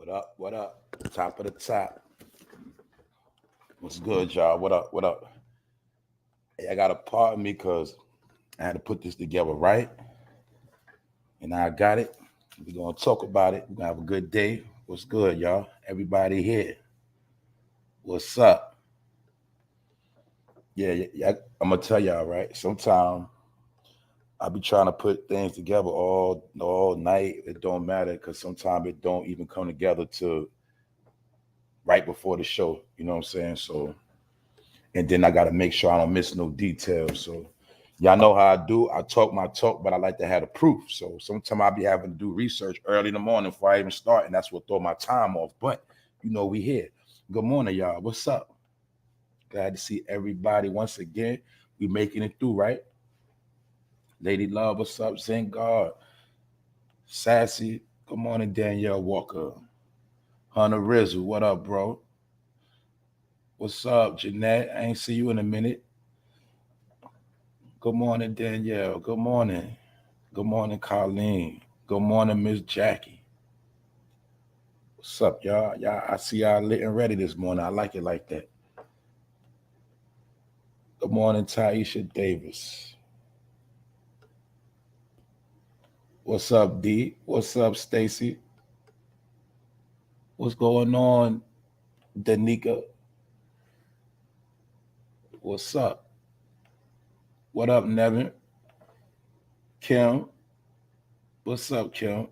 What up? What up? Top of the top. What's good, y'all? What up? What up? Hey, I got a pardon me because I had to put this together right, and I got it. We're gonna talk about it. We're gonna have a good day. What's good, y'all? Everybody here. What's up? Yeah. I'm gonna tell y'all right. Sometimes I be trying to put things together all night. It don't matter because sometimes it don't even come together to right before the show. You know what I'm saying? So and then I got to make sure I don't miss no details. So y'all know how I do. I talk my talk, but I like to have the proof. So sometimes I be having to do research early in the morning before I even start, and that's what throw my time off. But we here. Good morning, y'all. What's up? Glad to see everybody once again. We making it through, right? Lady Love, what's up? Zen God, Sassy. Good morning, Danielle Walker. Hunter Rizzle, what up, bro? What's up, Jeanette? I ain't see you in a minute. Good morning, Danielle. Good morning. Good morning, Colleen. Good morning, Miss Jackie. What's up, y'all? Y'all, I see y'all lit and ready this morning. I like it like that. Good morning, Taisha Davis. What's up, D? What's up, Stacy? What's going on, Danica? What's up? What up, Nevin? Kim? What's up, Kim?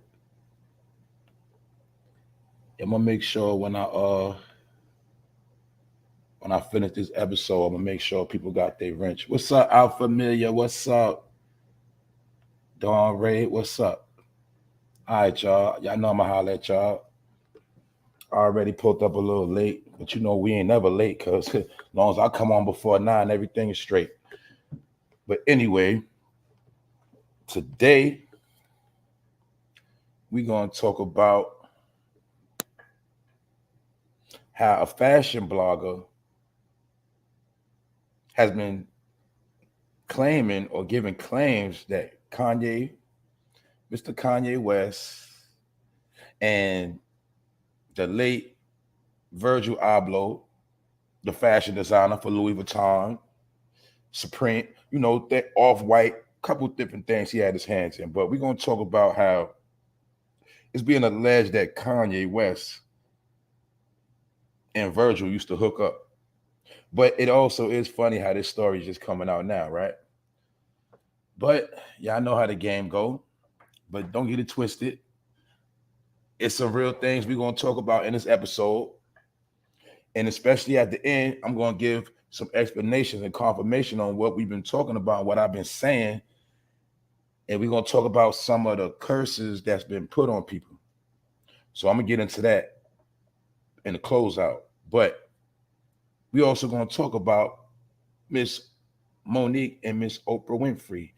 I'm gonna make sure when I finish this episode, I'm gonna make sure people got their wrench. What's up, Out Familiar? What's up? Dawn Ray, what's up? All right, y'all. Y'all know I'm gonna holler at y'all. I already pulled up a little late, but we ain't never late because as long as I come on before 9, everything is straight. But anyway, today we're gonna talk about how a fashion blogger has been claiming or giving claims that Mr. Kanye West, and the late Virgil Abloh, the fashion designer for Louis Vuitton, Supreme, that off-white, couple different things he had his hands in. But we're going to talk about how it's being alleged that Kanye West and Virgil used to hook up. But it also is funny how this story is just coming out now, right? But y'all know how the game go. But don't get it twisted. It's some real things we're going to talk about in this episode. And especially at the end, I'm going to give some explanations and confirmation on what we've been talking about, what I've been saying. And we're going to talk about some of the curses that's been put on people. So I'm going to get into that in the closeout. But we also going to talk about Miss Monique and Miss Oprah Winfrey.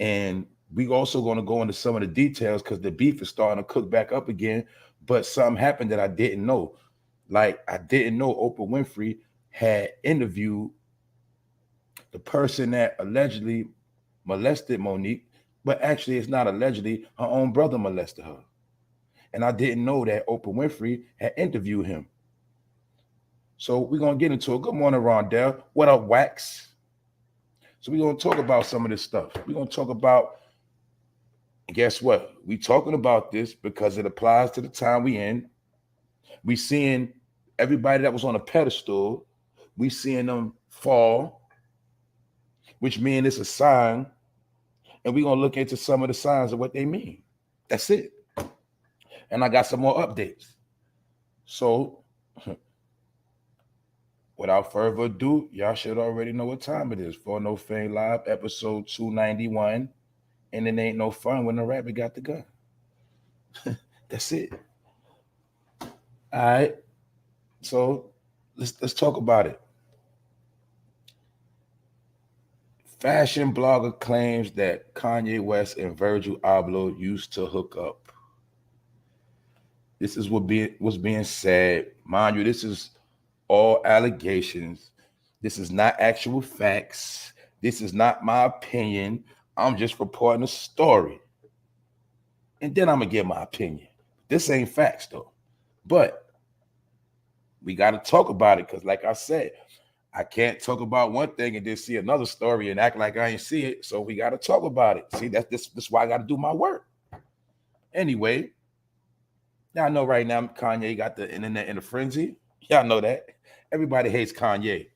And we also going to go into some of the details because the beef is starting to cook back up again. But something happened that I didn't know. Like, I didn't know Oprah Winfrey had interviewed the person that allegedly molested Monique, but actually it's not allegedly, her own brother molested her. And I didn't know that Oprah Winfrey had interviewed him. So we're going to get into it. Good morning, Rondell. What up, Wax? So we're going to talk about some of this stuff. We're going to talk about, guess what? We talking about this because it applies to the time we in. We seeing everybody that was on a pedestal, we seeing them fall, which means it's a sign, and we're going to look into some of the signs of what they mean. That's it. And I got some more updates. So, without further ado, y'all should already know what time it is. For No Fame Live, episode 291, and it ain't no fun when the rabbit got the gun. That's it. All right. So let's talk about it. Fashion blogger claims that Kanye West and Virgil Abloh used to hook up. This is what's being said. Mind you, this is all allegations. This is not actual facts. This is not my opinion. I'm just reporting a story. And then I'm going to give my opinion. This ain't facts, though. But we got to talk about it because, like I said, I can't talk about one thing and then see another story and act like I ain't see it. So we got to talk about it. See, that's why I got to do my work. Anyway, y'all know right now Kanye got the internet in a frenzy. Y'all know that. Everybody hates Kanye.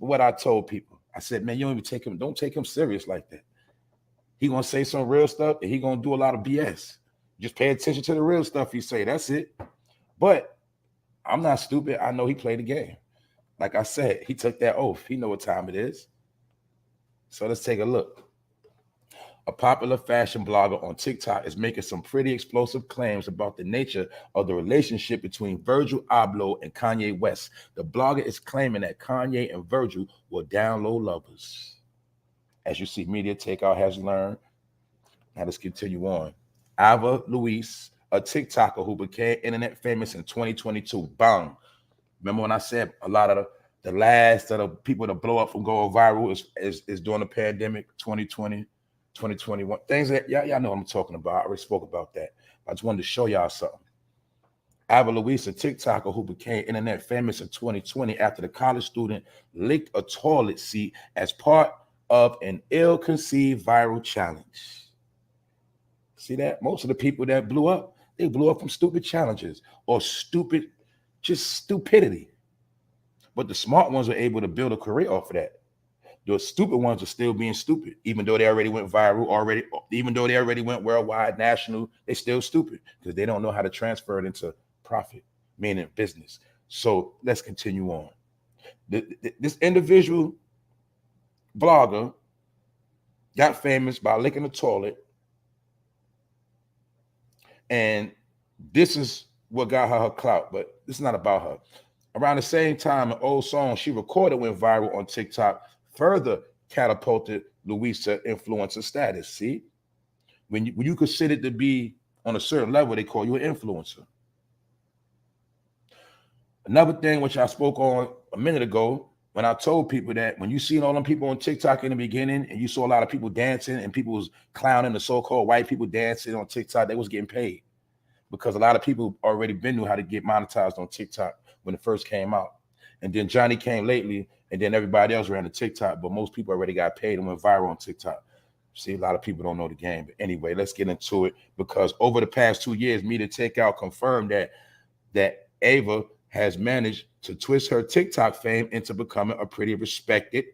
But what I told people, I said, man, you don't take him serious like that. He gonna say some real stuff and he gonna do a lot of BS. Just pay attention to the real stuff he say. That's it. But I'm not stupid. I know he played the game. Like I said, he took that oath. He know what time it is. So let's take a look. A popular fashion blogger on TikTok is making some pretty explosive claims about the nature of the relationship between Virgil Abloh and Kanye West. The blogger is claiming that Kanye and Virgil were down low lovers. As you see, Media Takeout has learned. Now let's continue on. Ava Luis, a TikToker who became internet famous in 2022. Bang. Remember when I said a lot of the last of the people to blow up from going viral is during the pandemic, 2020. 2021 things that y'all know what I'm talking about. I already spoke about that. I just wanted to show y'all something. Ava Luis, a TikToker who became internet famous in 2020 after the college student licked a toilet seat as part of an ill-conceived viral challenge. See that? Most of the people that blew up, they blew up from stupid challenges or just stupidity. But the smart ones were able to build a career off of that. The stupid ones are still being stupid, even though they already went viral, even though they already went worldwide, national, they still stupid because they don't know how to transfer it into profit, meaning business. So let's continue on. This individual blogger got famous by licking a toilet, and this is what got her clout, but this is not about her. Around the same time, an old song she recorded went viral on TikTok, further catapulted Luis to influencer status. See, when you consider to be on a certain level, they call you an influencer. Another thing which I spoke on a minute ago, when I told people that when you seen all them people on TikTok in the beginning and you saw a lot of people dancing and people was clowning the so-called white people dancing on TikTok, they was getting paid because a lot of people already been knew how to get monetized on TikTok when it first came out. And then Johnny came lately, and then everybody else ran to TikTok, but most people already got paid and went viral on TikTok. See, a lot of people don't know the game. But anyway, let's get into it because over the past 2 years, Media Takeout confirmed that Ava has managed to twist her TikTok fame into becoming a pretty respected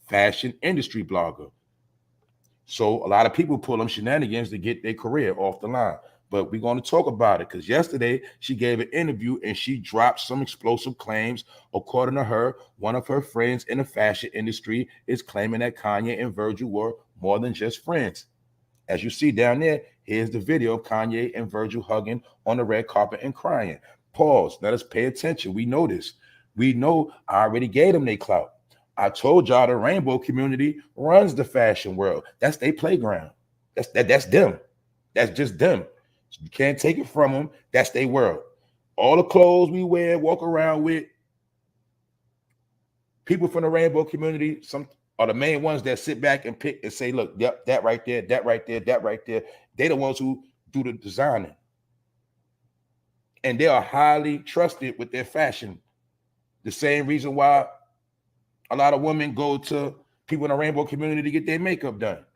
fashion industry blogger. So a lot of people pull them shenanigans to get their career off the line. But we're going to talk about it because yesterday she gave an interview and she dropped some explosive claims. According to her, one of her friends in the fashion industry is claiming that Kanye and Virgil were more than just friends. As you see down there, here's the video of Kanye and Virgil hugging on the red carpet and crying. Pause. Let us pay attention. We know this. We know I already gave them their clout. I told y'all the rainbow community runs the fashion world. That's their playground. That's them. That's just them. You can't take it from them. That's their world. All the clothes we wear, walk around with, people from the rainbow community, some are the main ones that sit back and pick and say, look, yep, that right there, that right there, that right there. They're the ones who do the designing. And they are highly trusted with their fashion. The same reason why a lot of women go to people in the rainbow community to get their makeup done.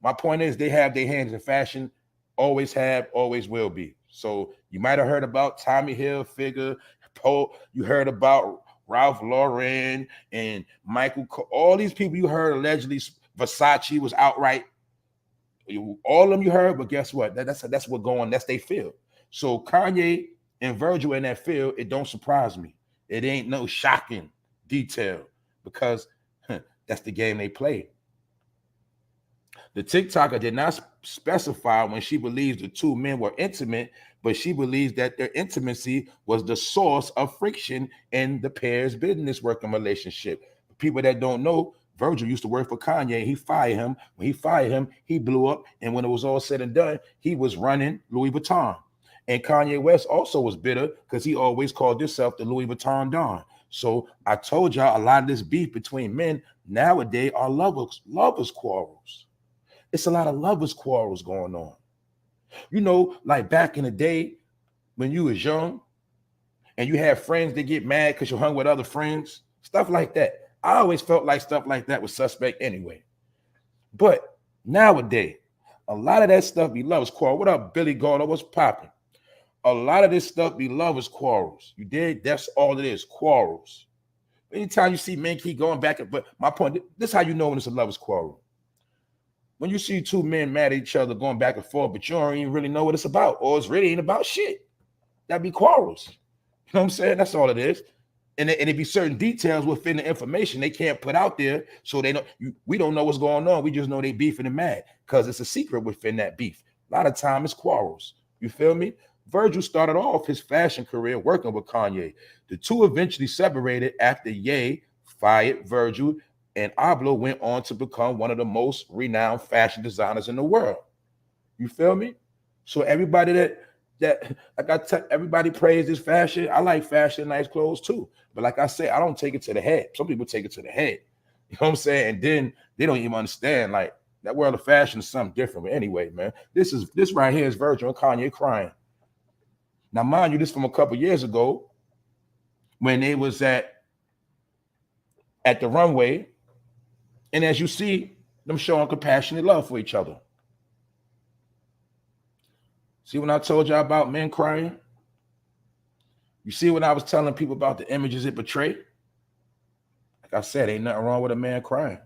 My point is they have their hands in fashion. Always have, always will be. So you might have heard about Tommy Hilfiger, you heard about Ralph Lauren and Michael, all these people you heard allegedly Versace was outright. All of them you heard, but guess what? That's what going, that's their field. So Kanye and Virgil in that field, it don't surprise me. It ain't no shocking detail because that's the game they play. The TikToker did not specify when she believes the two men were intimate, but she believes that their intimacy was the source of friction in the pair's business working relationship. People that don't know, Virgil used to work for Kanye. He fired him. When he fired him, he blew up. And when it was all said and done, he was running Louis Vuitton. And Kanye West also was bitter because he always called himself the Louis Vuitton Don. So I told y'all a lot of this beef between men nowadays are lovers quarrels. It's a lot of lovers quarrels going on. You know, like back in the day when you was young and you have friends that get mad because you hung with other friends, stuff like that. I always felt like stuff like that was suspect anyway. But nowadays, a lot of that stuff be lovers quarrel. What up, Billy Gardner? What's popping? A lot of this stuff be lovers quarrels. You dig? That's all it is, quarrels. Anytime you see men keep going back, but my point, this is how you know when it's a lovers quarrel. When you see two men mad at each other going back and forth, but you don't even really know what it's about, or it's really ain't about shit. That'd be quarrels. You know what I'm saying? That's all it is. And it be certain details within the information they can't put out there, so they don't. We don't know what's going on. We just know they beefing and mad because it's a secret within that beef. A lot of time it's quarrels. You feel me? Virgil started off his fashion career working with Kanye. The two eventually separated after Ye fired Virgil, and ABLOH went on to become one of the most renowned fashion designers in the world. You feel me? So everybody everybody praised his fashion. I like fashion, nice clothes too. But like I said, I don't take it to the head. Some people take it to the head. You know what I'm saying? And then they don't even understand like that world of fashion is something different. But anyway, man, this right here is Virgil and Kanye crying. Now, mind you, this from a couple years ago when they was at the runway. And as you see, them showing compassionate love for each other. See when I told y'all about men crying? You see when I was telling people about the images it portrayed? Like I said, ain't nothing wrong with a man crying.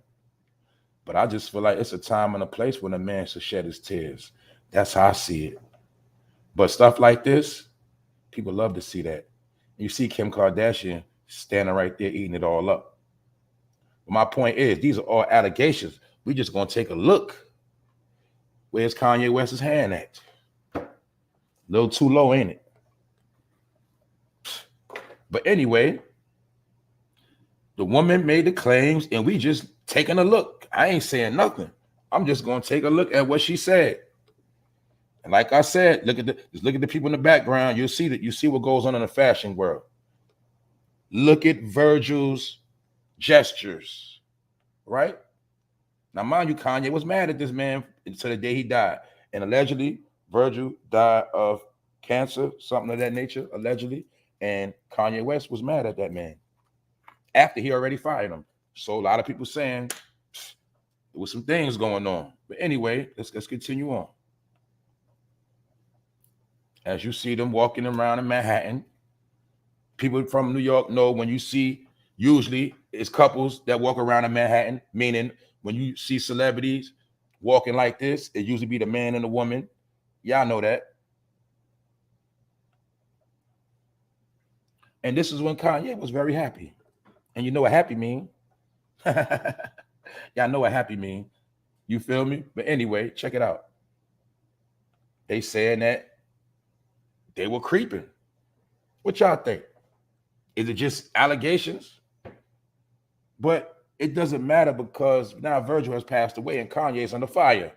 But I just feel like it's a time and a place when a man should shed his tears. That's how I see it. But stuff like this, people love to see that. You see Kim Kardashian standing right there eating it all up. But my point is, these are all allegations. We just gonna take a look. Where's Kanye West's hand at? A little too low, ain't it? But anyway, the woman made the claims and we just taking a look. I ain't saying nothing. I'm just gonna take a look at what she said. And like I said, just look at the people in the background. You'll see that you see what goes on in the fashion world. Look at Virgil's gestures, right? Now, mind you, Kanye was mad at this man until the day he died. And allegedly, Virgil died of cancer, something of that nature, allegedly. And Kanye West was mad at that man after he already fired him. So a lot of people saying there was some things going on. But anyway, let's continue on. As you see them walking around in Manhattan, people from New York know when you see, usually it's couples that walk around in Manhattan, meaning when you see celebrities walking like this, it usually be the man and the woman. Y'all know that. And this is when Kanye was very happy. And you know what happy mean? Y'all know what happy mean. You feel me? But anyway, check it out. They saying that they were creeping. What y'all think? Is it just allegations? But it doesn't matter because now Virgil has passed away and Kanye is under fire.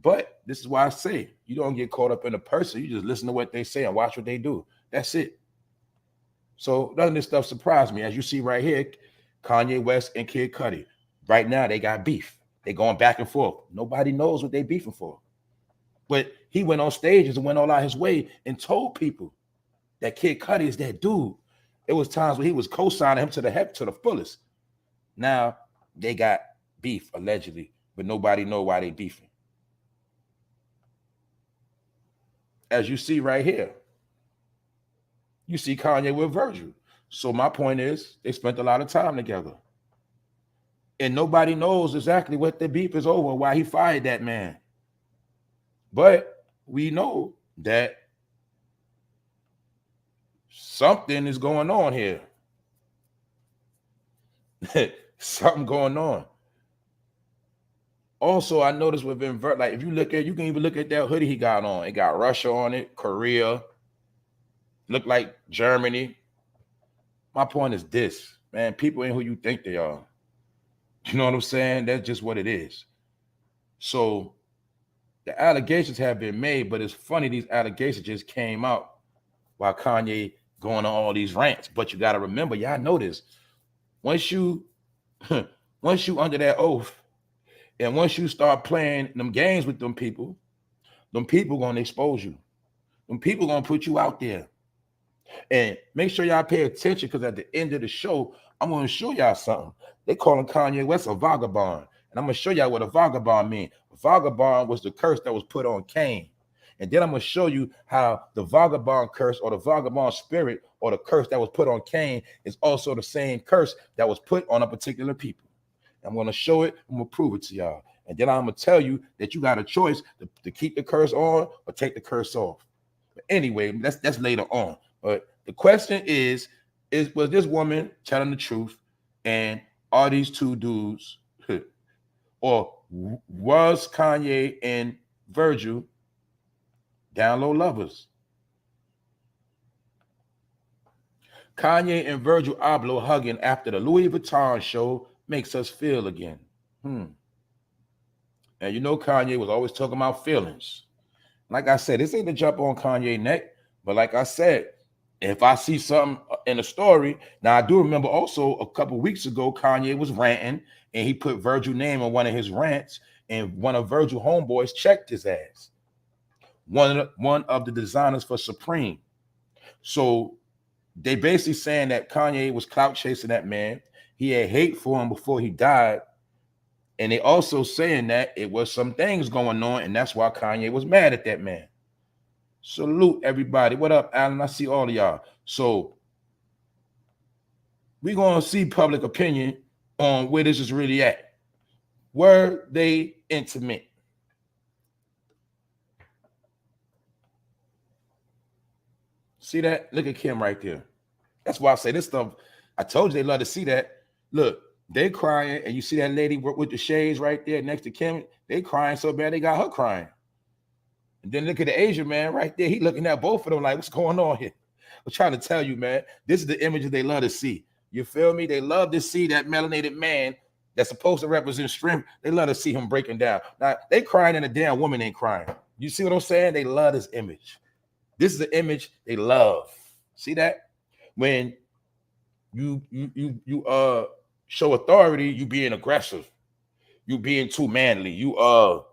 But this is why I say you don't get caught up in a person. You just listen to what they say and watch what they do. That's it. So none of this stuff surprised me. As you see right here, Kanye West and Kid Cudi. Right now, they got beef. They going back and forth. Nobody knows what they beefing for. But he went on stages and went all out his way and told people that Kid Cudi is that dude. It was times when he was co-signing him to the fullest. Now they got beef allegedly, but nobody know why they beefing. As you see right here, you see Kanye with Virgil. So my point is, they spent a lot of time together. And nobody knows exactly what the beef is over, why he fired that man. But we know that something is going on here. Something going on. Also, I noticed within Virgil, like if you look at, you can even look at that hoodie he got on. It got Russia on it, Korea. Look like Germany. My point is this, man, people ain't who you think they are. You know what I'm saying? That's just what it is. So the allegations have been made, but it's funny these allegations just came out while Kanye going on all these rants. But you got to remember, y'all know this. Once you under that oath, and once you start playing them games with them people going to expose you. Them people going to put you out there. And make sure y'all pay attention, because at the end of the show, I'm going to show y'all something. They calling Kanye West a vagabond. And I'm going to show y'all what a vagabond means. A vagabond was the curse that was put on Cain. And then I'm going to show you how the vagabond curse, or the vagabond spirit, or the curse that was put on Cain is also the same curse that was put on a particular people. I'm going to show it. I'm going to prove it to y'all. And then I'm going to tell you that you got a choice to keep the curse on or take the curse off. But anyway, that's later on. But the question is was this woman telling the truth? And are these two dudes, or was Kanye and Virgil down low lovers? Kanye and Virgil Abloh hugging after the Louis Vuitton show makes us feel again. And you know Kanye was always talking about feelings. Like I said, this ain't to jump on Kanye's neck, but like I said, if I see something in a story, now I do remember also a couple weeks ago, Kanye was ranting and he put Virgil's name on one of his rants, and one of Virgil homeboys checked his ass. One of the designers for Supreme. So they basically saying that Kanye was clout chasing that man. He had hate for him before he died. And they also saying that it was some things going on, and that's why Kanye was mad at that man. Salute everybody. What up, Alan? I see all of y'all. So we're going to see public opinion on where this is really at. Were they intimate? See that? Look at Kim right there. That's why I say this stuff. I told you they love to see that. Look, they crying, and you see that lady with the shades right there next to Kim. They crying so bad they got her crying. And then look at the Asian man right there. He looking at both of them like, what's going on here? I'm trying to tell you, man, this is the images they love to see. You feel me? They love to see that melanated man that's supposed to represent strength. They love to see him breaking down. Now, they crying and a damn woman ain't crying. You see what I'm saying? They love this image. This is the image they love. See that? When you show authority, you being aggressive. You being too manly. You a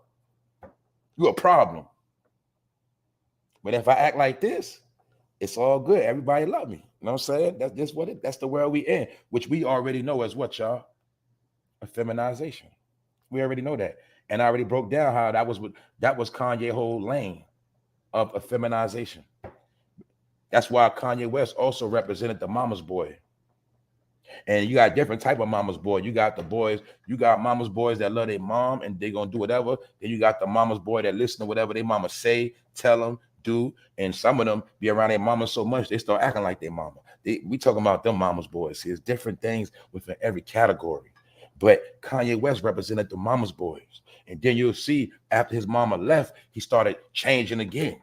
problem. But if I act like this, it's all good. Everybody love me. You know what I'm saying? That's the world we in, which we already know as what, y'all? A feminization. We already know that. And I already broke down how that was Kanye's whole lane of a feminization. That's why Kanye West also represented the mama's boy. And you got different type of mama's boy. You got the boys, you got mama's boys that love their mom and they gonna do whatever. Then you got the mama's boy that listen to whatever their mama say, tell them, do. And some of them be around their mama so much they start acting like their mama. We talking about them mama's boys. See, there's different things within every category. But Kanye West represented the mama's boys. And then you'll see after his mama left, he started changing again.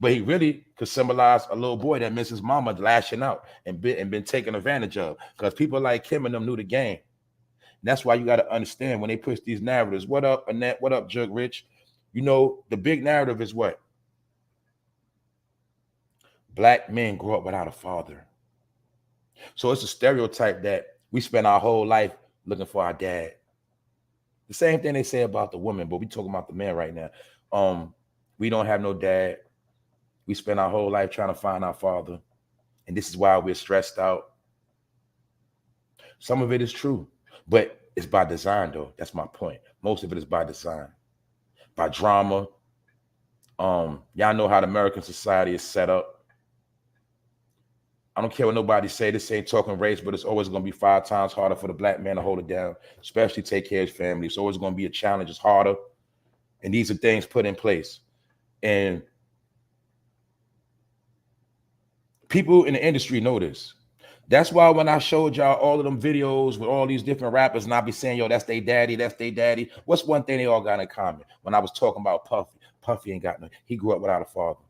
But he really could symbolize a little boy that misses mama lashing out and been taken advantage of, because people like him and them knew the game. And that's why you got to understand when they push these narratives. What up, Annette? What up, Jug Rich? You know, the big narrative is what? Black men grow up without a father. So it's a stereotype that we spend our whole life looking for our dad. The same thing they say about the woman, but we talking about the man right now. We don't have no dad. We spend our whole life trying to find our father. And this is why we're stressed out. Some of it is true, but it's by design, though. That's my point. Most of it is by design, by drama. Y'all know how the American society is set up. I don't care what nobody say. This ain't talking race, but it's always going to be 5 times harder for the black man to hold it down, especially take care of his family. It's always going to be a challenge. It's harder. And these are things put in place. And people in the industry know this. That's why when I showed y'all all of them videos with all these different rappers, and I be saying, yo, that's their daddy, that's their daddy. What's one thing they all got in common? When I was talking about Puffy, Puffy ain't got no, he grew up without a father.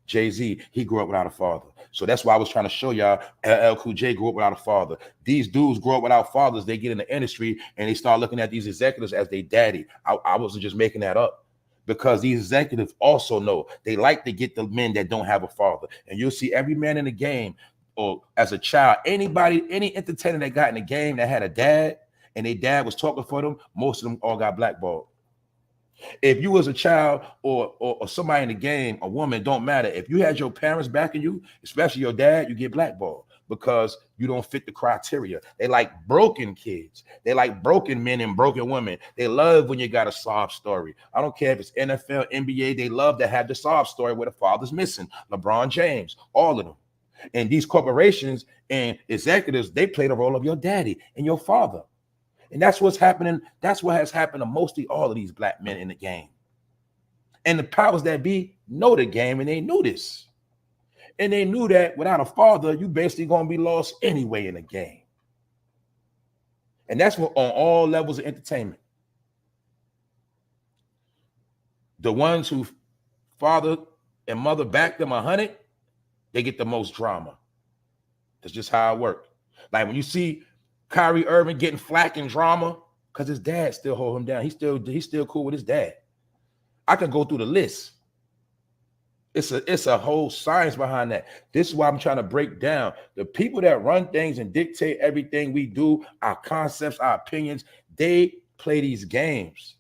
Jay-Z, he grew up without a father. So that's why I was trying to show y'all LL Cool J grew up without a father. These dudes grow up without fathers. They get in the industry and they start looking at these executives as their daddy. I wasn't just making that up. Because these executives also know they like to get the men that don't have a father. And you'll see every man in the game, or as a child, anybody, any entertainer that got in the game that had a dad and their dad was talking for them, most of them all got blackballed. If you was a child or somebody in the game, a woman, don't matter. If you had your parents backing you, especially your dad, you get blackballed because you don't fit the criteria. They like broken kids. They like broken men and broken women. They love when you got a sob story. I don't care if it's NFL, NBA. They love to have the sob story where the father's missing. LeBron James, all of them. And these corporations and executives, they play the role of your daddy and your father. And that's what's happening. That's what has happened to mostly all of these black men in the game. And the powers that be know the game, and they knew this. And they knew that without a father, you basically going to be lost anyway in the game. And that's what on all levels of entertainment. The ones who father and mother back them 100, they get the most drama. That's just how it works. Like when you see Kyrie Irving getting flack and drama because his dad still hold him down. He's still cool with his dad. I can go through the list. It's a whole science behind that. This is why I'm trying to break down the people that run things and dictate everything we do, our concepts, our opinions. They play these games,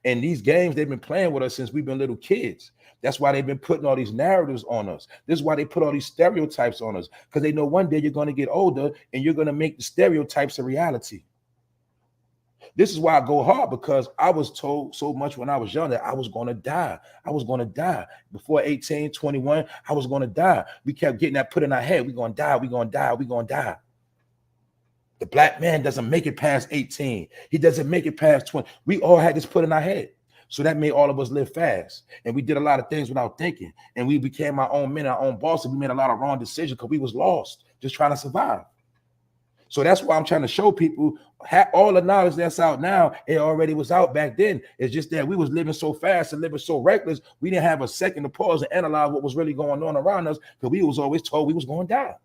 and these games they've been playing with us since we've been little kids. That's why they've been putting all these narratives on us. This is why they put all these stereotypes on us, because they know one day you're going to get older and you're going to make the stereotypes a reality. This is why I go hard, because I was told so much when I was young that I was going to die. I was going to die. Before 18, 21, I was going to die. We kept getting that put in our head. We're going to die. We're going to die. We're going to die. The black man doesn't make it past 18. He doesn't make it past 20. We all had this put in our head. So that made all of us live fast. And we did a lot of things without thinking. And we became our own men, our own bosses. We made a lot of wrong decisions because we was lost, just trying to survive. So that's why I'm trying to show people all the knowledge that's out now, it already was out back then. It's just that we was living so fast and living so reckless, we didn't have a second to pause and analyze what was really going on around us, because we was always told we was going to die.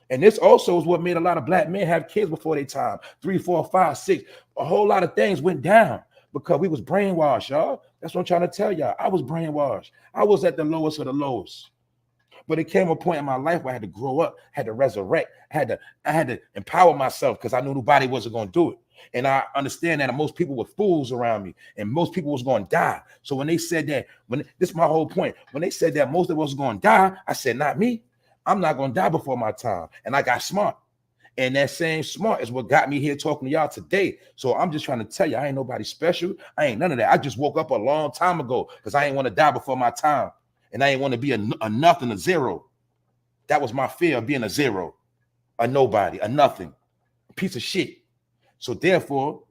And this also is what made a lot of black men have kids before their time. 3, 4, 5, 6. A whole lot of things went down because we was brainwashed, y'all. That's what I'm trying to tell y'all. I was brainwashed. I was at the lowest of the lowest. But it came a point in my life where I had to grow up, had to resurrect, I had to empower myself, because I knew nobody wasn't going to do it. And I understand that most people were fools around me, and most people was going to die. So when they said that, this is my whole point. When they said that most of us was going to die, I said, not me. I'm not going to die before my time. And I got smart. And that same smart is what got me here talking to y'all today. So I'm just trying to tell you, I ain't nobody special. I ain't none of that. I just woke up a long time ago because I ain't want to die before my time. And I ain't want to be a nothing, a zero. That was my fear of being a zero, a nobody, a nothing, a piece of shit. So therefore,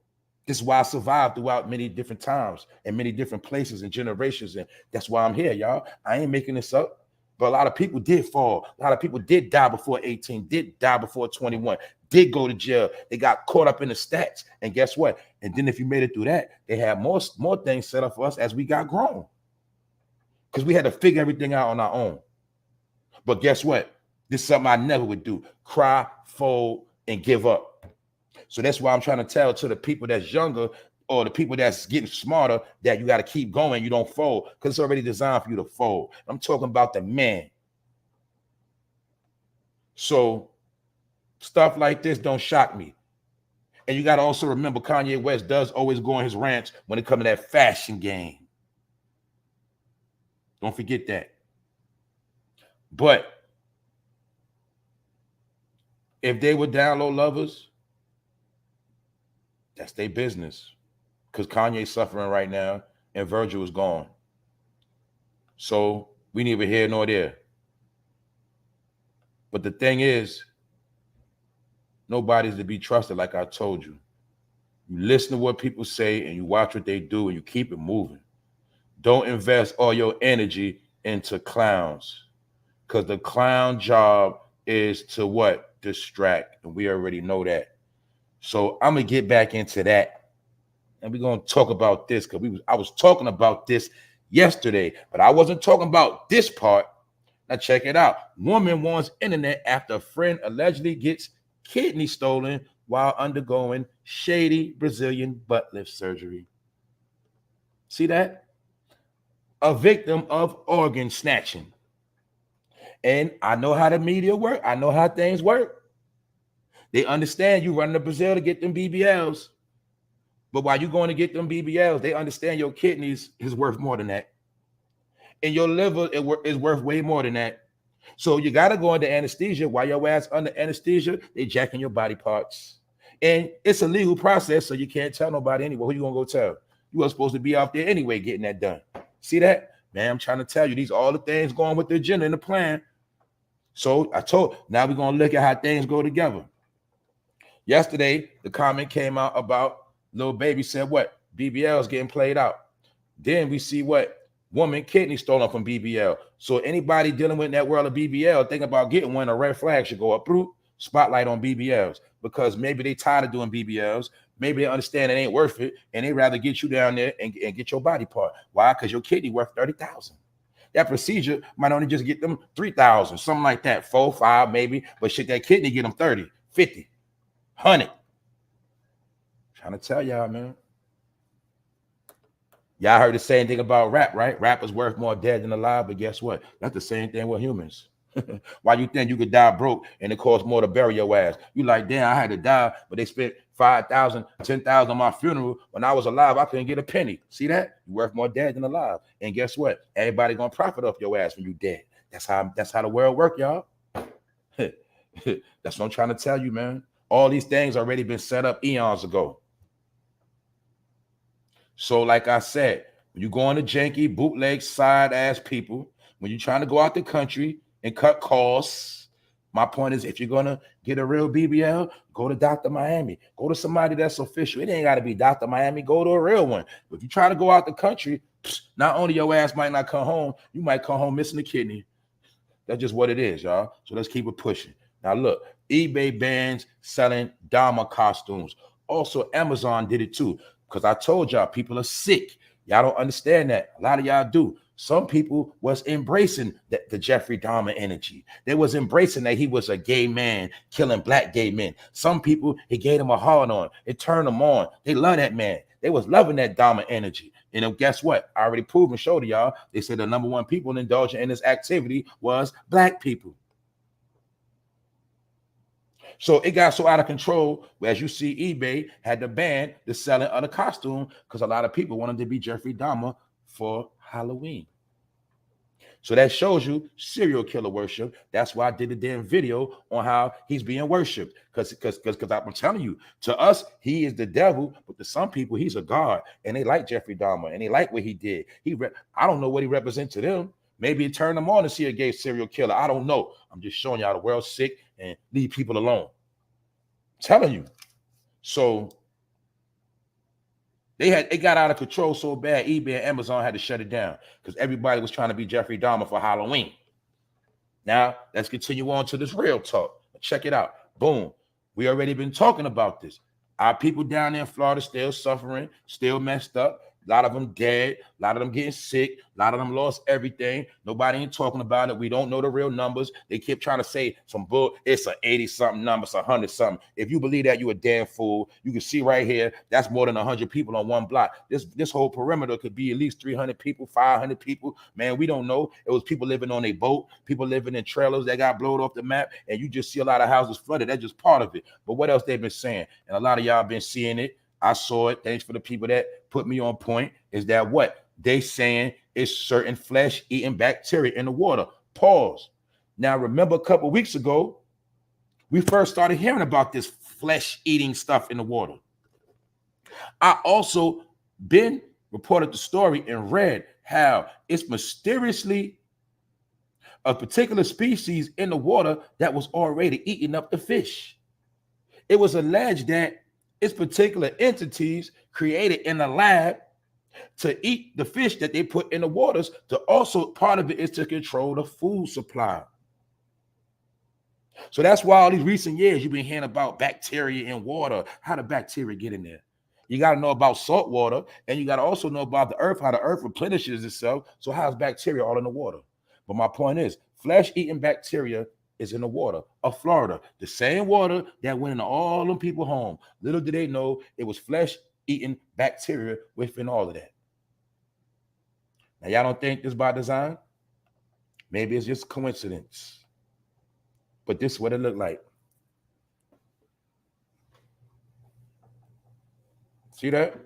this is why I survived throughout many different times and many different places and generations. And that's why I'm here, y'all. I ain't making this up. But a lot of people did fall. A lot of people did die before 18, did die before 21, did go to jail. They got caught up in the stats. And guess what? And then if you made it through that, they had more things set up for us as we got grown. Because we had to figure everything out on our own. But guess what? This is something I never would do. Cry, fold, and give up. So that's why I'm trying to tell to the people that's younger or the people that's getting smarter that you got to keep going. You don't fold, because it's already designed for you to fold. I'm talking about the man. So stuff like this don't shock me. And you got to also remember, Kanye West does always go on his rants when it comes to that fashion game. Don't forget that. But if they were down low lovers, that's their business. Because Kanye's suffering right now and Virgil is gone. So we neither here nor there. But the thing is, nobody's to be trusted, like I told you. You listen to what people say and you watch what they do and you keep it moving. Don't invest all your energy into clowns, because the clown job is to what? Distract. And we already know that. So I'm going to get back into that. And we're going to talk about this, because I was talking about this yesterday, but I wasn't talking about this part. Now check it out. Woman wants internet after a friend allegedly gets kidney stolen while undergoing shady Brazilian butt lift surgery. See that? A victim of organ snatching. And I know how the media work. I know how things work. They understand you running to Brazil to get them BBLs. But while you going to get them BBLs, they understand your kidneys is worth more than that. And your liver is worth way more than that. So you got to go into anesthesia. While your ass under anesthesia, they jacking your body parts. And it's a legal process, so you can't tell nobody anyway. Who you going to go tell? You were supposed to be out there anyway getting that done. See that? Man, I'm trying to tell you, these are all the things going with the agenda and the plan. So I told, now we're going to look at how things go together. Yesterday, the comment came out about lilbaby said what? BBL is getting played out. Then we see what? Woman kidney stolen from BBL. So anybody dealing with that world of BBL, think about getting one, a red flag should go up. Spotlight on BBLs, because maybe they tired of doing BBLs. Maybe they understand it ain't worth it, and they rather get you down there and get your body part. Why? Because your kidney worth $30,000. That procedure might only just get them 3,000, something like that, 4, 5 maybe, but shit, that kidney get them 30, 50, 100. Trying to tell y'all, man. Y'all heard the same thing about rap, right? Rap is worth more dead than alive, but guess what? That's the same thing with humans. Why you think you could die broke and it costs more to bury your ass? You like, damn, I had to die, but they spent 5,000, 10,000 on my funeral. When I was alive, I couldn't get a penny. See that? You worth more dead than alive. And guess what? Everybody gonna profit off your ass when you dead. That's how the world work, y'all. That's what I'm trying to tell you, man. All these things already been set up eons ago. So, like I said, when you go on the janky, bootleg, side-ass people, when you're trying to go out the country and cut costs, my point is, if you're going to get a real BBL, go to Dr. Miami. Go to somebody that's official. It ain't got to be Dr. Miami. Go to a real one. But if you try to go out the country, not only your ass might not come home, you might come home missing a kidney. That's just what it is, y'all. So let's keep it pushing. Now, look, eBay bans selling Dama costumes. Also, Amazon did it too. Because I told y'all, people are sick. Y'all don't understand that. A lot of y'all do. Some people was embracing the Jeffrey Dahmer energy. They was embracing that he was a gay man killing black gay men. Some people, it gave them a hard on. It turned them on. They love that man. They was loving that Dahmer energy. And guess what? I already proved and showed y'all. They said the #1 people indulging in this activity was black people. So it got so out of control, as you see, eBay had to ban the selling of the costume because a lot of people wanted to be Jeffrey Dahmer for Halloween. So that shows you serial killer worship. That's why I did the damn video on how he's being worshipped. Because I'm telling you, to us, he is the devil, but to some people, he's a god. And they like Jeffrey Dahmer, and they like what he did. I don't know what he represents to them. Maybe it turned them on to see a gay serial killer. I don't know. I'm just showing y'all the world's sick and leave people alone. I'm telling you. So it got out of control so bad, eBay and Amazon had to shut it down because everybody was trying to be Jeffrey Dahmer for Halloween. Now, let's continue on to this real talk. Check it out. Boom. We already been talking about this. Our people down there in Florida still suffering, still messed up. A lot of them dead. A lot of them getting sick. A lot of them lost everything. Nobody ain't talking about it. We don't know the real numbers. They keep trying to say some bull. It's a 80-something number. It's 100-something. If you believe that, you a damn fool. You can see right here, that's more than 100 people on one block. This whole perimeter could be at least 300 people, 500 people. Man, we don't know. It was people living on a boat, people living in trailers that got blown off the map, and you just see a lot of houses flooded. That's just part of it. But what else they've been saying? And a lot of y'all been seeing it. I saw it. Thanks for the people that put me on point. Is that what they saying is certain flesh-eating bacteria in the water? Pause. Now, remember a couple weeks ago, we first started hearing about this flesh-eating stuff in the water. I also been reported the story and read how it's mysteriously a particular species in the water that was already eating up the fish. It was alleged that it's particular entities created in the lab to eat the fish that they put in the waters. To also, part of it is to control the food supply. So that's why all these recent years you've been hearing about bacteria in water. How the bacteria get in there? You got to know about salt water, and you got to also know about the earth, how the earth replenishes itself. So how's bacteria all in the water? But my point is, flesh-eating bacteria is in the water of Florida, the same water that went into all them people home. Little did they know it was flesh-eating bacteria within all of that. Now, y'all don't think this by design? Maybe it's just coincidence. But this is what it looked like. See that?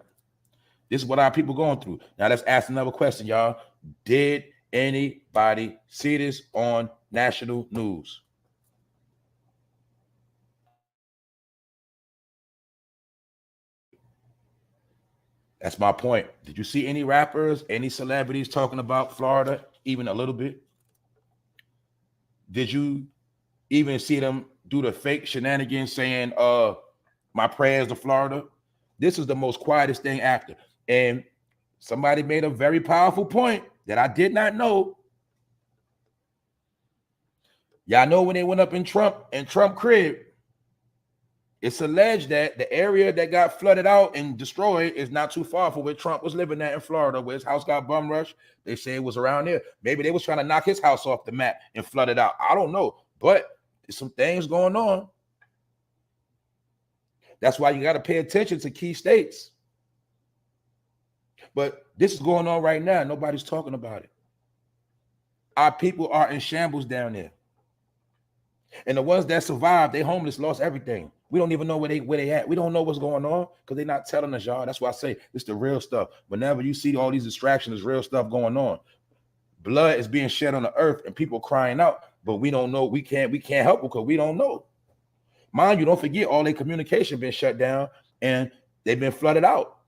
This is what our people going through. Now let's ask another question, y'all. Did anybody see this on national news? That's my point. Did you see any rappers, any celebrities talking about Florida, even a little bit? Did you even see them do the fake shenanigans saying, my prayers to Florida? This is the most quietest thing after. And somebody made a very powerful point that I did not know. Y'all know when they went up in Trump crib, it's alleged that the area that got flooded out and destroyed is not too far from where Trump was living at in Florida, where his house got bum rushed. They say it was around there. Maybe they was trying to knock his house off the map and flood it out. I don't know, but there's some things going on. That's why you got to pay attention to key states. But this is going on right now. Nobody's talking about it. Our people are in shambles down there. And the ones that survived, they homeless, lost everything. We don't even know where they at. We don't know what's going on because they're not telling us, y'all. That's why I say it's the real stuff. Whenever you see all these distractions, there's real stuff going on. Blood is being shed on the earth and people crying out, but we don't know. We can't help them because we don't know. Mind you, don't forget all their communication been shut down and they've been flooded out.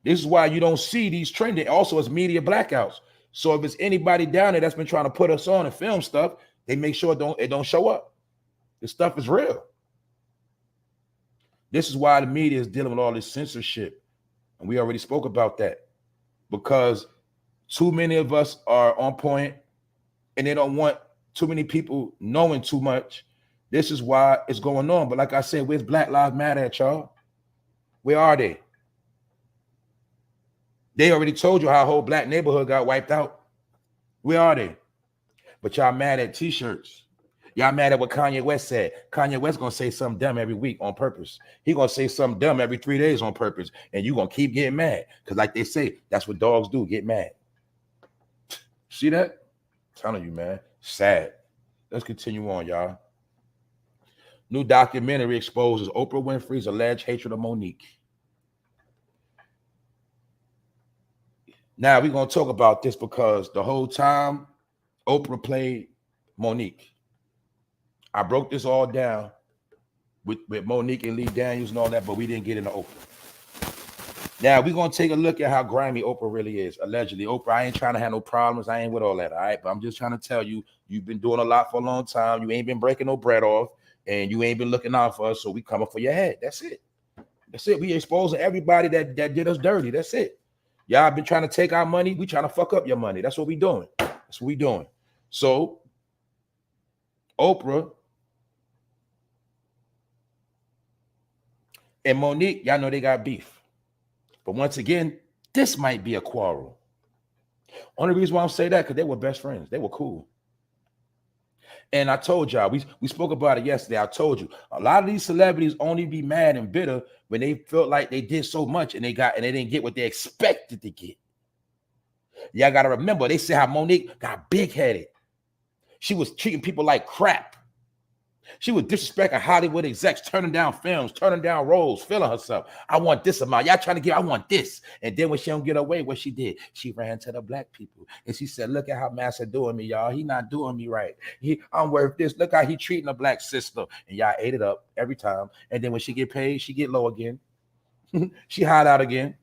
This is why you don't see these trending. Also, it's media blackouts. So if it's anybody down there that's been trying to put us on and film stuff, they make sure it don't show up. This stuff is real. This is why the media is dealing with all this censorship. And we already spoke about that. Because too many of us are on point and they don't want too many people knowing too much. This is why it's going on. But like I said, where's Black Lives Matter at, y'all? Where are they? They already told you how a whole black neighborhood got wiped out. Where are they? But y'all mad at t-shirts. Y'all mad at what Kanye West said. Kanye West gonna say something dumb every week on purpose. He gonna say something dumb every 3 days on purpose. And you gonna keep getting mad. Because like they say, that's what dogs do, get mad. See that? I'm telling you, man. Sad. Let's continue on, y'all. New documentary exposes Oprah Winfrey's alleged hatred of Monique. Now we're going to talk about this because the whole time Oprah played Monique. I broke this all down with Monique and Lee Daniels and all that, but we didn't get into Oprah. Now we're going to take a look at how grimy Oprah really is. Allegedly, Oprah, I ain't trying to have no problems. I ain't with all that, all right? But I'm just trying to tell you, you've been doing a lot for a long time. You ain't been breaking no bread off, and you ain't been looking out for us, so we coming for your head. That's it. That's it. We exposing everybody that did us dirty. That's it. Y'all been trying to take our money. We trying to fuck up your money. That's what we doing. That's what we doing. So Oprah and Monique, y'all know they got beef. But once again, this might be a quarrel. Only reason why I'm saying that because they were best friends. They were cool. And I told y'all, we spoke about it yesterday. I told you, a lot of these celebrities only be mad and bitter when they felt like they did so much and they didn't get what they expected to get. Y'all got to remember, they said how Monique got big-headed. She was treating people like crap. She was disrespecting Hollywood execs, turning down films, turning down roles, feeling herself. I want this amount. Y'all trying to get, I want this. And then when she don't get away, what she did, she ran to the black people. And she said, look at how Master doing me, y'all. He not doing me right. I'm worth this. Look how he treating a black sister. And y'all ate it up every time. And then when she get paid, she get low again. She hide out again.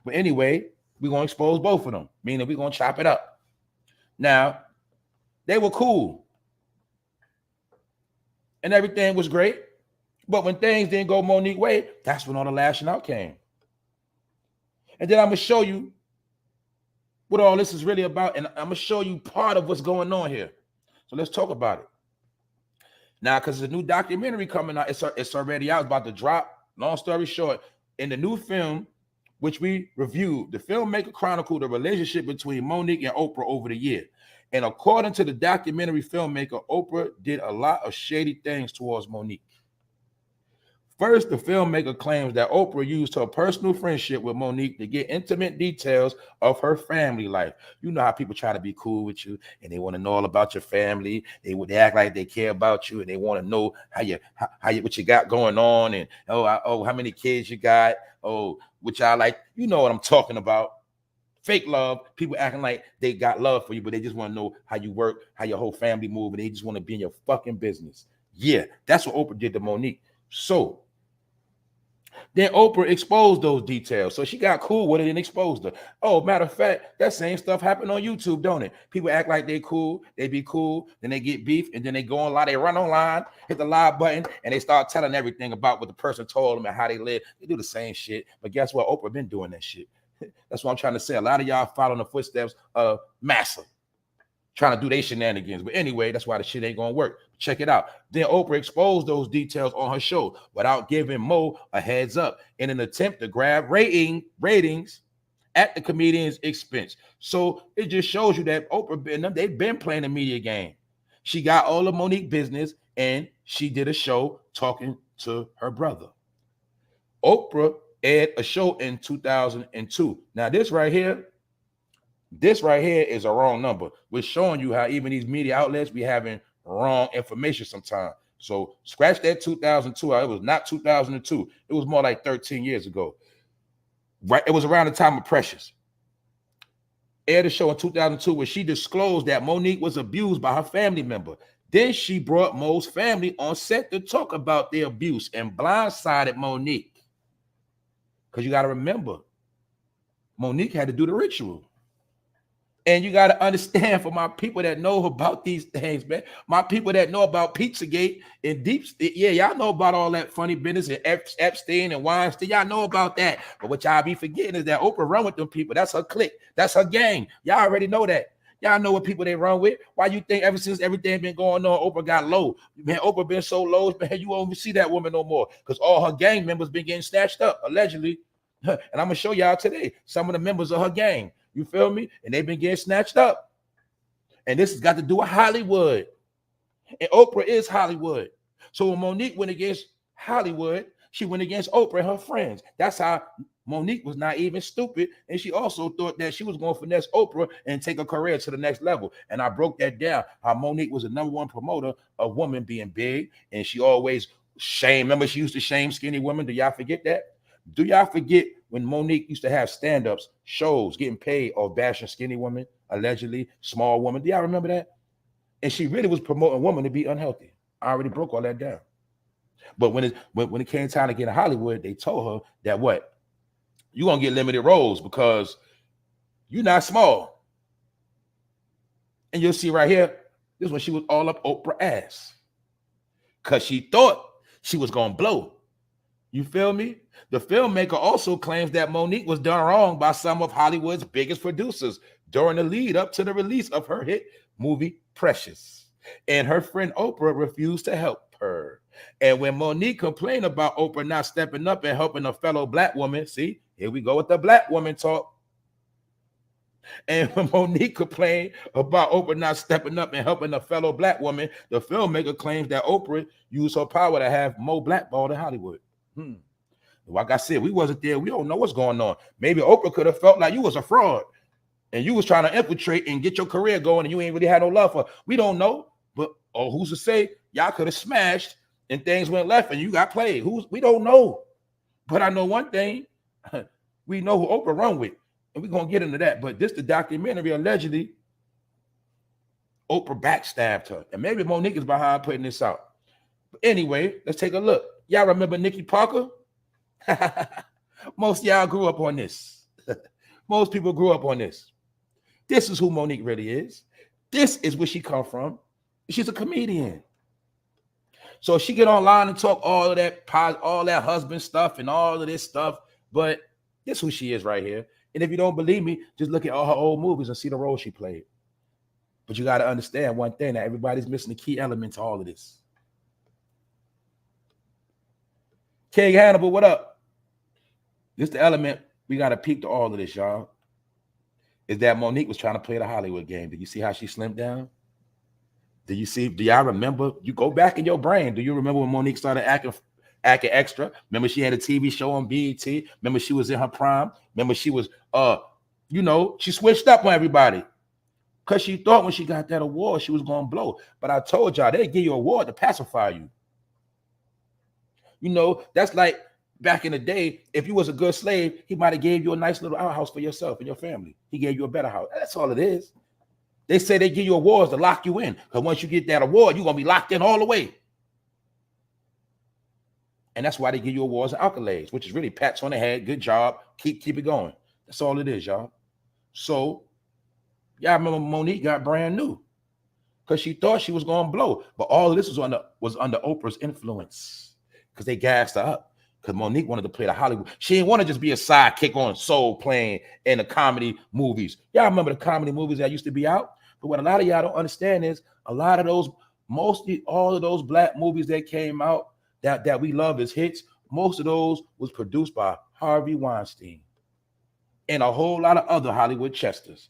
But anyway, we're going to expose both of them, meaning we're going to chop it up. Now, they were cool. And everything was great. But when things didn't go Monique's way, that's when all the lashing out came. And then I'm going to show you what all this is really about. And I'm going to show you part of what's going on here. So let's talk about it. Now, because there's a new documentary coming out. It's already out. It's about to drop. Long story short, in the new film, which we reviewed, the filmmaker chronicled the relationship between Monique and Oprah over the year. And according to the documentary filmmaker, Oprah did a lot of shady things towards Monique. First, the filmmaker claims that Oprah used her personal friendship with Monique to get intimate details of her family life. You know how people try to be cool with you and they want to know all about your family. They act like they care about you and they want to know what you got going on, and how many kids you got, what y'all like. You know what I'm talking about. Fake love, people acting like they got love for you, but they just want to know how you work, how your whole family move, and they just want to be in your fucking business. Yeah, that's what Oprah did to Monique. So then Oprah exposed those details. So she got cool with it and exposed her. Oh, matter of fact, that same stuff happened on YouTube, don't it? People act like they cool, they be cool, then they get beef, and then they go online, they run online, hit the live button, and they start telling everything about what the person told them and how they live. They do the same shit. But guess what? Oprah been doing that shit. That's what I'm trying to say. A lot of y'all following the footsteps of Massa, trying to do their shenanigans. But anyway, that's why the shit ain't gonna work. Check it out. Then Oprah exposed those details on her show without giving Mo a heads up in an attempt to grab ratings at the comedian's expense. So it just shows you that Oprah, they've been playing the media game. She got all of Monique business and she did a show talking to her brother. Oprah aired a show in 2002. Now this right here is a wrong number. We're showing you how even these media outlets be having wrong information sometimes. So scratch that 2002. It was not 2002. It was more like 13 years ago. Right? It was around the time of Precious. Aired a show in 2002 where she disclosed that Monique was abused by her family member. Then she brought Mo's family on set to talk about their abuse and blindsided Monique. Because you got to remember, Monique had to do the ritual. And you got to understand, for my people that know about these things, man, my people that know about Pizzagate and yeah, y'all know about all that funny business and Epstein and Weinstein. Y'all know about that. But what y'all be forgetting is that Oprah run with them people. That's her clique. That's her gang. Y'all already know that. Y'all know what people they run with. Why you think ever since everything been going on, Oprah got low? Man, Oprah been so low, man, you won't even see that woman no more because all her gang members been getting snatched up, allegedly. And I'm going to show y'all today some of the members of her gang. You feel me? And they've been getting snatched up. And this has got to do with Hollywood. And Oprah is Hollywood. So when Monique went against Hollywood, she went against Oprah and her friends. That's how Monique was not even stupid. And she also thought that she was going to finesse Oprah and take her career to the next level. And I broke that down, how Monique was the #1 promoter of women being big. And she always remember she used to shame skinny women. Do y'all forget that? Do y'all forget when Monique used to have stand-ups, shows, getting paid or bashing skinny women, allegedly, small women? Do y'all remember that? And she really was promoting women to be unhealthy. I already broke all that down. But when it came time to get in Hollywood, they told her that what? You're going to get limited roles because you're not small. And you'll see right here, this is when she was all up Oprah's ass. Because she thought she was going to blow. You feel me? The filmmaker also claims that Monique was done wrong by some of Hollywood's biggest producers during the lead up to the release of her hit movie Precious. And her friend Oprah refused to help her. And when Monique complained about Oprah not stepping up and helping a fellow black woman, see, here we go with the black woman talk. And when Monique complained about Oprah not stepping up and helping a fellow black woman, the filmmaker claims that Oprah used her power to have Mo blackballed in Hollywood. Like I said, we wasn't there. We don't know what's going on. Maybe Oprah could have felt like you was a fraud and you was trying to infiltrate and get your career going and you ain't really had no love for her. We don't know, but who's to say y'all could have smashed and things went left and you got played? We don't know. But I know one thing. We know who Oprah run with, and we're going to get into that. But this the documentary, allegedly, Oprah backstabbed her. And maybe Monique is behind putting this out. But anyway, let's take a look. Y'all remember Nikki Parker? Most of y'all grew up on this. Most people grew up on this. This is who Monique really is. This is where she come from. She's a comedian. So she get online and talk all that husband stuff and all of this stuff. But this is who she is right here. And if you don't believe me, just look at all her old movies and see the role she played. But you got to understand one thing, that everybody's missing the key element to all of this. King Hannibal, what up? This the element we got to peep to all of this, y'all. Is that Monique was trying to play the Hollywood game. Did you see how she slimmed down? Do y'all remember? You go back in your brain. Do you remember when Monique started acting acting extra. Remember, she had a TV show on BET. Remember, she was in her prime. Remember, she was, you know, she switched up on everybody because she thought when she got that award, she was going to blow. But I told y'all, they give you an award to pacify you. You know, that's like back in the day, if you was a good slave, he might have gave you a nice little outhouse for yourself and your family. He gave you a better house. That's all it is. They say they give you awards to lock you in, because once you get that award, you're going to be locked in all the way. And that's why they give you awards and accolades, which is really pats on the head, good job, keep it going. That's all it is, y'all. So, y'all remember Monique got brand new because she thought she was going to blow. But all of this was under Oprah's influence because they gassed her up. Because Monique wanted to play the Hollywood. She didn't want to just be a sidekick on Soul playing in the comedy movies. Y'all remember the comedy movies that used to be out? But what a lot of y'all don't understand is a lot of those, mostly all of those black movies that came out that we love as hits, most of those was produced by Harvey Weinstein and a whole lot of other Hollywood chesters.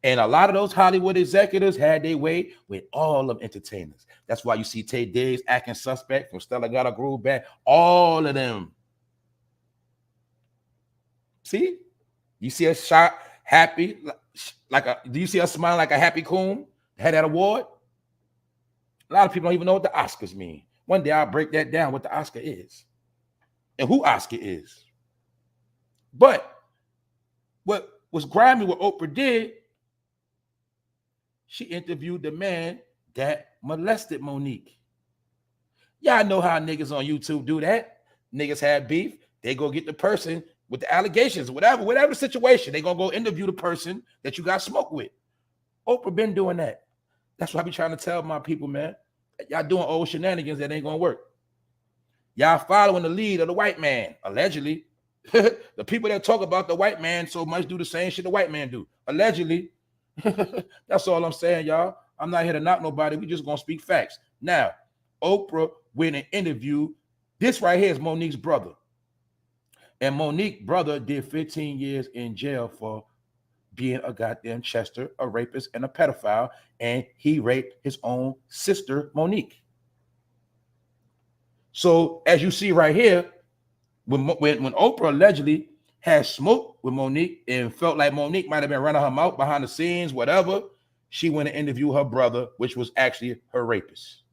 And a lot of those Hollywood executives had their way with all of entertainers. That's why you see Tay Diggs acting suspect from Stella Got a Groove Back. All of them. See? You see her shot happy, do you see her smiling like a happy coon? Had that award? A lot of people don't even know what the Oscars mean. One day I'll break that down, what the Oscar is and who Oscar is. But what was grimy, what Oprah did, she interviewed the man that molested Monique. Y'all know how niggas on YouTube do that. Niggas have beef. They go get the person with the allegations, whatever the situation. They gonna go interview the person that you got smoked with. Oprah been doing that. That's what I be trying to tell my people, man. Y'all doing old shenanigans that ain't gonna work. Y'all following the lead of the white man, allegedly. The people that talk about the white man so much do the same shit the white man do, allegedly. That's all I'm saying, y'all. I'm not here to knock nobody. We just gonna speak facts. Now, Oprah went and interviewed. This right here is Monique's brother. And Monique's brother did 15 years in jail for being a goddamn Chester, a rapist, and a pedophile. And he raped his own sister, Monique. So as you see right here, when Oprah allegedly had smoke with Monique and felt like Monique might have been running her mouth behind the scenes, whatever, she went and interviewed her brother, which was actually her rapist.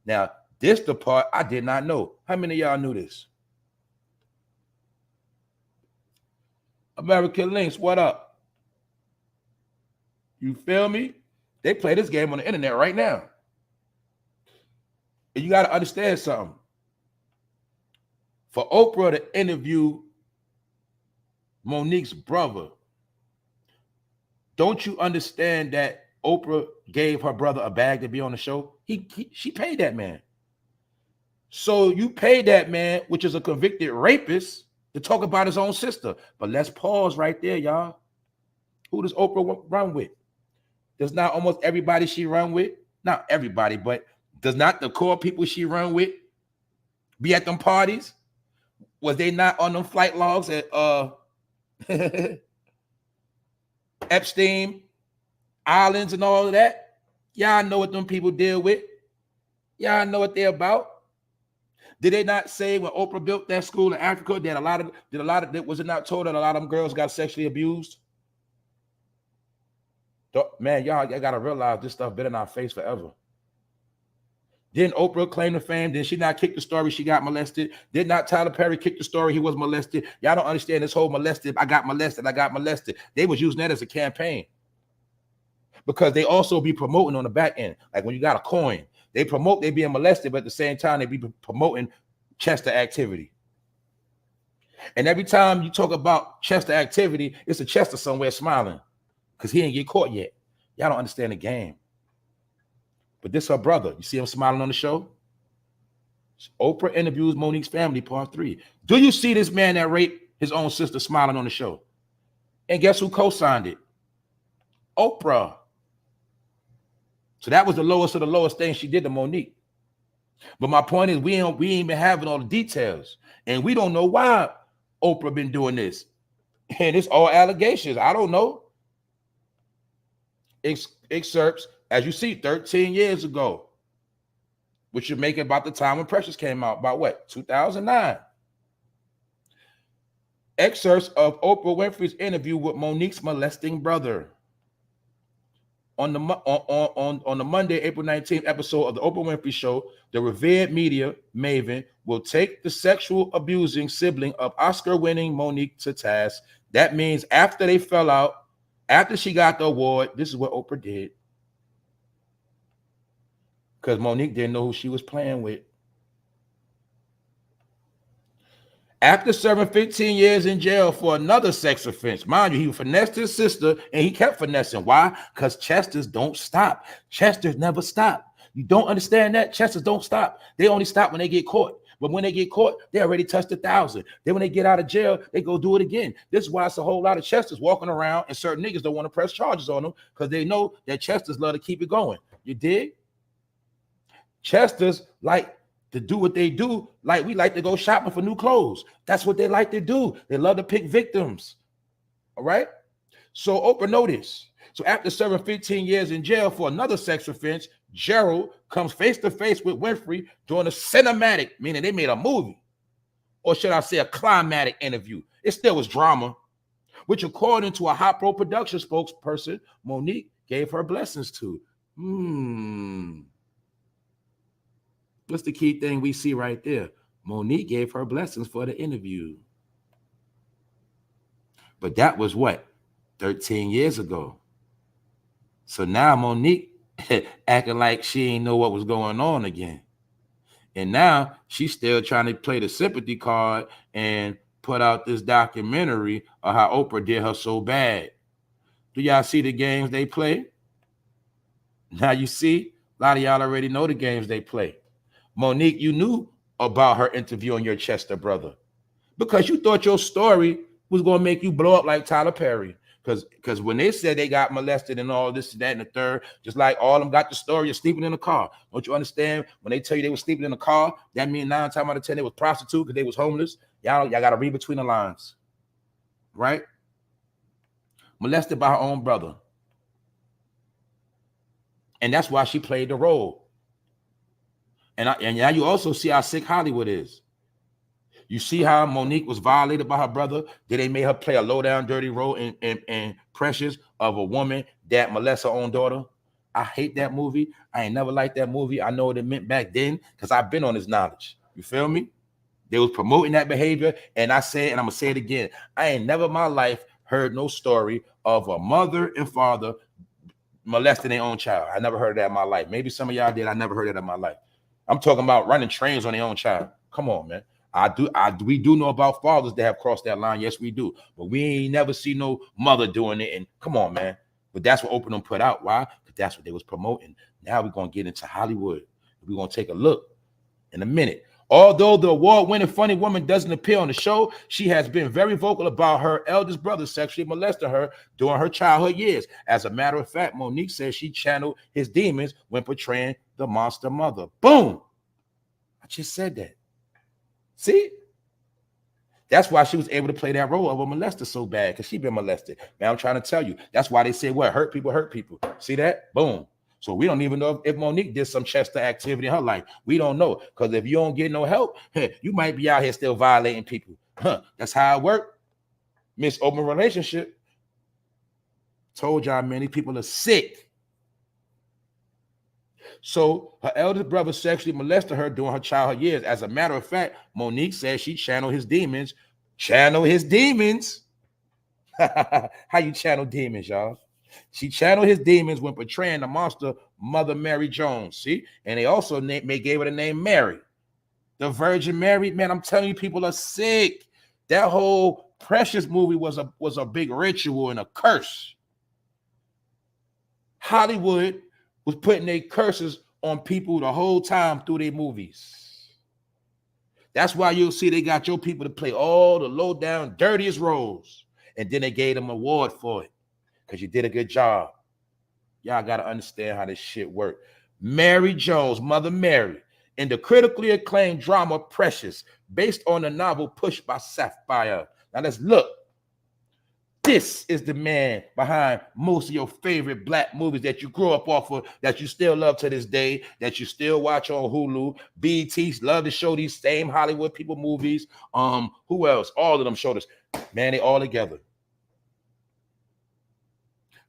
Now, this the part I did not know. How many of y'all knew this? American Links, what up? You feel me? They play this game on the internet right now. And you got to understand something. For Oprah to interview Monique's brother, don't you understand that Oprah gave her brother a bag to be on the show? She paid that man. So you paid that man, which is a convicted rapist, to talk about his own sister. But let's pause right there, y'all. Who does Oprah run with? Does not almost everybody she run with, not everybody, but does not the core people she run with be at them parties? Was they not on them flight logs at Epstein Islands and all of that? Y'all know what them people deal with. Y'all know what they're about. Did they not say when Oprah built that school in Africa that was it not told that a lot of them girls got sexually abused? Man, y'all gotta realize this stuff been in our face forever. Didn't Oprah claim the fame? Did she not kick the story she got molested? Did not Tyler Perry kick the story he was molested? Y'all don't understand this whole molested. I got molested. They was using that as a campaign because they also be promoting on the back end. Like when you got a coin, they promote they being molested, but at the same time they be promoting Chester activity. And every time you talk about Chester activity, it's a Chester somewhere smiling because he ain't get caught yet. Y'all don't understand the game. But this her brother. You see him smiling on the show? Oprah interviews Monique's family, part 3. Do you see this man that raped his own sister smiling on the show? And guess who co-signed it? Oprah. So that was the lowest of the lowest thing she did to Monique. But my point is we ain't been having all the details. And we don't know why Oprah been doing this. And it's all allegations. I don't know. Excerpts. As you see, 13 years ago, which would make it about the time when Precious came out, about what, 2009. Excerpts of Oprah Winfrey's interview with Monique's molesting brother. On the Monday, April 19th episode of the Oprah Winfrey Show, the revered media maven will take the sexual abusing sibling of Oscar-winning Monique to task. That means after they fell out, after she got the award, this is what Oprah did. Because Monique didn't know who she was playing with. After serving 15 years in jail for another sex offense, mind you, he finessed his sister and he kept finessing. Why? Because Chesters don't stop. Chesters never stop. You don't understand that? Chesters don't stop. They only stop when they get caught. But when they get caught, they already touched 1,000. Then when they get out of jail, they go do it again. This is why it's a whole lot of Chesters walking around and certain niggas don't want to press charges on them because they know that Chesters love to keep it going. You dig? Chesters like to do what they do, like we like to go shopping for new clothes. That's what they like to do. They love to pick victims. All right. So Oprah noticed. So after serving 15 years in jail for another sex offense, Gerald comes face to face with Winfrey during a cinematic, meaning they made a movie, or should I say a climatic interview. It still was drama, which according to a Hot Pro production spokesperson, Monique gave her blessings to. What's the key thing we see right there? Monique gave her blessings for the interview. But that was what? 13 years ago. So now Monique acting like she ain't know what was going on again. And now she's still trying to play the sympathy card and put out this documentary of how Oprah did her so bad. Do y'all see the games they play? Now you see, a lot of y'all already know the games they play. Monique, you knew about her interviewing your Chester brother because you thought your story was going to make you blow up like Tyler Perry. Because when they said they got molested and all this, that, and the third, just like all of them got the story of sleeping in the car. Don't you understand? When they tell you they were sleeping in the car, that means 9 times out of 10 they was prostitute because they was homeless. Y'all got to read between the lines, right? Molested by her own brother. And that's why she played the role. And now you also see how sick Hollywood is. You see how Monique was violated by her brother. Did they make her play a low down, dirty role in Precious of a woman that molests her own daughter? I hate that movie. I ain't never liked that movie. I know what it meant back then because I've been on this knowledge. You feel me? They was promoting that behavior. And I said, and I'm going to say it again, I ain't never in my life heard no story of a mother and father molesting their own child. I never heard of that in my life. Maybe some of y'all did. I never heard of that in my life. I'm talking about running trains on their own child. Come on, man. We do know about fathers that have crossed that line. Yes, we do. But we ain't never see no mother doing it. And come on, man. But that's what Oprah put out. Why? Because that's what they was promoting. Now we're going to get into Hollywood. We're going to take a look in a minute. Although the award-winning funny woman doesn't appear on the show, she has been very vocal about her eldest brother sexually molesting her during her childhood years. As a matter of fact, Monique says she channeled his demons when portraying the monster mother. Boom. I just said that. See? That's why she was able to play that role of a molester so bad, because she been molested. Man, I'm trying to tell you. That's why they say what? Hurt people hurt people. See that? Boom. So we don't even know if Monique did some Chester activity in her life. We don't know. Because if you don't get no help, hey, you might be out here still violating people. That's how it worked. Miss Open Relationship. Told y'all many people are sick. So her eldest brother sexually molested her during her childhood years. As a matter of fact, Monique says she channeled his demons. Channel his demons. How you channel demons, y'all? She channeled his demons when portraying the monster Mother Mary Jones. See? And they also gave her the name Mary. The Virgin Mary. Man, I'm telling you, people are sick. That whole Precious movie was a big ritual and a curse. Hollywood was putting their curses on people the whole time through their movies. That's why you'll see they got your people to play all the low down, dirtiest roles. And then they gave them an award for it because you did a good job. Y'all got to understand how this shit works. Mary Jones, Mother Mary, in the critically acclaimed drama Precious, based on the novel Pushed by Sapphire. Now let's look. This is the man behind most of your favorite black movies that you grew up off of, that you still love to this day, that you still watch on Hulu. BT love to show these same Hollywood people movies. Who else? All of them showed us. Man, they all together.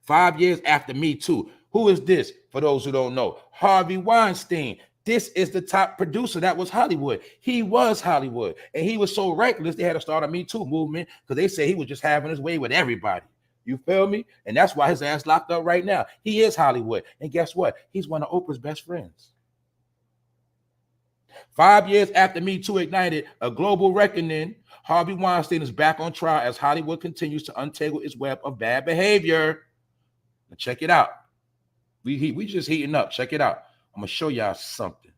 5 years after Me Too. Who is this? For those who don't know, Harvey Weinstein. This is the top producer that was Hollywood. He was Hollywood. And he was so reckless, they had to start a Me Too movement because they said he was just having his way with everybody. You feel me? And that's why his ass locked up right now. He is Hollywood. And guess what? He's one of Oprah's best friends. 5 years after Me Too ignited a global reckoning, Harvey Weinstein is back on trial as Hollywood continues to untangle its web of bad behavior. Now check it out. We just heating up. Check it out. I'm going to show y'all something.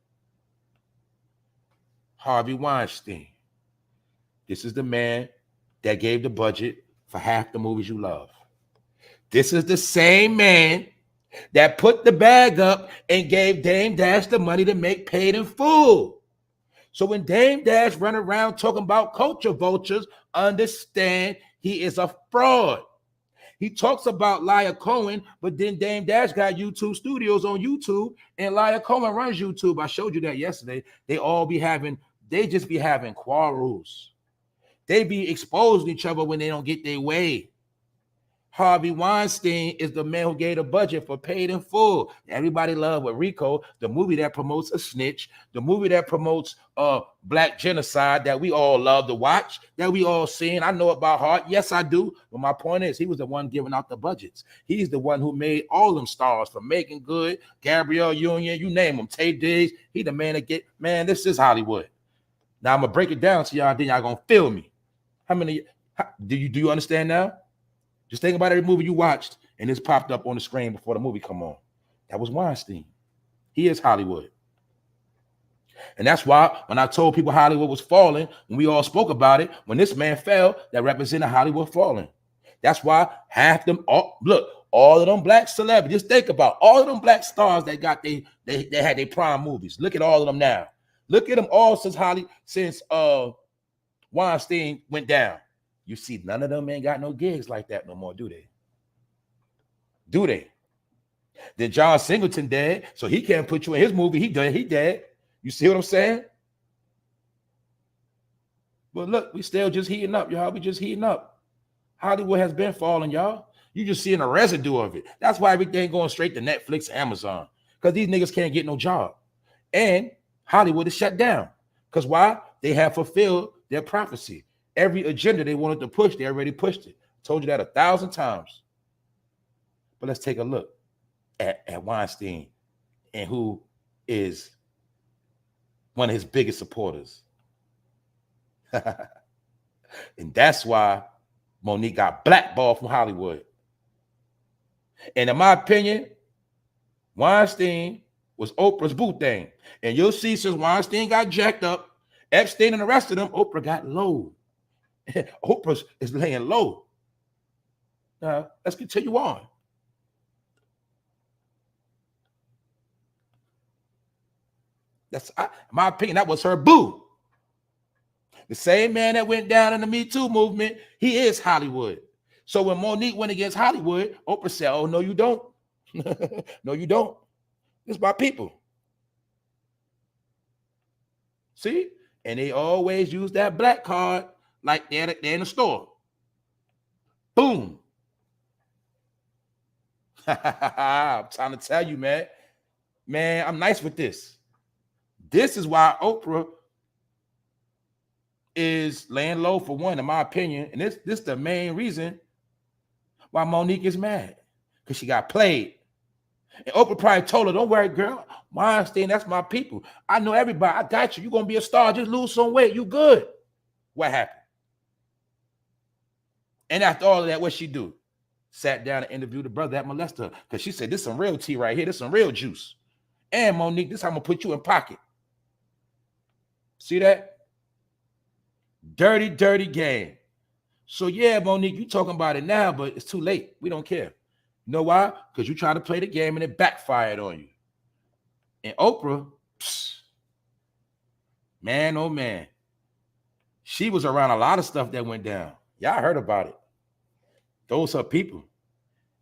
Harvey Weinstein. This is the man that gave the budget for half the movies you love. This is the same man that put the bag up and gave Dame Dash the money to make Paid in Full. So when Dame Dash run around talking about culture vultures, understand he is a fraud. He talks about Laya Cohen, but then Dame Dash got YouTube studios on YouTube, and Laya Cohen runs YouTube. I showed you that yesterday. They just be having quarrels. They be exposing each other when they don't get their way. Harvey Weinstein is the man who gave the budget for Paid in Full. Everybody love with Rico, the movie that promotes a snitch, the movie that promotes black genocide that we all love to watch, that we all seen. I know about heart. Yes, I do. But my point is, he was the one giving out the budgets. He's the one who made all them stars, from Megan Good, Gabrielle Union, you name them, Tay Diggs. He the man that get, man, this is Hollywood. Now I'm gonna break it down to y'all, then y'all gonna feel me. Do you understand now? Just think about every movie you watched and it's popped up on the screen before the movie come on. That was Weinstein. He is Hollywood. And that's why when I told people Hollywood was falling, when we all spoke about it, when this man fell, that represented Hollywood falling. That's why half them, all of them black celebrities, just think about all of them black stars that got they had their prime movies. Look at all of them now. Look at them all since Weinstein went down. You see, none of them ain't got no gigs like that no more, do they? Do they? Then John Singleton dead, so he can't put you in his movie. He dead. You see what I'm saying? But look, we still just heating up, y'all. We just heating up. Hollywood has been falling, y'all. You just seeing a residue of it. That's why everything going straight to Netflix, Amazon, because these niggas can't get no job. And Hollywood is shut down. Because why? They have fulfilled their prophecy. Every agenda they wanted to push, they already pushed it. Told you that 1,000 times. But let's take a look at Weinstein and who is one of his biggest supporters. And that's why Monique got blackballed from Hollywood. And in my opinion, Weinstein was Oprah's boo thing. And you'll see since Weinstein got jacked up, Epstein and the rest of them, Oprah got low. Oprah is laying low. Now, let's continue on. That's my opinion. That was her boo. The same man that went down in the Me Too movement, he is Hollywood. So when Monique went against Hollywood, Oprah said, oh, no, you don't. No, you don't. It's my people. See? And they always use that black card like they're in the store. Boom. I'm trying to tell you, man. Man, I'm nice with this. This is why Oprah is laying low, for one, in my opinion. And this is the main reason why Monique is mad. Because she got played. And Oprah probably told her, don't worry, girl. Weinstein, that's my people. I know everybody. I got you. You're going to be a star. Just lose some weight. You good. What happened? And after all of that, what she do? Sat down and interviewed the brother that molested her. Because she said, this is some real tea right here. This is some real juice. And Monique, this is how I'm going to put you in pocket. See that? Dirty, dirty game. So yeah, Monique, you talking about it now, but it's too late. We don't care. You know why? Because you tried to play the game and it backfired on you. And Oprah, man, oh man, she was around a lot of stuff that went down. Y'all heard about it. Those are people.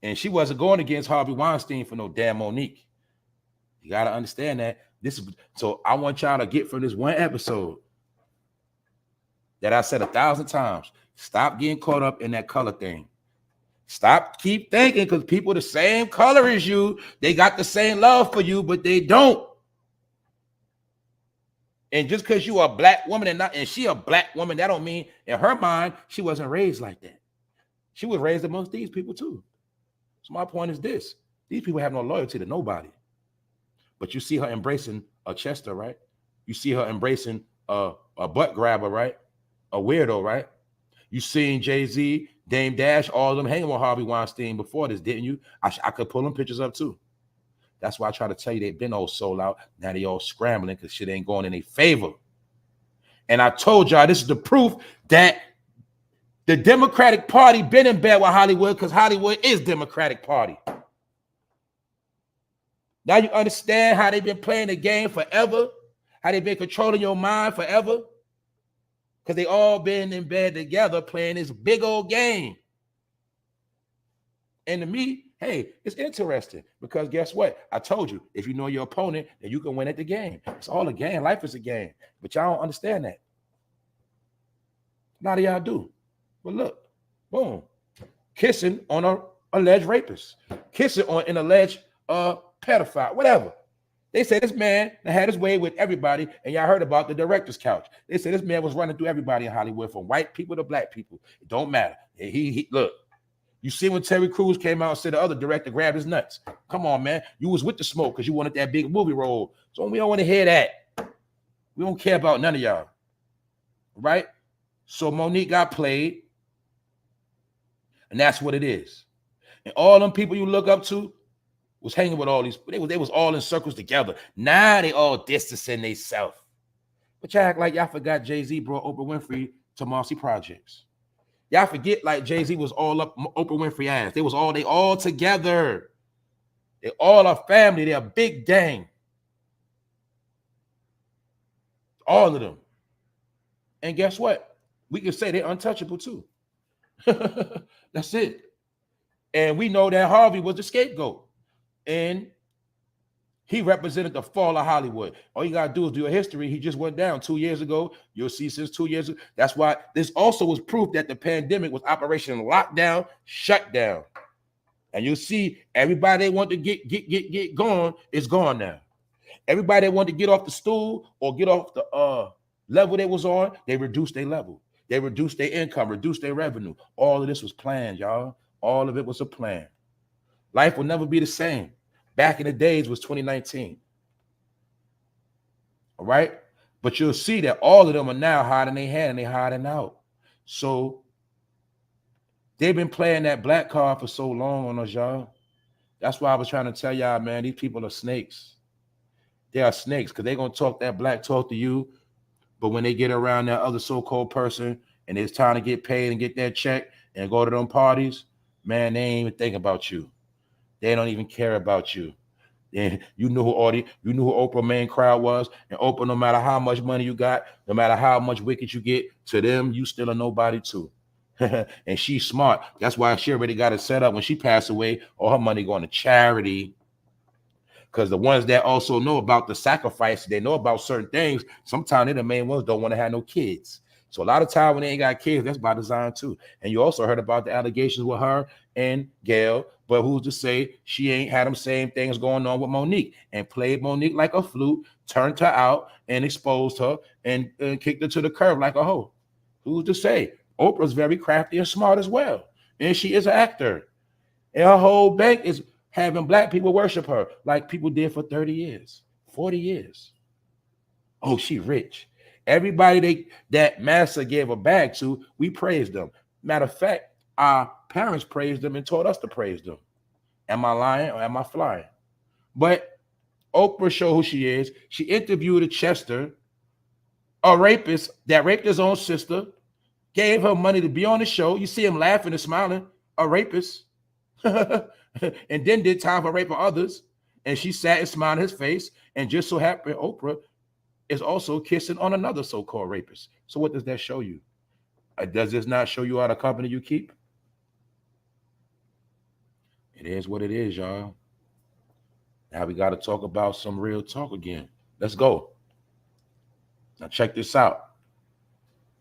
And she wasn't going against Harvey Weinstein for no damn Monique. You got to understand that. So I want y'all to get from this one episode that I said 1,000 times. Stop getting caught up in that color thing. Keep thinking, because people the same color as you, they got the same love for you, but they don't. And just because you are a black woman and she a black woman, that don't mean in her mind she wasn't raised like that. She was raised amongst these people too. So my point is this: these people have no loyalty to nobody. But you see her embracing a Chester, right? You see her embracing a butt grabber, right? A weirdo, right? You seen Jay-Z, Dame Dash, all of them hanging with Harvey Weinstein before this, didn't you? I could pull them pictures up too. That's why I try to tell you they've been all sold out. Now they all scrambling because shit ain't going in their favor. And I told y'all this is the proof that the Democratic Party been in bed with Hollywood, because Hollywood is Democratic Party. Now you understand how they've been playing the game forever, how they've been controlling your mind forever, because they all been in bed together playing this big old game. And to me, hey, it's interesting, because guess what? I told you, if you know your opponent, then you can win at the game. It's all a game. Life is a game. But y'all don't understand that. A lot of y'all do. But look, boom, kissing on an alleged rapist, kissing on an alleged pedophile, whatever. They say this man had his way with everybody, and y'all heard about the director's couch. They say this man was running through everybody in Hollywood, from white people to black people. It don't matter. He look. You see when Terry Crews came out and said the other director grabbed his nuts. Come on, man. You was with the smoke because you wanted that big movie role. So we don't want to hear that. We don't care about none of y'all. Right? So Monique got played. And that's what it is. And all them people you look up to was hanging with all these. They was all in circles together. Now they all distancing themselves. But y'all act like y'all forgot Jay-Z brought Oprah Winfrey to Marcy Projects. Y'all forget like Jay-Z was all up Oprah Winfrey ass. They all together. They all are family. They're a big gang. All of them. And guess what? We can say they're untouchable too. That's it. And we know that Harvey was the scapegoat. And he represented the fall of Hollywood. All you got to do is do a history. He just went down 2 years ago. You'll see since 2 years ago. That's why this also was proof that the pandemic was Operation Lockdown, Shutdown. And you'll see everybody they want to get gone is gone now. Everybody that wanted to get off the stool or get off the level they was on, they reduced their level. They reduced their income, reduced their revenue. All of this was planned, y'all. All of it was a plan. Life will never be the same. Back in the days was 2019. All right? But you'll see that all of them are now hiding their hand and they're hiding out. So they've been playing that black card for so long on us, y'all. That's why I was trying to tell y'all, man, these people are snakes. They are snakes because they're going to talk that black talk to you. But when they get around that other so-called person and it's time to get paid and get that check and go to them parties, man, they ain't even think about you. They don't even care about you. And you knew who Oprah main crowd was. And Oprah, no matter how much money you got, no matter how much wicked you get, to them, you still a nobody too. And she's smart. That's why she already got it set up. When she passed away, all her money going to charity. Because the ones that also know about the sacrifice, they know about certain things, sometimes they're the main ones don't want to have no kids. So a lot of time when they ain't got kids, that's by design too. And you also heard about the allegations with her and Gail, but who's to say she ain't had them same things going on with Monique and played Monique like a flute, turned her out and exposed her and kicked her to the curb like a hoe. Who's to say? Oprah's very crafty and smart as well. And she is an actor. And her whole bank is having black people worship her like people did for 30 years, 40 years. Oh, she rich. Everybody that Massa gave a bag to, we praised them. Matter of fact, our parents praised them and taught us to praise them. Am I lying or am I flying? But Oprah showed who she is. She interviewed a Chester, a rapist that raped his own sister, gave her money to be on the show. You see him laughing and smiling, a rapist. And then did time for raping others. And she sat and smiled in his face. And just so happened, Oprah is also kissing on another so-called rapist. So what does that show you? Does this not show you how the company you keep? It is what it is, y'all. Now we got to talk about some real talk again. Let's go. Now check this out.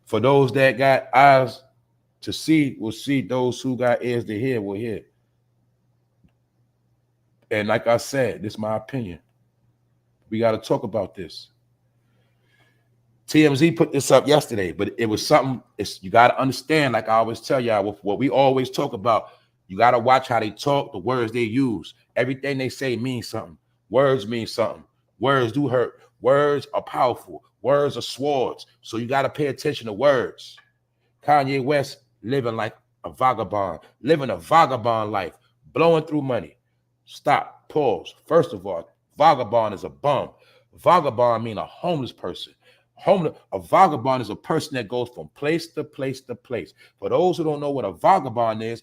For those that got eyes to see, will see. Those who got ears to hear will hear. And like I said, this is my opinion. We got to talk about this. TMZ put this up yesterday, but it was something. You got to understand, like I always tell y'all, what we always talk about. You got to watch how they talk, the words they use. Everything they say means something. Words mean something. Words do hurt. Words are powerful. Words are swords. So you got to pay attention to words. Kanye West living like a vagabond, living a vagabond life, blowing through money. Stop. Pause. First of all, vagabond is a bum. Vagabond mean a homeless person. A vagabond is a person that goes from place to place to place. For those who don't know what a vagabond is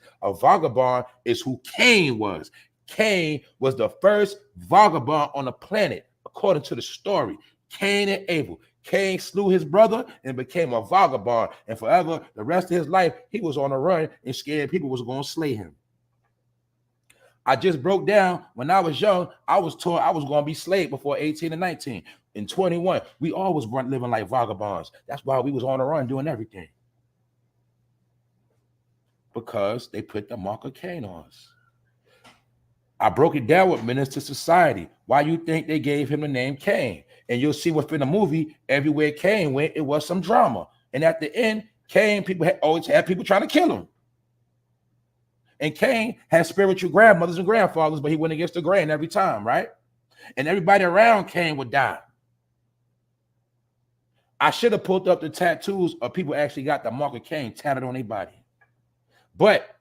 who Cain was. Cain was the first vagabond on the planet, according to the story. Cain and Abel. Cain slew his brother and became a vagabond. And forever, the rest of his life, he was on a run and scared people was going to slay him. I just broke down when I was young, I was told I was going to be slaved before 18 and 19. In 21, we always weren't living like vagabonds. That's why we was on the run doing everything. Because they put the mark of Cain on us. I broke it down with Menace to Society. Why you think they gave him the name Cain? And you'll see within the movie, everywhere Cain went, it was some drama. And at the end, Cain, people always had people trying to kill him. And Cain had spiritual grandmothers and grandfathers, but he went against the grain every time, right? And everybody around Cain would die. I should have pulled up the tattoos of people actually got the mark of Cain tatted on their body. But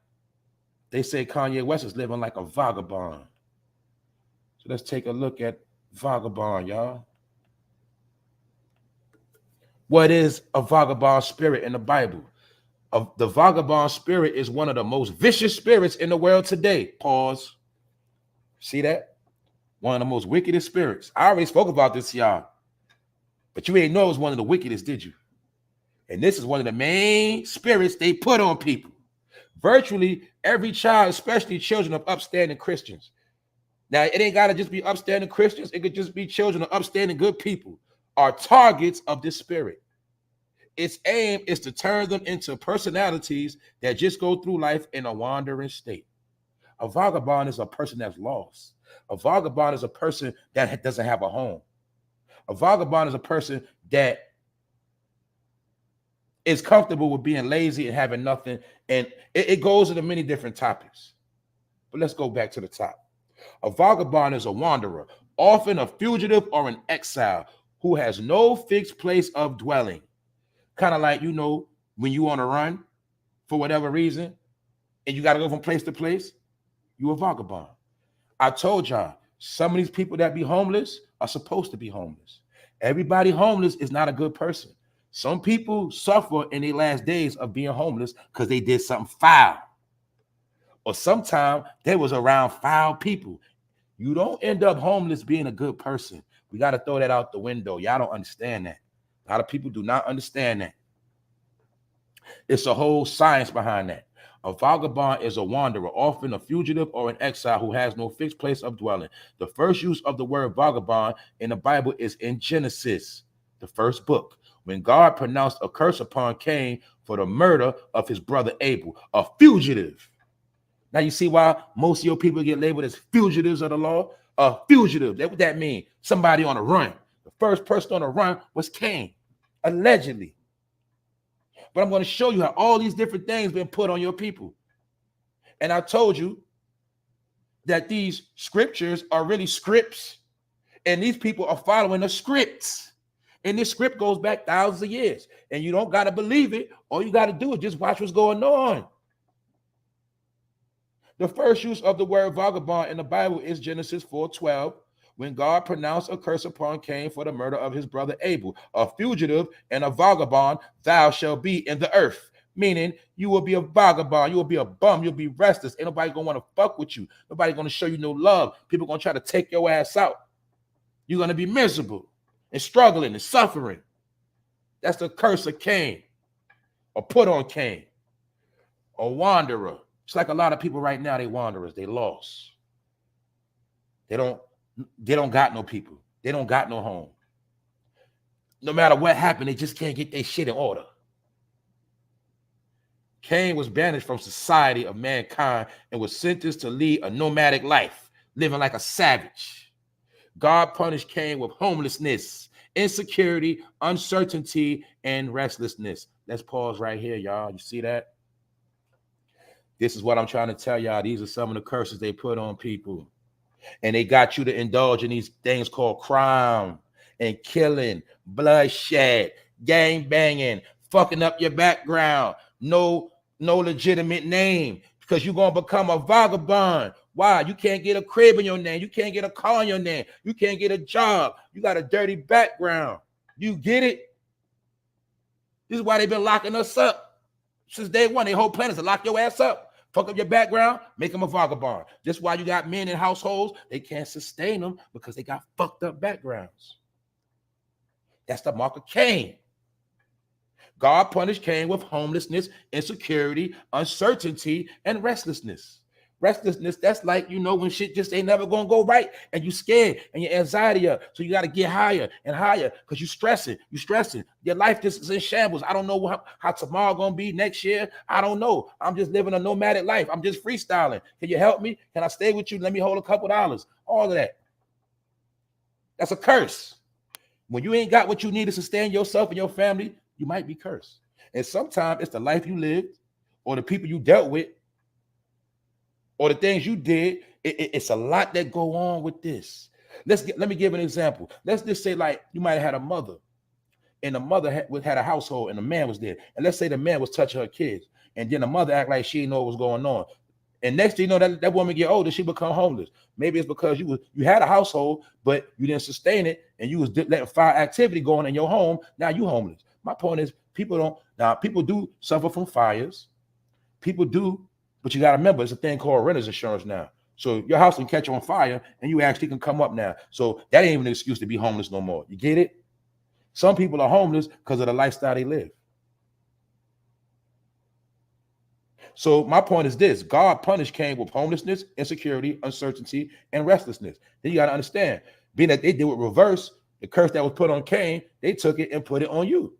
they say Kanye West is living like a vagabond. So let's take a look at vagabond, y'all. What is a vagabond spirit in the Bible? The vagabond spirit is one of the most vicious spirits in the world today. Pause. See that? One of the most wickedest spirits. I already spoke about this, y'all. But you ain't know it was one of the wickedest, did you? And this is one of the main spirits they put on people. Virtually every child, especially children of upstanding Christians. Now, it ain't got to just be upstanding Christians. It could just be children of upstanding good people are targets of this spirit. Its aim is to turn them into personalities that just go through life in a wandering state. A vagabond is a person that's lost. A vagabond is a person that doesn't have a home. A vagabond is a person that is comfortable with being lazy and having nothing. And it goes into many different topics. But let's go back to the top. A vagabond is a wanderer, often a fugitive or an exile who has no fixed place of dwelling. Kind of like, you know, when you on a run for whatever reason and you got to go from place to place, you a vagabond. I told y'all, some of these people that be homeless are supposed to be homeless. Everybody homeless is not a good person. Some people suffer in their last days of being homeless because they did something foul. Or sometimes they was around foul people. You don't end up homeless being a good person. We got to throw that out the window. Y'all don't understand that. A lot of people do not understand that. It's a whole science behind that. A vagabond is a wanderer, often a fugitive or an exile who has no fixed place of dwelling. The first use of the word vagabond in the Bible is in Genesis, the first book, when God pronounced a curse upon Cain for the murder of his brother Abel, a fugitive. Now you see why most of your people get labeled as fugitives of the law? A fugitive, what that mean? Somebody on a run. The first person on a run was Cain, allegedly. But I'm going to show you how all these different things been put on your people. And I told you that these scriptures are really scripts, and these people are following the scripts. And this script goes back thousands of years. And you don't got to believe it. All you got to do is just watch what's going on. The first use of the word vagabond in the Bible is Genesis 4:12, when God pronounced a curse upon Cain for the murder of his brother Abel. A fugitive and a vagabond thou shalt be in the earth. Meaning you will be a vagabond, you will be a bum, you'll be restless. Ain't nobody gonna want to fuck with you. Nobody gonna show you no love. People gonna try to take your ass out. You're gonna be miserable and struggling and suffering. That's the curse of Cain, or put on Cain. A wanderer. It's like a lot of people right now, they wanderers, they lost. They don't got no people. They don't got no home. No matter what happened, they just can't get their shit in order. Cain was banished from society of mankind and was sentenced to lead a nomadic life, living like a savage. God punished Cain with homelessness, insecurity, uncertainty, and restlessness. Let's pause right here, y'all. You see that? This is what I'm trying to tell y'all. These are some of the curses they put on people. And they got you to indulge in these things called crime and killing, bloodshed, gang banging, fucking up your background, no legitimate name, because you're going to become a vagabond. Why? You can't get a crib in your name. You can't get a car in your name. You can't get a job. You got a dirty background. You get it? This is why they've been locking us up since day one. Their whole plan is to lock your ass up. Fuck up your background, make them a vagabond. That's why you got men in households, they can't sustain them because they got fucked up backgrounds. That's the mark of Cain. God punished Cain with homelessness, insecurity, uncertainty, and restlessness. Restlessness, that's like, you know, when shit just ain't never gonna go right and you scared and your anxiety up. So you got to get higher and higher because you stressing. Your life just is in shambles. I don't know how tomorrow gonna be next year. I don't know. I'm just living a nomadic life. I'm just freestyling. Can you help me? Can I stay with you? Let me hold a couple dollars. All of that. That's a curse. When you ain't got what you need to sustain yourself and your family, you might be cursed. And sometimes it's the life you lived or the people you dealt with or the things you did. It's a lot that go on with this. Let me give an example. Let's just say, like, you might have had a mother, and the mother had a household, and the man was there. And let's say the man was touching her kids, and then the mother act like she didn't know what was going on. And next thing you know, that woman get older, she become homeless. Maybe it's because you had a household, but you didn't sustain it, and you was letting fire activity go on in your home. Now you homeless. My point is, people do suffer from fires. People do. But you got to remember, it's a thing called renter's insurance now. So your house can catch on fire and you actually can come up now. So that ain't even an excuse to be homeless no more. You get it? Some people are homeless because of the lifestyle they live. So my point is this: God punished Cain with homelessness, insecurity, uncertainty, and restlessness. Then you got to understand, being that they did it reverse, the curse that was put on Cain, they took it and put it on you.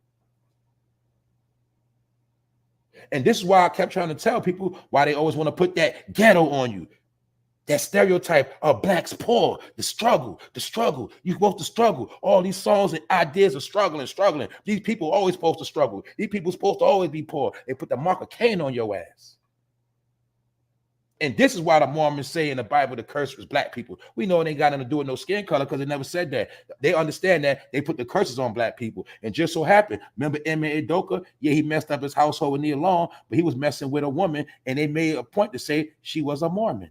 And this is why I kept trying to tell people why they always want to put that ghetto on you. That stereotype of blacks poor, the struggle. You're supposed to struggle. All these songs and ideas of struggling. These people always supposed to struggle. These people supposed to always be poor. They put the mark of Cain on your ass. And this is why the Mormons say in the Bible the curse was black people. We know it ain't got nothing to do with no skin color because it never said that. They understand that they put the curses on black people. And just so happened, remember Emmett Adoka? Yeah, he messed up his household with Nia Long, but he was messing with a woman, and they made a point to say she was a Mormon.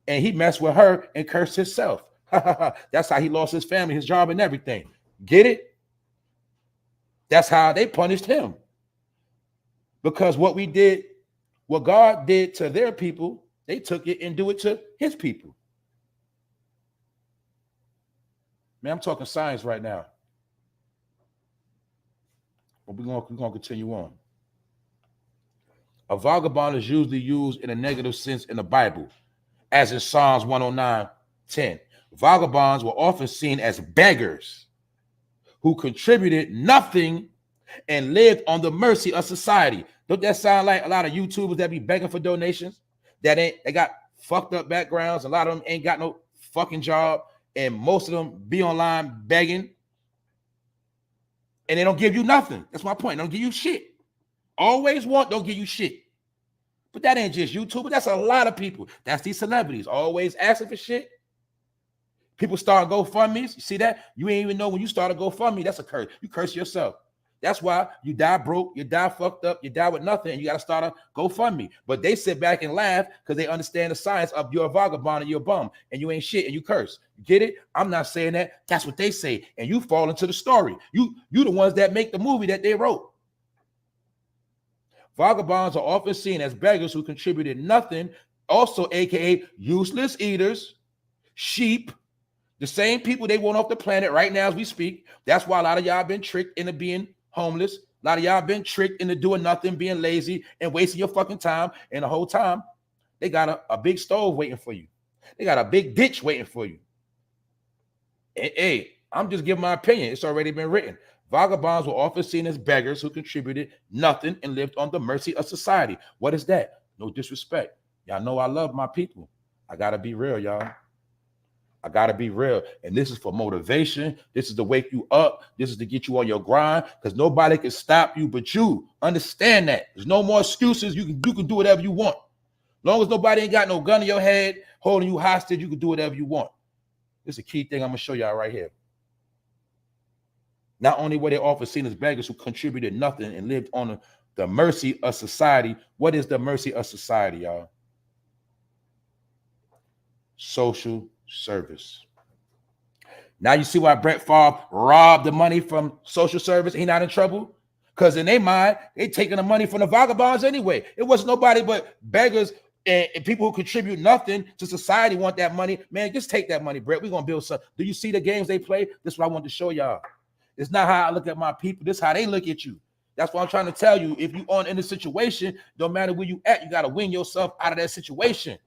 And he messed with her and cursed himself. That's how he lost his family, his job, and everything. Get it? That's how they punished him. Because what God did to their people, they took it and do it to his people. Man, I'm talking science right now. But we're going to continue on. A vagabond is usually used in a negative sense in the Bible, as in Psalms 109:10. Vagabonds were often seen as beggars who contributed nothing and lived on the mercy of society. Don't that sound like a lot of YouTubers that be begging for donations? They got fucked up backgrounds. A lot of them ain't got no fucking job, and most of them be online begging, and they don't give you nothing. That's my point. They don't give you shit. Always want, don't give you shit. But that ain't just YouTubers. That's a lot of people. That's these celebrities always asking for shit. People start GoFundMes. You see that? You ain't even know when you start a GoFundMe. That's a curse. You curse yourself. That's why you die broke, you die fucked up, you die with nothing, and you got to start a GoFundMe. But they sit back and laugh because they understand the science of you're a vagabond and you're a bum and you ain't shit and you curse. You get it? I'm not saying that. That's what they say. And you fall into the story. You the ones that make the movie that they wrote. Vagabonds are often seen as beggars who contributed nothing, also aka useless eaters, sheep, the same people they want off the planet right now as we speak. That's why a lot of y'all been tricked into being homeless. A lot of y'all been tricked into doing nothing, being lazy, and wasting your fucking time. And the whole time, They got a big stove waiting for you. They got a big ditch waiting for you. Hey, I'm just giving my opinion. It's already been written. Vagabonds were often seen as beggars who contributed nothing and lived on the mercy of society. What is that? No disrespect. Y'all know I love my people. I got to be real, y'all. I got to be real. And this is for motivation. This is to wake you up. This is to get you on your grind, because nobody can stop you but you. Understand that. There's no more excuses. You can do whatever you want. As long as nobody ain't got no gun in your head holding you hostage, you can do whatever you want. This is a key thing I'm going to show y'all right here. Not only were they often seen as beggars who contributed nothing and lived on the mercy of society. What is the mercy of society, y'all? Social service. Now you see why Brett Favre robbed the money from social service. He not in trouble? Because in their mind, they taking the money from the vagabonds anyway. It wasn't nobody but beggars and people who contribute nothing to society want that money. Man, just take that money, Brett. We're going to build something. Do you see the games they play? This is what I want to show y'all. It's not how I look at my people. This is how they look at you. That's what I'm trying to tell you. If you on in a situation, no matter where you at, you got to win yourself out of that situation.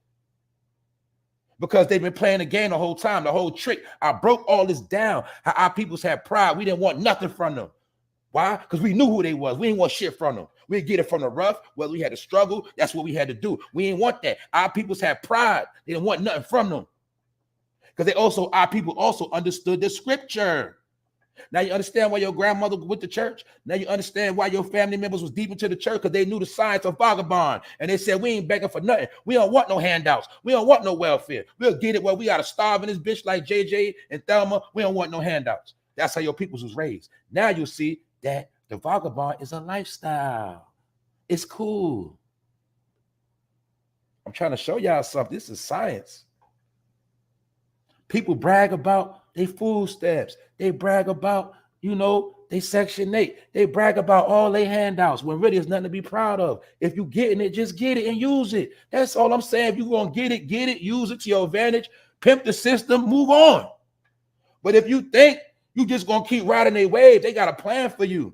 Because they've been playing the game the whole time, the whole trick. I broke all this down. How our peoples had pride. We didn't want nothing from them. Why? Because we knew who they was. We didn't want shit from them. We'd get it from the rough. Whether we had to struggle, that's what we had to do. We didn't want that. Our peoples had pride. They didn't want nothing from them. Because our people also understood the scripture. Now you understand why your grandmother went to church. Now you understand why your family members was deep into the church, because they knew the science of vagabond. And they said, we ain't begging for nothing. We don't want no handouts. We don't want no welfare. We'll get it where we got to starve in this bitch like JJ and Thelma. We don't want no handouts. That's how your peoples was raised. Now you'll see that the vagabond is a lifestyle. It's cool. I'm trying to show y'all something. This is science. People brag about they food stamps. They brag about, they Section 8. They brag about all their handouts when really there's nothing to be proud of. If you getting it, just get it and use it. That's all I'm saying. If you're going to get it, use it to your advantage, pimp the system, move on. But if you think you just going to keep riding their wave, they got a plan for you.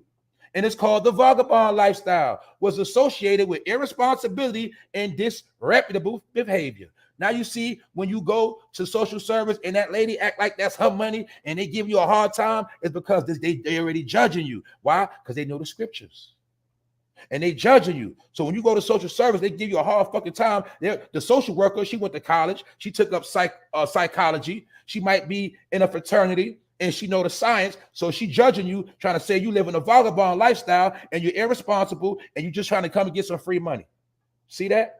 And it's called the vagabond lifestyle, was associated with irresponsibility and disreputable behavior. Now you see, when you go to social service and that lady act like that's her money and they give you a hard time, it's because they already judging you. Why? Because they know the scriptures. And they judging you. So when you go to social service, they give you a hard fucking time. The social worker, she went to college. She took up psychology. She might be in a fraternity and she know the science. So she judging you, trying to say you live in a vagabond lifestyle and you're irresponsible and you're just trying to come and get some free money. See that?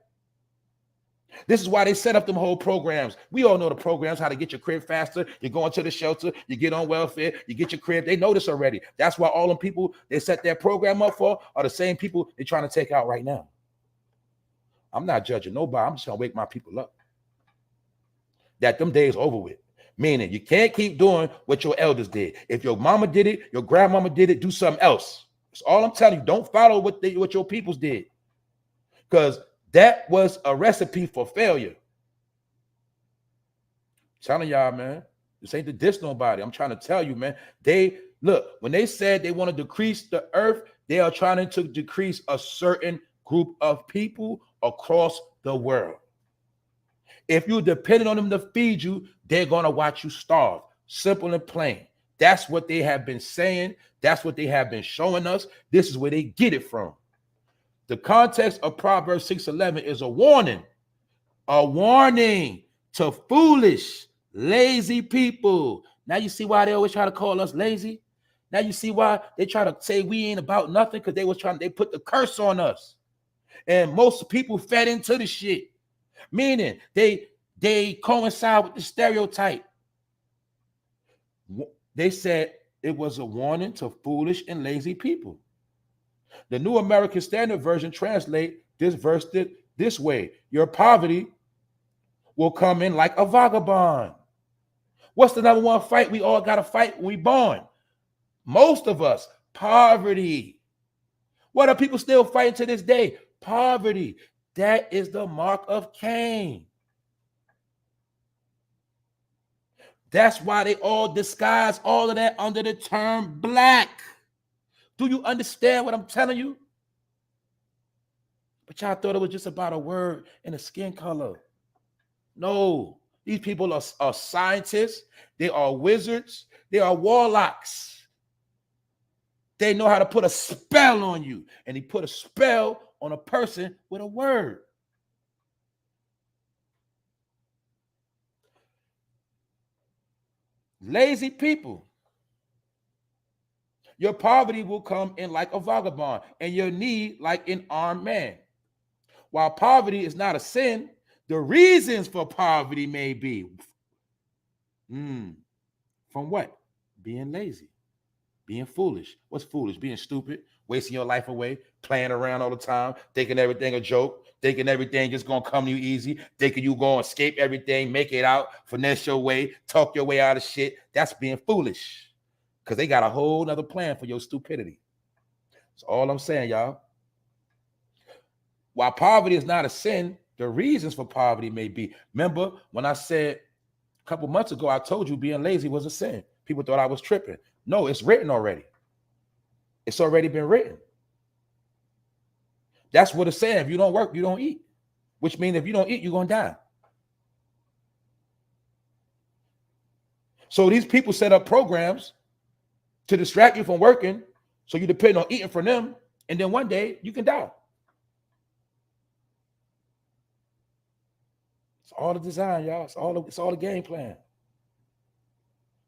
This is why they set up them whole programs. We all know the programs, how to get your crib faster. You go into the shelter, you get on welfare, you get your crib. They know this already. That's why all them people they set their program up for are the same people they're trying to take out right now. I'm not judging nobody. I'm just going to wake my people up. That them days over with. Meaning you can't keep doing what your elders did. If your mama did it, your grandmama did it, do something else. That's all I'm telling you. Don't follow what your peoples did. Because that was a recipe for failure. I'm telling y'all, man, this ain't to diss nobody. I'm trying to tell you, man. When they said they want to decrease the earth, they are trying to decrease a certain group of people across the world. If you're dependent on them to feed you, they're going to watch you starve. Simple and plain. That's what they have been saying. That's what they have been showing us. This is where they get it from. The context of Proverbs 6:11 is a warning to foolish, lazy people. Now you see why they always try to call us lazy? Now you see why they try to say we ain't about nothing, because they put the curse on us. And most people fed into the shit, meaning they coincide with the stereotype. They said it was a warning to foolish and lazy people. The New American Standard Version translate this verse this way: your poverty will come in like a vagabond. What's the number one fight we all got to fight when we born? Most of us, poverty. What are people still fighting to this day? Poverty. That is the mark of Cain. That's why they all disguise all of that under the term black. Do you understand what I'm telling you? But y'all thought it was just about a word and a skin color. No, these people are scientists. They are wizards. They are warlocks. They know how to put a spell on you. And he put a spell on a person with a word. Lazy people. Your poverty will come in like a vagabond, and your need like an armed man. While poverty is not a sin, the reasons for poverty may be. From what? Being lazy, being foolish. What's foolish? Being stupid, wasting your life away, playing around all the time, thinking everything a joke, thinking everything just gonna come to you easy, thinking you gonna escape everything, make it out, finesse your way, talk your way out of shit. That's being foolish. Because they got a whole nother plan for your stupidity. That's all I'm saying, y'all. While poverty is not a sin, the reasons for poverty may be. Remember when I said a couple months ago, I told you being lazy was a sin. People thought I was tripping. No, it's written already. It's already been written. That's what it's saying. If you don't work, you don't eat. Which means if you don't eat, you're going to die. So these people set up programs to distract you from working, so you depend on eating from them, and then one day you can die. It's all the design, y'all. It's all the game plan.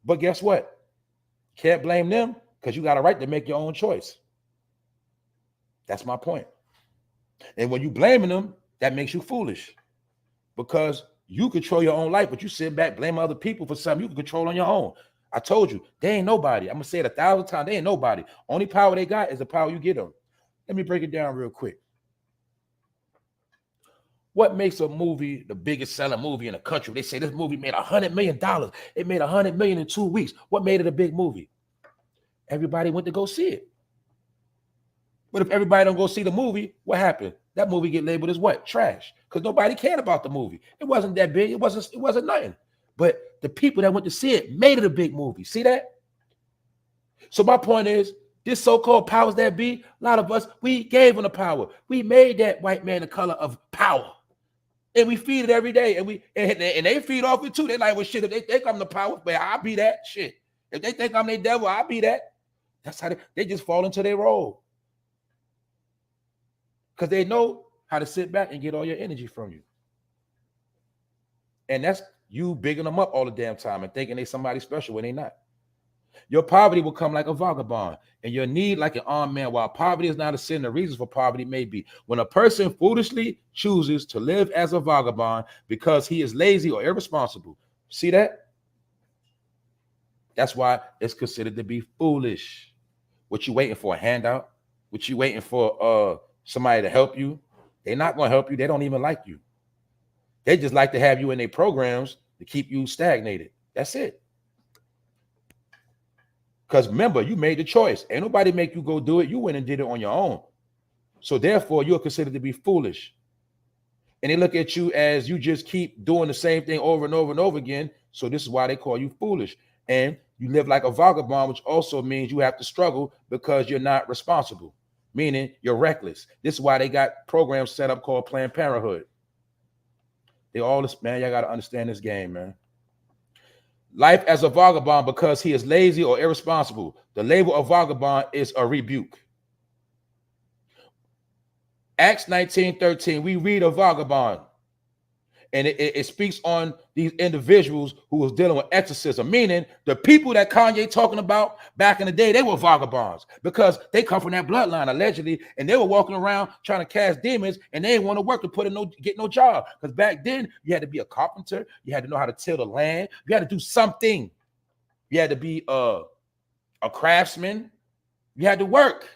But guess what? Can't blame them because you got a right to make your own choice. That's my point. And when you blaming them, that makes you foolish because you control your own life, but you sit back blaming other people for something you can control on your own. I told you, they ain't nobody. I'm going to say it 1,000 times. They ain't nobody. Only power they got is the power you give them. Let me break it down real quick. What makes a movie the biggest selling movie in the country? They say this movie made $100 million. It made $100 million in 2 weeks. What made it a big movie? Everybody went to go see it. But if everybody don't go see the movie, what happened? That movie get labeled as what? Trash. Because nobody cared about the movie. It wasn't that big. It wasn't nothing. But the people that went to see it made it a big movie. See that? So my point is, this so-called powers that be, a lot of us, we gave them the power. We made that white man the color of power. And we feed it every day. And they feed off it too. They like, well, shit, if they think I'm the power, but I'll be that shit. If they think I'm their devil, I'll be that. That's how they just fall into their role. Because they know how to sit back and get all your energy from you. And that's you bigging them up all the damn time and thinking they somebody special when they not. Your poverty will come like a vagabond and your need like an armed man. While poverty is not a sin, the reasons for poverty may be. When a person foolishly chooses to live as a vagabond because he is lazy or irresponsible. See that? That's why it's considered to be foolish. What you waiting for, a handout? What you waiting for somebody to help you? They're not going to help you. They don't even like you. They just like to have you in their programs to keep you stagnated. That's it. Because remember, you made the choice. Ain't nobody make you go do it. You went and did it on your own. So therefore, you're considered to be foolish. And they look at you as you just keep doing the same thing over and over and over again. So this is why they call you foolish. And you live like a vagabond, which also means you have to struggle because you're not responsible, meaning you're reckless. This is why they got programs set up called Planned Parenthood. They all this, man, y'all got to understand this game, man. Life as a vagabond because he is lazy or irresponsible. The label of vagabond is a rebuke. Acts 19:13, we read a vagabond. And it speaks on these individuals who was dealing with exorcism, meaning the people that Kanye talking about back in the day, they were vagabonds because they come from that bloodline, allegedly, and they were walking around trying to cast demons, and they didn't want to work to get no job. Because back then, you had to be a carpenter, you had to know how to till the land, you had to do something. You had to be a craftsman, you had to work.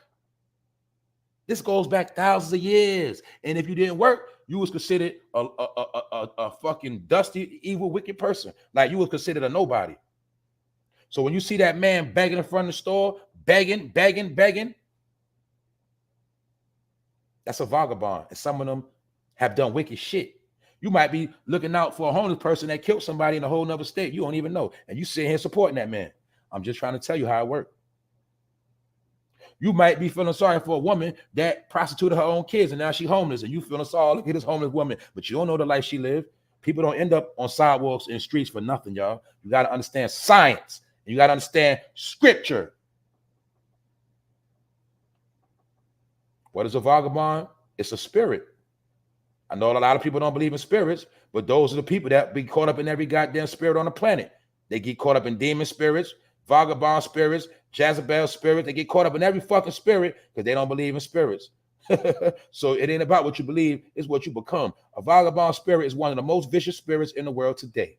This goes back thousands of years. And if you didn't work, you was considered a fucking dusty, evil, wicked person. Like you was considered a nobody. So when you see that man begging in front of the store, begging, that's a vagabond. And some of them have done wicked shit. You might be looking out for a homeless person that killed somebody in a whole nother state. You don't even know. And you sitting here supporting that man. I'm just trying to tell you how it works. You might be feeling sorry for a woman that prostituted her own kids and now she's homeless, and you feeling sorry, look at this homeless woman, but you don't know the life she lived. People don't end up on sidewalks and streets for nothing, y'all. You got to understand science. You got to understand scripture. What is a vagabond? It's a spirit. I know a lot of people don't believe in spirits, but those are the people that be caught up in every goddamn spirit on the planet. They get caught up in demon spirits, vagabond spirits, Jezebel spirits. They get caught up in every fucking spirit because they don't believe in spirits. So it ain't about what you believe, it's what you become. A vagabond spirit is one of the most vicious spirits in the world today.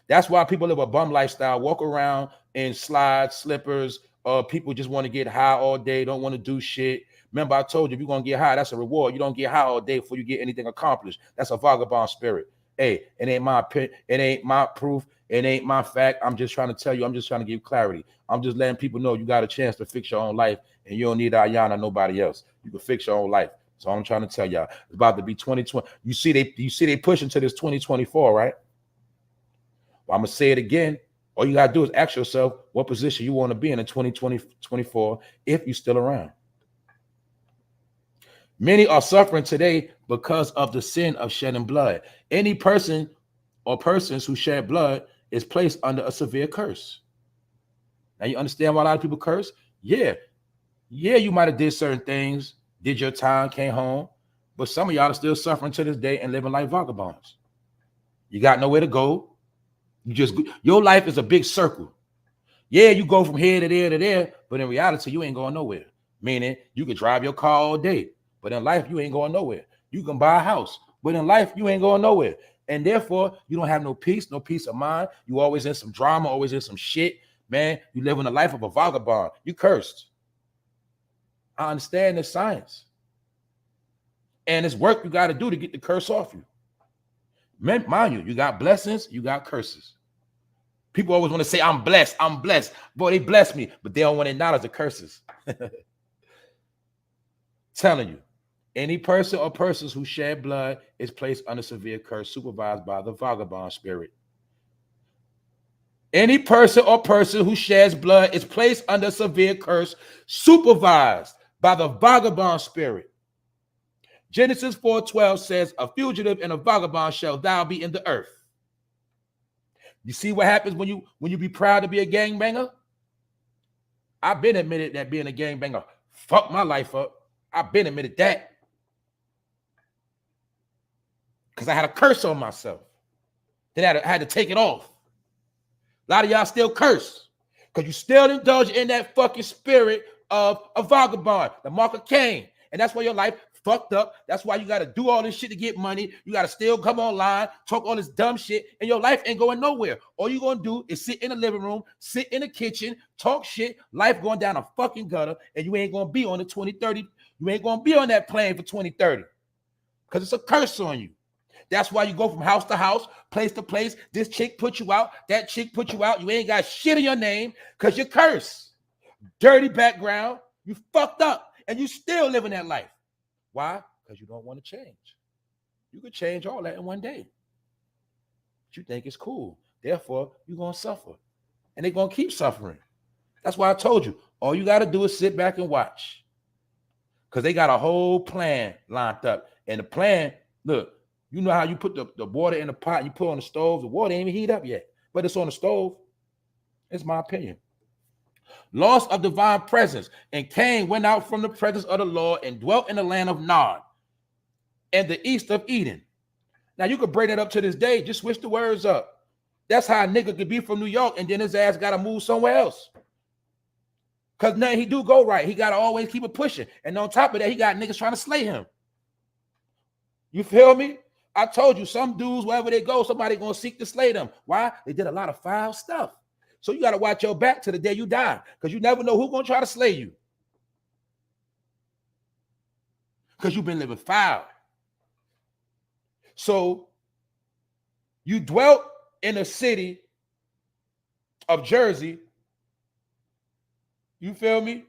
That's why people live a bum lifestyle, walk around in slides, slippers, people just want to get high all day, don't want to do shit. Remember, I told you, if you're going to get high, that's a reward. You don't get high all day before you get anything accomplished. That's a vagabond spirit. Hey, it ain't my opinion, it ain't my proof, it ain't my fact. I'm just trying to tell you, I'm just trying to give clarity. I'm just letting people know you got a chance to fix your own life, and you don't need Ayana, nobody else. You can fix your own life. So I'm trying to tell y'all, it's about to be 2020. You see they pushing to this 2024, right? Well, I'm gonna say it again. All you gotta do is ask yourself what position you want to be in 2024 if you're still around. Many are suffering today because of the sin of shedding blood. Any person or persons who shed blood is placed under a severe curse. Now you understand why a lot of people curse? Yeah, you might have did certain things, did your time, came home, but some of y'all are still suffering to this day and living like vagabonds. You got nowhere to go. Your life is a big circle. Yeah, you go from here to there to there, but in reality, you ain't going nowhere. Meaning you can drive your car all day, but in life, you ain't going nowhere. You can buy a house, but in life, you ain't going nowhere. And therefore, you don't have no peace of mind. You always in some drama, always in some shit. Man, you living the life of a vagabond. You cursed. I understand the science. And it's work you got to do to get the curse off you. Mind you, you got blessings, you got curses. People always want to say, I'm blessed. Boy, they bless me, but they don't want to acknowledge the curses. Telling you, any person or persons who shed blood is placed under severe curse supervised by the vagabond spirit. Any person or person who sheds blood is placed under severe curse supervised by the vagabond spirit. Genesis 4:12 says, a fugitive and a vagabond shall thou be in the earth. You see what happens when you be proud to be a gangbanger? I've been admitted that being a gangbanger fucked my life up. I've been admitted that. Because I had a curse on myself. Then I had to take it off. A lot of y'all still curse. Because you still indulge in that fucking spirit of a vagabond, the mark of Cain. And that's why your life fucked up. That's why you got to do all this shit to get money. You got to still come online, talk all this dumb shit, and your life ain't going nowhere. All you're going to do is sit in the living room, sit in the kitchen, talk shit, life going down a fucking gutter, and you ain't going to be on the 2030. You ain't going to be on that plane for 2030 because it's a curse on you. That's why you go from house to house, place to place. This chick put you out, that chick put you out. You ain't got shit in your name because you're cursed. Dirty background. You fucked up, and you still living that life. Why? Because you don't want to change. You could change all that in one day. But you think it's cool. Therefore, you're going to suffer. And they're going to keep suffering. That's why I told you, all you got to do is sit back and watch. Because they got a whole plan lined up. And the plan, look, you know how you put the water in the pot and you put it on the stove? The water ain't even heat up yet. But it's on the stove. It's my opinion. Loss of divine presence. And Cain went out from the presence of the Lord and dwelt in the land of Nod and the east of Eden. Now, you could bring that up to this day. Just switch the words up. That's how a nigga could be from New York and then his ass got to move somewhere else. Because nothing he do go right. He got to always keep it pushing. And on top of that, he got niggas trying to slay him. You feel me? I told you, some dudes, wherever they go, somebody going to seek to slay them. Why? They did a lot of foul stuff. So you got to watch your back to the day you die, because you never know who's going to try to slay you. Because you've been living foul. So you dwelt in a city of Jersey. You feel me?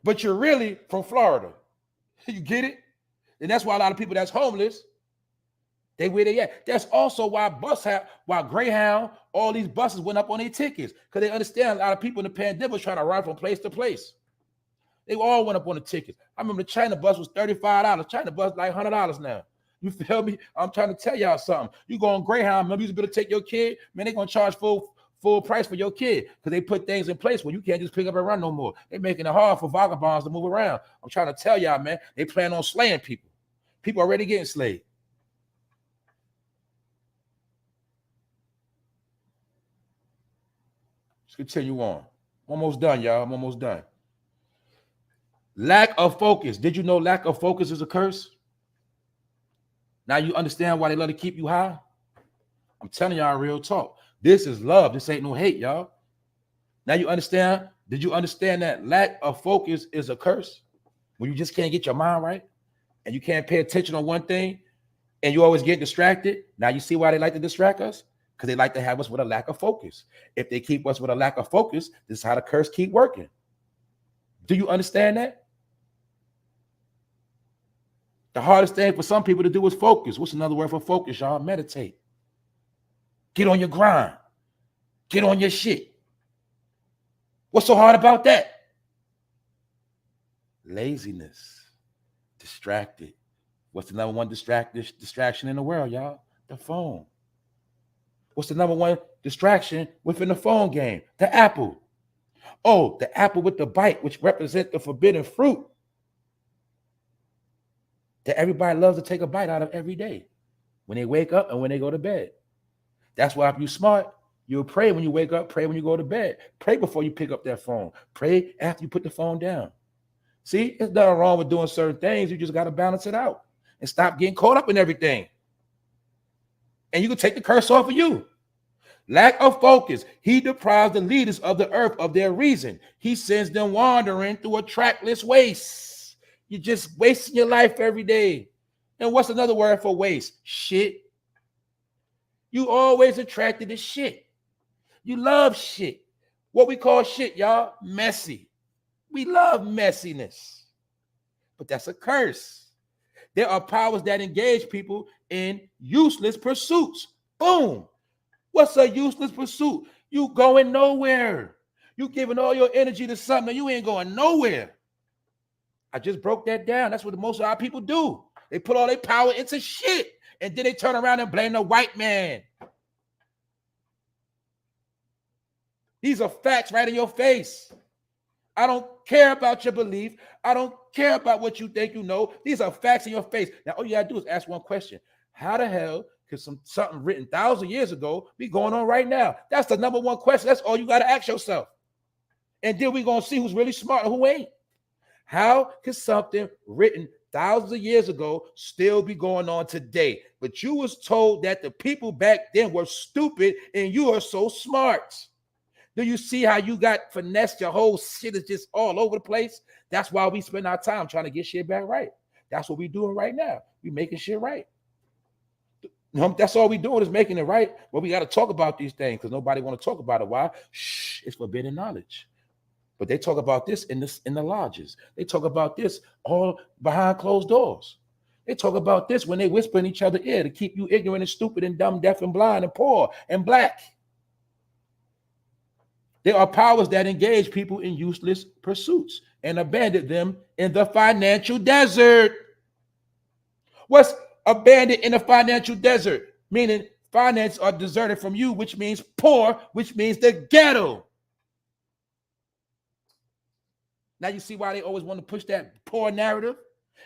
But you're really from Florida. You get it? And that's why a lot of people that's homeless, They where they at. That's also why why Greyhound, all these buses went up on their tickets, because they understand a lot of people in the pandemic was trying to ride from place to place. They all went up on the tickets. I remember the China bus was $35. China bus like $100 now. You feel me? I'm trying to tell y'all something. You go on Greyhound, maybe you better take your kid, man, they're gonna charge full price for your kid, because they put things in place where you can't just pick up and run no more. They're making it hard for vagabonds to move around. I'm trying to tell y'all, man, they plan on slaying people. People already getting slayed. Let's continue on. I'm almost done, y'all. I'm almost done. Lack of focus. Did you know lack of focus is a curse? Now you understand why they love to keep you high? I'm telling y'all real talk. This is love. This ain't no hate, y'all. Now you understand? Did you understand that lack of focus is a curse? When you just can't get your mind right and you can't pay attention on one thing and you always get distracted. Now you see why they like to distract us? Because they like to have us with a lack of focus. If they keep us with a lack of focus, this is how the curse keep working. Do you understand that? The hardest thing for some people to do is focus. What's another word for focus, y'all? Meditate. Get on your grind. Get on your shit. What's so hard about that? Laziness. Distracted. What's the number one distraction in the world, y'all? The phone. What's the number one distraction within the phone game? The apple. Oh, the apple with the bite, which represents the forbidden fruit that everybody loves to take a bite out of every day when they wake up and when they go to bed. That's why if you're smart, you'll pray when you wake up, pray when you go to bed. Pray before you pick up that phone. Pray after you put the phone down. See, there's nothing wrong with doing certain things. You just got to balance it out and stop getting caught up in everything. And you can take the curse off of you. Lack of focus. He deprives the leaders of the earth of their reason. He sends them wandering through a trackless waste. You're just wasting your life every day. And what's another word for waste? Shit. You always attracted to shit. You love shit. What we call shit, y'all, messy. We love messiness. But that's a curse. There are powers that engage people in useless pursuits. Boom. What's a useless pursuit? You going nowhere. You giving all your energy to something, you ain't going nowhere. I just broke that down. That's what most of our people do. They put all their power into shit, and then they turn around and blame the white man. These are facts right in your face. I don't care about your belief. I don't care about what you think you know. These are facts in your face. Now, all you gotta do is ask one question. How the hell could something written 1,000 years ago be going on right now? That's the number one question. That's all you got to ask yourself. And then we're going to see who's really smart and who ain't. How could something written thousands of years ago still be going on today? But you was told that the people back then were stupid and you are so smart. Do you see how you got finessed? Your whole shit is just all over the place. That's why we spend our time trying to get shit back right. That's what we're doing right now. We're making shit right. That's all we're doing is making it right. But we got to talk about these things because nobody want to talk about it. Why? Shh, it's forbidden knowledge. But they talk about this in the lodges. They talk about this all behind closed doors. They talk about this when they whisper in each other's ear to keep you ignorant and stupid and dumb, deaf and blind and poor and black. There are powers that engage people in useless pursuits and abandon them in the financial desert. What's abandoned in the financial desert? Meaning finance are deserted from you, which means poor, which means the ghetto. Now you see why they always want to push that poor narrative?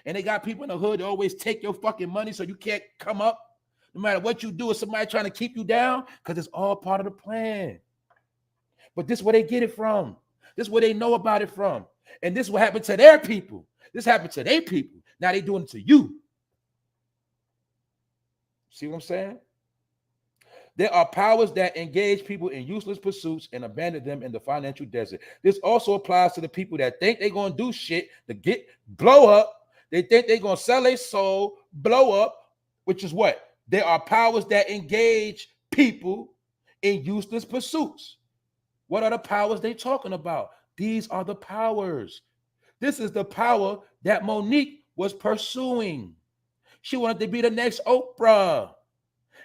And they got people in the hood that always take your fucking money so you can't come up. No matter what you do, is somebody trying to keep you down? Because it's all part of the plan. But this is where they get it from. This is where they know about it from. And this is what happened to their people. This happened to their people. Now they're doing it to you. See what I'm saying? There are powers that engage people in useless pursuits and abandon them in the financial desert. This also applies to the people that think they're going to do shit to blow up. They think they're going to sell their soul, blow up, which is what? There are powers that engage people in useless pursuits. What are the powers they talking about? These are the powers. This is the power that Monique was pursuing. She wanted to be the next Oprah.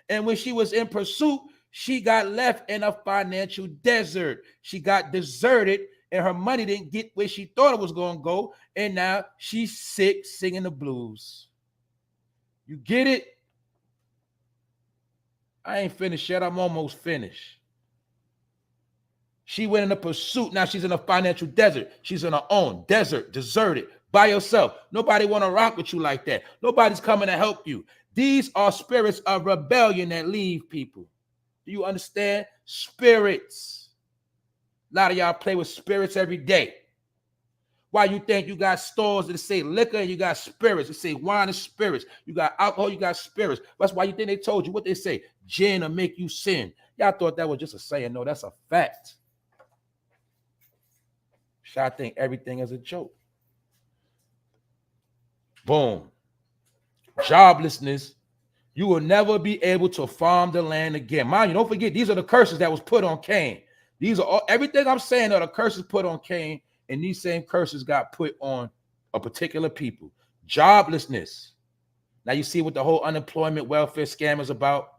And when she was in pursuit, she got left in a financial desert. She got deserted, and her money didn't get where she thought it was going to go. And now she's sick singing the blues. You get it? I ain't finished yet. I'm almost finished. She went in a pursuit. Now she's in a financial desert. She's in her own desert, deserted, by herself. Nobody want to rock with you like that. Nobody's coming to help you. These are spirits of rebellion that leave people. Do you understand? Spirits. A lot of y'all play with spirits every day. Why you think you got stores that say liquor and you got spirits? They say wine and spirits. You got alcohol, you got spirits. That's why you think they told you what they say. Gin will make you sin. Y'all thought that was just a saying. No, that's a fact. I think everything is a joke. Boom. Joblessness. You will never be able to farm the land again. Mind you, don't forget, these are the curses that was put on Cain. These are all, everything I'm saying are the curses put on Cain, and these same curses got put on a particular people. Joblessness. Now you see what the whole unemployment welfare scam is about?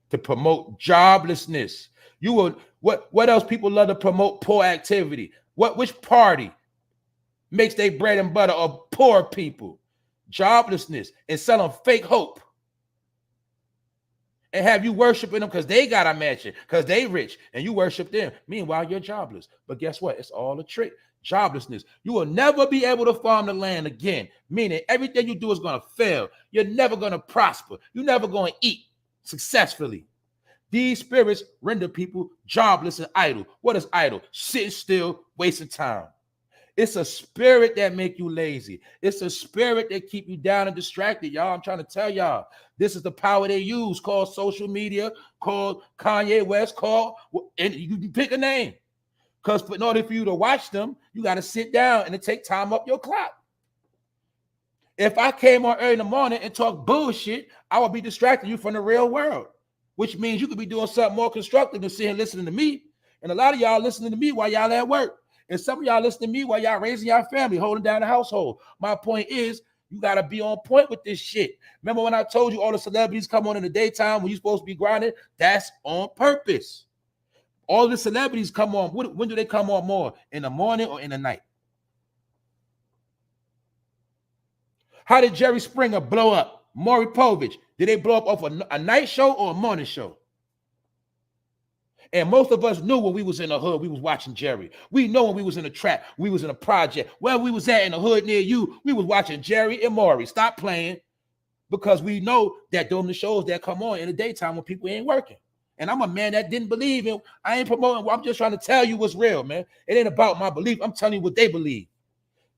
To promote joblessness. You will, what else people love to promote? Poor activity. Which party makes their bread and butter of poor people? Joblessness, and selling fake hope. And have you worshiping them because they got a mansion, because they rich, and you worship them. Meanwhile, you're jobless. But guess what? It's all a trick. Joblessness. You will never be able to farm the land again, meaning everything you do is going to fail. You're never going to prosper. You're never going to eat successfully. These spirits render people jobless and idle. What is idle? Sitting still, wasting time. It's a spirit that make you lazy. It's a spirit that keep you down and distracted, y'all. I'm trying to tell y'all. This is the power they use, called social media, called Kanye West, and you can pick a name. Because in order for you to watch them, you got to sit down and it take time up your clock. If I came on early in the morning and talk bullshit, I would be distracting you from the real world, which means you could be doing something more constructive than sitting listening to me. And a lot of y'all listening to me while y'all at work. And some of y'all listening to me while y'all raising y'all family, holding down the household. My point is, you got to be on point with this shit. Remember when I told you all the celebrities come on in the daytime when you're supposed to be grinding? That's on purpose. All the celebrities come on. When do they come on more? In the morning or in the night? How did Jerry Springer blow up? Maury Povich, did they blow up off a night show or a morning show? And most of us knew when we was in the hood, we was watching Jerry. We know when we was in a trap, we was in a project. Where we was at in the hood near you, we was watching Jerry and Maury. Stop playing, because we know that those are the shows that come on in the daytime when people ain't working. And I'm a man that didn't believe in. I ain't promoting. I'm just trying to tell you what's real, man. It ain't about my belief. I'm telling you what they believe.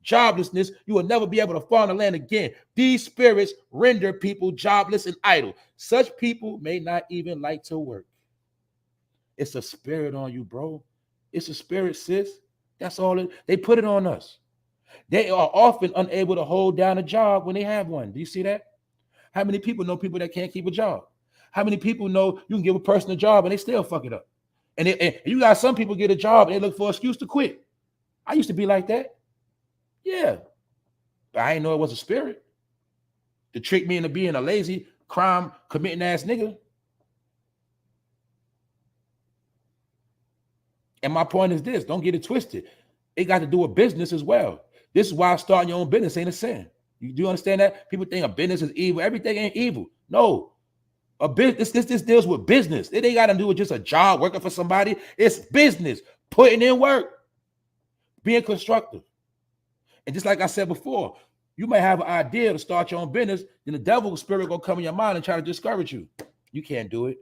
Joblessness, you will never be able to farm the land again. These spirits render people jobless and idle. Such people may not even like to work. It's a spirit on you, bro. It's a spirit, sis. That's all. They put it on us. They are often unable to hold down a job when they have one. Do you see that? How many people know people that can't keep a job? How many people know you can give a person a job and they still fuck it up? And you got some people get a job and they look for an excuse to quit. I used to be like that. Yeah. But I didn't know it was a spirit to trick me into being a lazy, crime committing ass nigga. And my point is this, don't get it twisted. It got to do with business as well. This is why starting your own business ain't a sin. You do understand that? People think a business is evil. Everything ain't evil. No. A business, this deals with business. It ain't got to do with just a job working for somebody. It's business, putting in work, being constructive. And just like I said before, you may have an idea to start your own business, then the devil spirit gonna come in your mind and try to discourage you. You can't do it.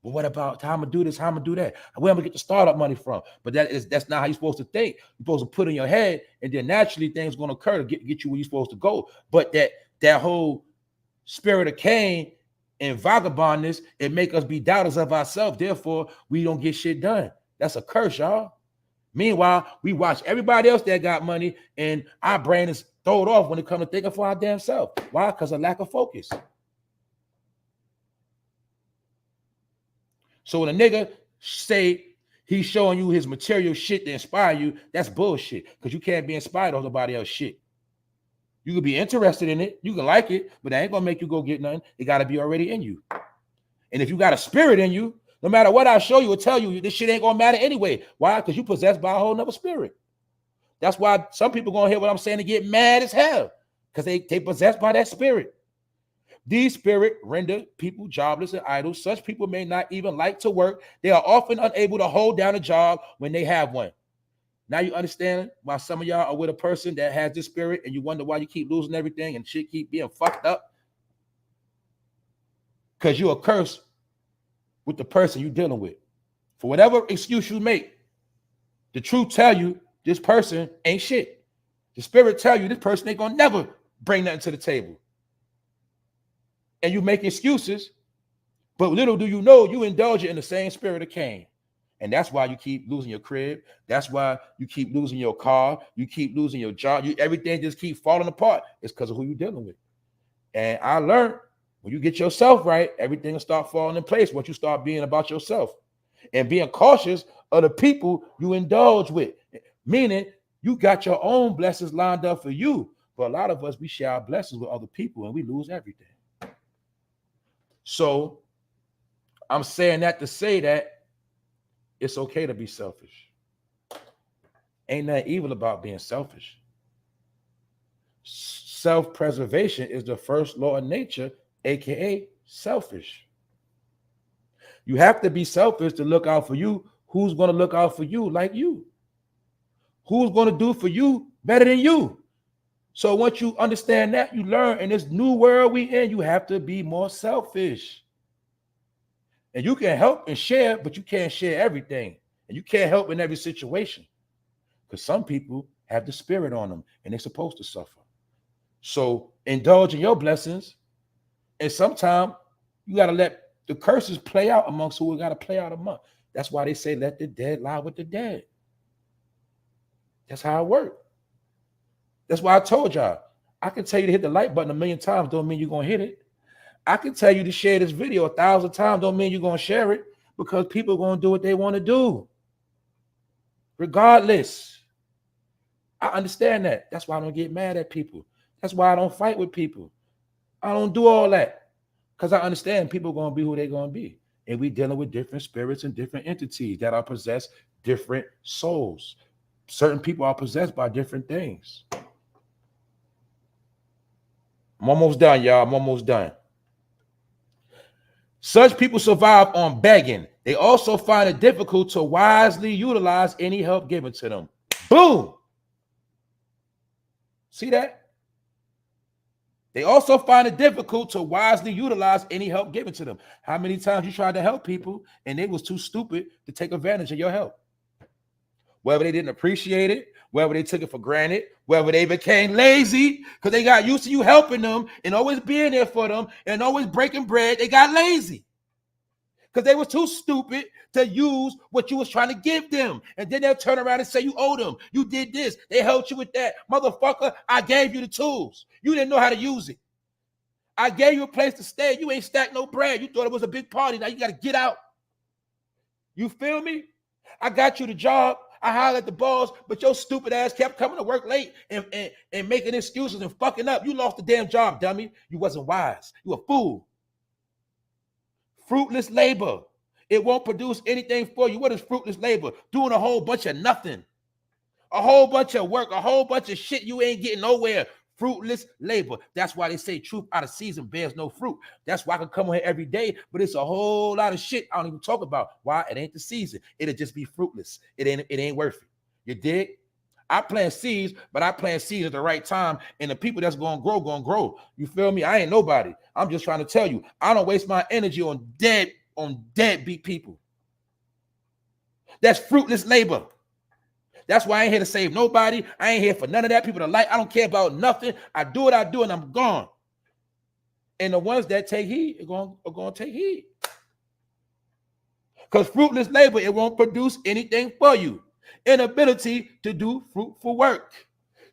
But what about how I'm gonna do this? How I'm gonna do that? Where I'm gonna get the startup money from? But that's not how you're supposed to think. You're supposed to put in your head, and then naturally things gonna occur to get you where you're supposed to go. But that whole spirit of Cain and vagabondness, it make us be doubters of ourselves. Therefore, we don't get shit done. That's a curse, y'all. Meanwhile, we watch everybody else that got money, and our brain is thrown off when it comes to thinking for our damn self. Why? Because of lack of focus. So when a nigga say he's showing you his material shit to inspire you, that's bullshit. Because you can't be inspired on nobody else's shit. You could be interested in it, you can like it, but that ain't gonna make you go get nothing. It gotta be already in you. And if you got a spirit in you, no matter what I show you or tell you, this shit ain't gonna matter anyway. Why? Because you possessed by a whole nother spirit. That's why some people gonna hear what I'm saying and get mad as hell, because they possessed by that spirit. These spirits render people jobless and idle. Such people may not even like to work. They are often unable to hold down a job when they have one. Now you understand why some of y'all are with a person that has this spirit and you wonder why you keep losing everything and shit keep being fucked up? Because you're cursed with the person you're dealing with. For whatever excuse you make, the truth tell you this person ain't shit. The spirit tell you this person ain't gonna never bring nothing to the table. And you make excuses, but little do you know you indulge in the same spirit of Cain. And that's why you keep losing your crib. That's why you keep losing your car. You keep losing your job. Everything just keep falling apart. It's because of who you're dealing with. And I learned when you get yourself right, everything will start falling in place once you start being about yourself and being cautious of the people you indulge with. Meaning you got your own blessings lined up for you. But a lot of us, we share our blessings with other people and we lose everything. So I'm saying that to say that it's okay to be selfish. Ain't nothing evil about being selfish. Self-preservation is the first law of nature, aka selfish. You have to be selfish to look out for you. Who's going to look out for you like you? Who's going to do for you better than you? So once you understand that, you learn in this new world we in, you have to be more selfish. And you can help and share, but you can't share everything. And you can't help in every situation. Because some people have the spirit on them and they're supposed to suffer. So indulge in your blessings. And sometimes you got to let the curses play out amongst who we got to play out among. That's why they say, let the dead lie with the dead. That's how it works. That's why I told y'all, I can tell you to hit the like button 1,000,000 times, don't mean you're going to hit it. I can tell you to share this video 1,000 times, don't mean you're going to share it, because people are going to do what they want to do. Regardless. I understand that. That's why I don't get mad at people. That's why I don't fight with people. I don't do all that. Because I understand people are going to be who they're going to be. And we're dealing with different spirits and different entities that are possessed different souls. Certain people are possessed by different things. I'm almost done, y'all. I'm almost done. Such people survive on begging. They also find it difficult to wisely utilize any help given to them. Boom. See that? They also find it difficult to wisely utilize any help given to them. How many times you tried to help people and they was too stupid to take advantage of your help? Whether they didn't appreciate it, whether they took it for granted, whether they became lazy because they got used to you helping them and always being there for them and always breaking bread, they got lazy because they was too stupid to use what you was trying to give them. And then they'll turn around and say you owe them. You did this. They helped you with that. Motherfucker, I gave you the tools. You didn't know how to use it. I gave you a place to stay. You ain't stacked no bread. You thought it was a big party. Now you got to get out. You feel me? I got you the job. I hollered at the boss, but your stupid ass kept coming to work late and making excuses and fucking up. You lost the damn job, dummy. You wasn't wise. You a fool. Fruitless labor. It won't produce anything for you. What is fruitless labor? Doing a whole bunch of nothing. A whole bunch of work, a whole bunch of shit you ain't getting nowhere. Fruitless labor. That's why they say truth out of season bears no fruit. That's why I can come on here every day, but it's a whole lot of shit I don't even talk about. Why? It ain't the season. It'll just be fruitless. It ain't worth it. You dig? I plant seeds, but I plant seeds at the right time, and the people that's gonna grow. You feel me? I ain't nobody. I'm just trying to tell you, I don't waste my energy on deadbeat people. That's fruitless labor. That's why I ain't here to save nobody. I ain't here for none of that. People to like. I don't care about nothing. I do what I do, and I'm gone. And the ones that take heed are going to take heed. Because fruitless labor, it won't produce anything for you. Inability to do fruitful work.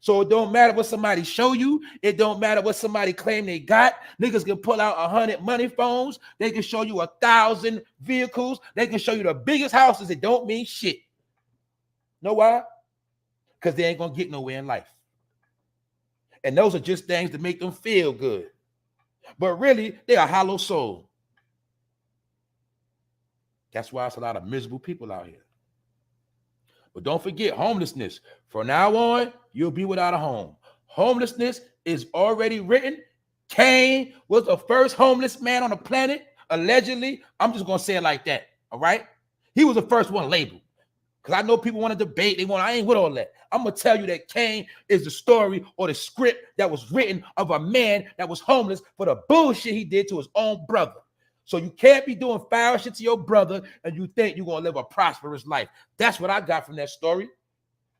So it don't matter what somebody show you. It don't matter what somebody claim they got. Niggas can pull out 100 money phones. They can show you 1,000 vehicles. They can show you the biggest houses. It don't mean shit. Know why? Because they ain't going to get nowhere in life. And those are just things to make them feel good. But really, they are hollow soul. That's why it's a lot of miserable people out here. But don't forget homelessness. From now on, you'll be without a home. Homelessness is already written. Cain was the first homeless man on the planet, allegedly. I'm just going to say it like that, all right? He was the first one labeled. Because I know people want to debate. I ain't with all that. I'm going to tell you that Cain is the story or the script that was written of a man that was homeless for the bullshit he did to his own brother. So you can't be doing foul shit to your brother and you think you're going to live a prosperous life. That's what I got from that story.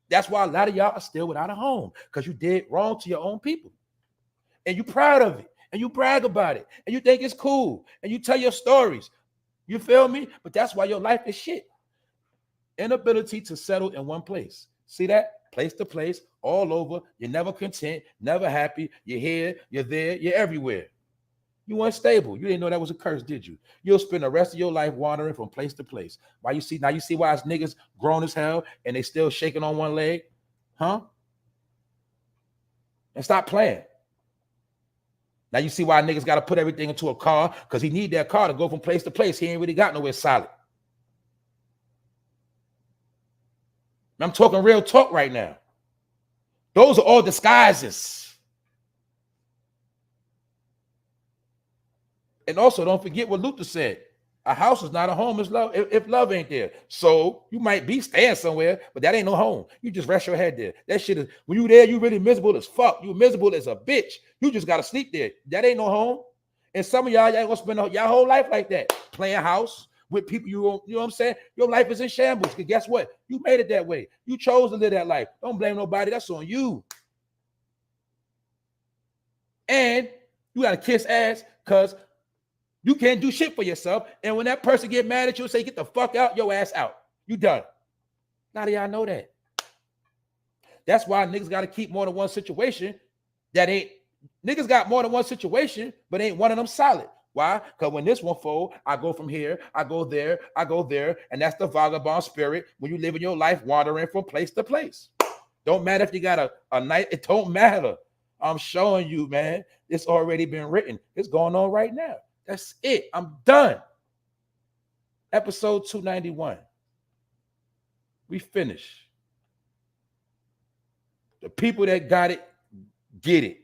That's why a lot of y'all are still without a home, because you did wrong to your own people. And you're proud of it. And you brag about it. And you think it's cool. And you tell your stories. You feel me? But that's why your life is shit. Inability to settle in one place. See that? Place to place, all over. You're never content, never happy. You're here, you're there, you're everywhere. You weren't stable. You didn't know that was a curse, did you? You'll spend the rest of your life wandering from place to place. Now you see why it's niggas grown as hell and they still shaking on one leg? Huh? And stop playing. Now you see why niggas got to put everything into a car, because he need that car to go from place to place. He ain't really got nowhere solid. I'm talking real talk right now. Those are all disguises. And also, don't forget what Luther said. A house is not a home if love ain't there. So you might be staying somewhere, but that ain't no home. You just rest your head there. That shit is, when you there, you really miserable as fuck. You miserable as a bitch. You just got to sleep there. That ain't no home. And some of y'all gonna spend your whole life like that, playing house with people you know what I'm saying? Your life is in shambles. Because guess what? You made it that way. You chose to live that life. Don't blame nobody. That's on you. And you got to kiss ass because you can't do shit for yourself. And when that person get mad at you and say, get the fuck out, your ass out. You done. Now y'all know that. That's why niggas got to keep more than one situation that ain't. Niggas got more than one situation, but ain't one of them solid. Why? Because when this one fold, I go from here, I go there, and that's the vagabond spirit when you live in your life wandering from place to place. Don't matter if you got a night, it don't matter. I'm showing you, man, it's already been written. It's going on right now. That's it. I'm done. Episode 291. We finished. The people that got it, get it.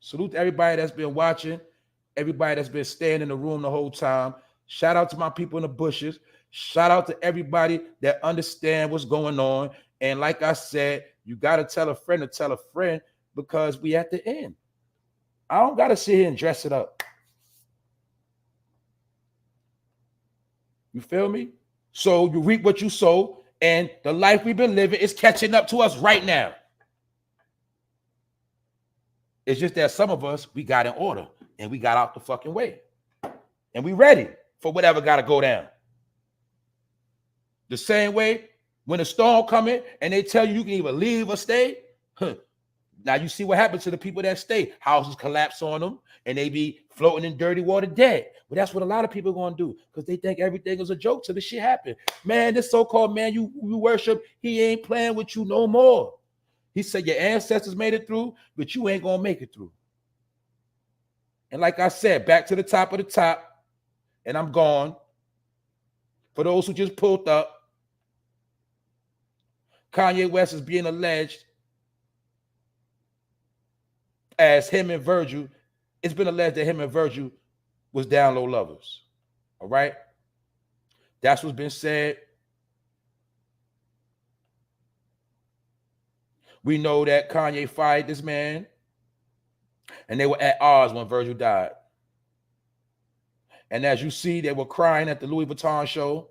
Salute to everybody that's been watching, everybody that's been staying in the room the whole time. Shout out to my people in the bushes. Shout out to everybody that understand what's going on. And like I said, you got to tell a friend to tell a friend, because we at the end. I don't got to sit here and dress it up. You feel me? So you reap what you sow, and the life we've been living is catching up to us right now. It's just that some of us, we got in order and we got out the fucking way. And we ready for whatever got to go down. The same way when a storm coming and they tell you can either leave or stay. Now you see what happens to the people that stay. Houses collapse on them and they be floating in dirty water dead. But that's what a lot of people are going to do, because they think everything is a joke till the shit happen. Man, this so-called man you worship, he ain't playing with you no more. He said your ancestors made it through, but you ain't going to make it through. And like I said, back to the top of the top, and I'm gone. For those who just pulled up, Kanye West is being alleged as him and Virgil. It's been alleged that him and Virgil was down low lovers. All right? That's what's been said. We know that Kanye fired this man, and they were at odds when Virgil died. And as you see, they were crying at the Louis Vuitton show.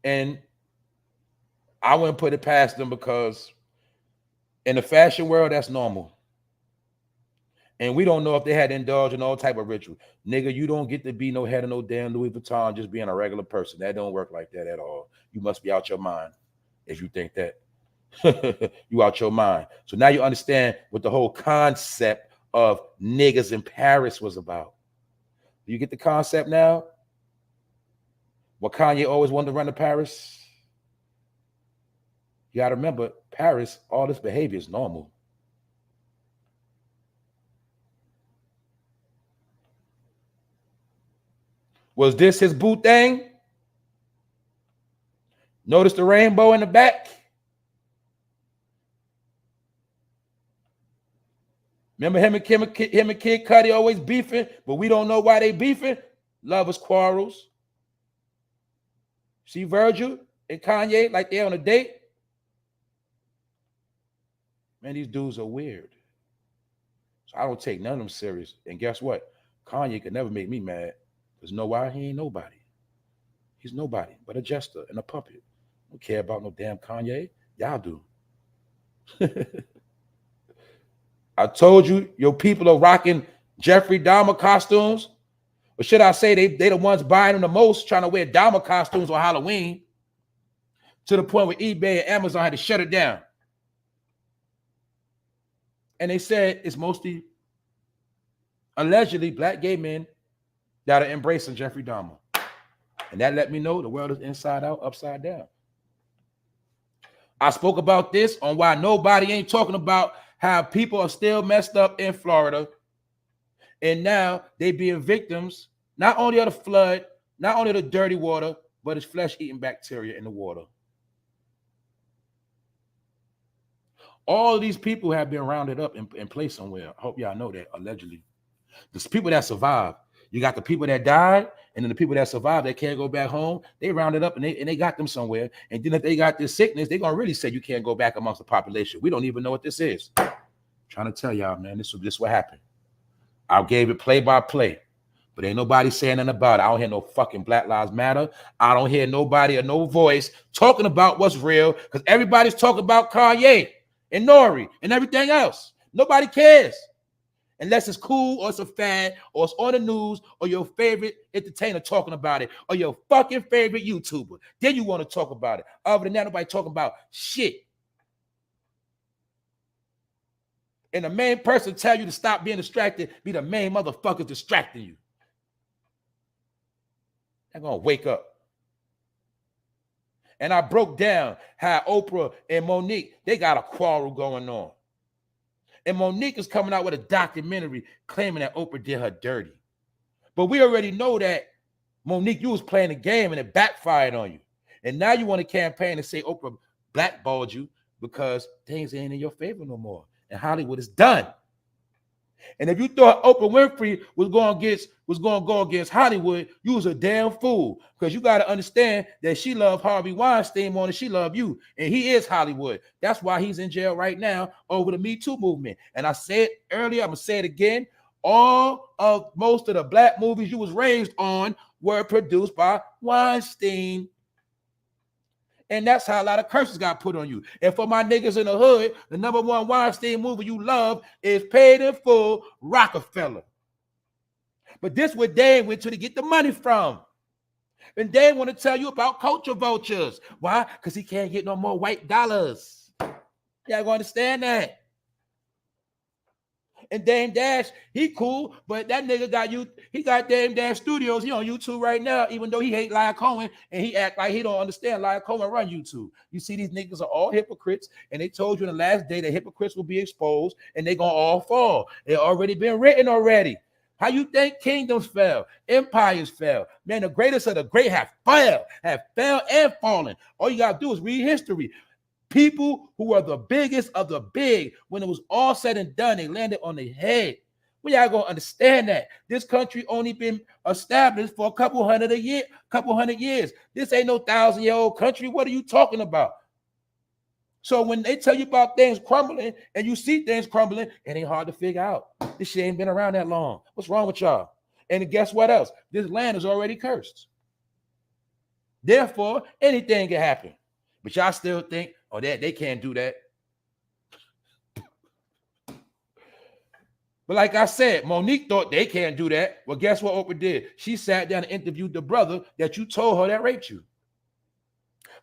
And I wouldn't put it past them, because in the fashion world, that's normal. And we don't know if they had indulged in all type of ritual. Nigga, you don't get to be no head of no damn Louis Vuitton just being a regular person. That don't work like that at all. You must be out your mind if you think that. You out your mind. So now you understand what the whole concept of niggas in Paris was about. Do you get the concept now? What Kanye always wanted to run to Paris? You got to remember, Paris, all this behavior is normal. Was this his boo thing? Notice the rainbow in the back? Remember him and Kid Cudi always beefing, but we don't know why they beefing? Lovers quarrels. See Virgil and Kanye like they're on a date? Man, these dudes are weird. So I don't take none of them serious. And guess what? Kanye could never make me mad. Because know why? He ain't nobody. He's nobody but a jester and a puppet. I don't care about no damn Kanye. Y'all do. I told you, your people are rocking Jeffrey Dahmer costumes. Or should I say they the ones buying them the most, trying to wear Dahmer costumes on Halloween, to the point where eBay and Amazon had to shut it down. And they said it's mostly, allegedly, black gay men that are embracing Jeffrey Dahmer. And that let me know the world is inside out, upside down. I spoke about this on why nobody ain't talking about how people are still messed up in Florida. And now they being victims, not only of the flood, not only the dirty water, but it's flesh-eating bacteria in the water. All of these people have been rounded up and placed somewhere. I hope y'all know that, allegedly. There's people that survived. You got the people that died, and then the people that survived that can't go back home. They rounded up and they got them somewhere. And then if they got this sickness, they're gonna really say you can't go back amongst the population. We don't even know what this is. I'm trying to tell y'all, man, this is what happened. I gave it play by play, but ain't nobody saying nothing about it. I don't hear no fucking Black Lives Matter. I don't hear nobody or no voice talking about what's real, because everybody's talking about Kanye and Nore and everything else. Nobody cares. Unless it's cool or it's a fad or it's on the news or your favorite entertainer talking about it or your fucking favorite YouTuber. Then you want to talk about it. Other than that, nobody talking about shit. And the main person tell you to stop being distracted be the main motherfucker distracting you. They're going to wake up. And I broke down how Oprah and Monique, they got a quarrel going on. And Monique is coming out with a documentary claiming that Oprah did her dirty. But we already know that, Monique, you was playing a game and it backfired on you. And now you want to campaign and say Oprah blackballed you because things ain't in your favor no more. And Hollywood is done. And if you thought Oprah Winfrey was going to go against Hollywood, you was a damn fool. Because you got to understand that she loved Harvey Weinstein more than she loved you. And he is Hollywood. That's why he's in jail right now over the Me Too movement. And I said earlier, I'm going to say it again. Most of the black movies you was raised on were produced by Weinstein. And that's how a lot of curses got put on you. And for my niggas in the hood, the #1 Weinstein movie you love is Paid in Full, Rockefeller. But this where Dane went to get the money from. And Dane want to tell you about culture vultures. Why? Because he can't get no more white dollars. Y'all gonna understand that. And Dame Dash, he cool, but that nigga got Dame Dash Studios. He on YouTube right now, even though he hate Lyle Cohen, and he act like he don't understand Lyle Cohen run YouTube. You see, these niggas are all hypocrites, and they told you in the last day that hypocrites will be exposed, and they gonna all fall. It already been written already. How you think kingdoms fell, empires fell? Man, the greatest of the great have fell and fallen. All you gotta do is read history. People who are the biggest of the big, when it was all said and done, they landed on their head. We y'all gonna understand that this country only been established for a couple hundred years. This ain't no 1,000-year-old country. What are you talking about? So when they tell you about things crumbling and you see things crumbling, it ain't hard to figure out. This shit ain't been around that long. What's wrong with y'all? And guess what else? This land is already cursed. Therefore, anything can happen. But y'all still think, oh, they can't do that. But like I said, Monique thought they can't do that. Well, guess what Oprah did? She sat down and interviewed the brother that you told her that raped you.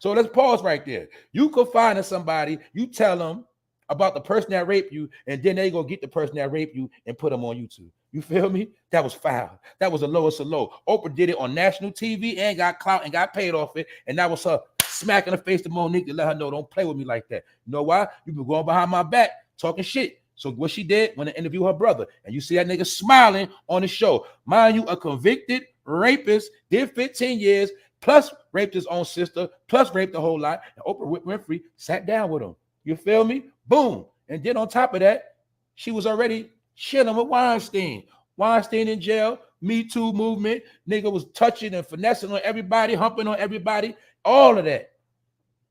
So let's pause right there. You could find somebody, you tell them about the person that raped you, and then they go get the person that raped you and put them on YouTube. You feel me? That was foul. That was the lowest of low. Oprah did it on national TV and got clout and got paid off it. And that was her smacking the face to Monique to let her know, don't play with me like that. You know why? You've been going behind my back talking shit. So what she did when they interviewed her brother, and you see that nigga smiling on the show. Mind you, a convicted rapist, did 15 years, plus raped his own sister, plus raped a whole lot. And Oprah Winfrey sat down with him. You feel me? Boom. And then on top of that, she was already chilling with Weinstein. Weinstein in jail, Me Too movement. Nigga was touching and finessing on everybody, humping on everybody, all of that.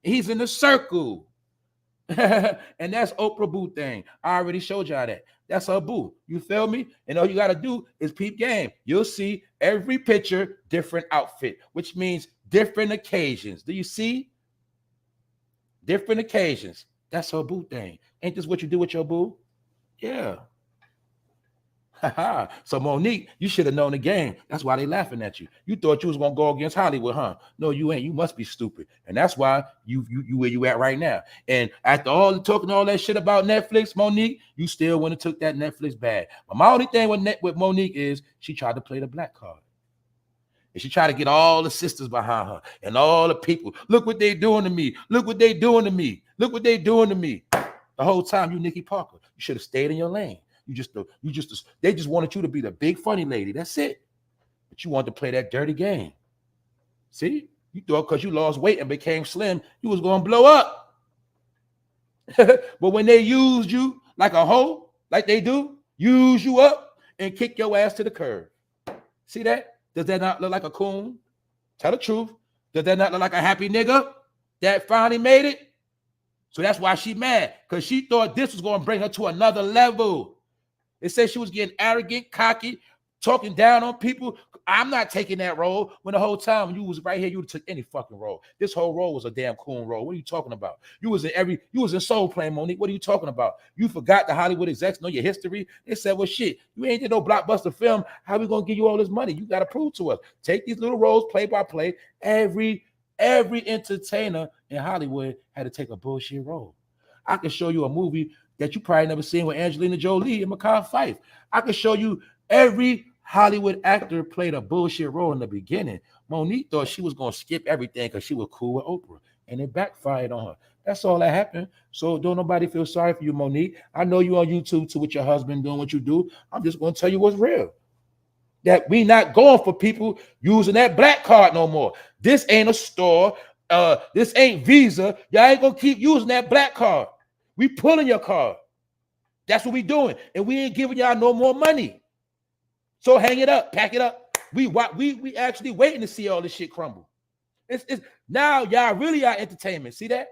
He's in the circle. And that's Oprah boo thing. I already showed y'all that. That's her boo. You feel me? And all you got to do is peep game. You'll see every picture, different outfit, which means different occasions. Do you see? Different occasions. That's her boo thing. Ain't this what you do with your boo? Yeah. So Monique, you should have known the game. That's why they laughing at you. You thought you was gonna go against Hollywood, huh? No, you ain't. You must be stupid, and that's why you where you at right now. And after all the talking all that shit about Netflix, Monique, you still went and took that Netflix bag. But my only thing with Monique is she tried to play the black card, and she tried to get all the sisters behind her and all the people. Look what they doing to me. Look what they doing to me. Look what they doing to me. The whole time, you Nikki Parker, you should have stayed in your lane. They just wanted you to be the big funny lady. That's it. But you wanted to play that dirty game. See? You thought because you lost weight and became slim, you was going to blow up. But when they used you like a hoe, like they do, use you up and kick your ass to the curb. See that? Does that not look like a coon? Tell the truth. Does that not look like a happy nigga that finally made it? So that's why she mad, because she thought this was going to bring her to another level. It said she was getting arrogant, cocky, talking down on people. I'm not taking that role. When the whole time you was right here, you would have took any fucking role. This whole role was a damn coon role. What are you talking about? You was in Soul Plane, Monique. What are you talking about? You forgot the Hollywood execs know your history. They said, well, shit, you ain't did no blockbuster film. How we gonna give you all this money? You gotta prove to us. Take these little roles, play by play. Every entertainer in Hollywood had to take a bullshit role. I can show you a movie that you probably never seen with Angelina Jolie and Mekhi Phife. I can show you every Hollywood actor played a bullshit role in the beginning. Monique thought she was going to skip everything because she was cool with Oprah, and it backfired on her. That's all that happened. So don't nobody feel sorry for you, Monique. I know you on YouTube too with your husband doing what you do. I'm just going to tell you what's real. That we not going for people using that black card no more. This ain't a store. This ain't Visa. Y'all ain't going to keep using that black card. We pulling your card. That's what we doing. And we ain't giving y'all no more money. So hang it up, pack it up. We actually waiting to see all this shit crumble. It's now y'all really are entertainment. See that?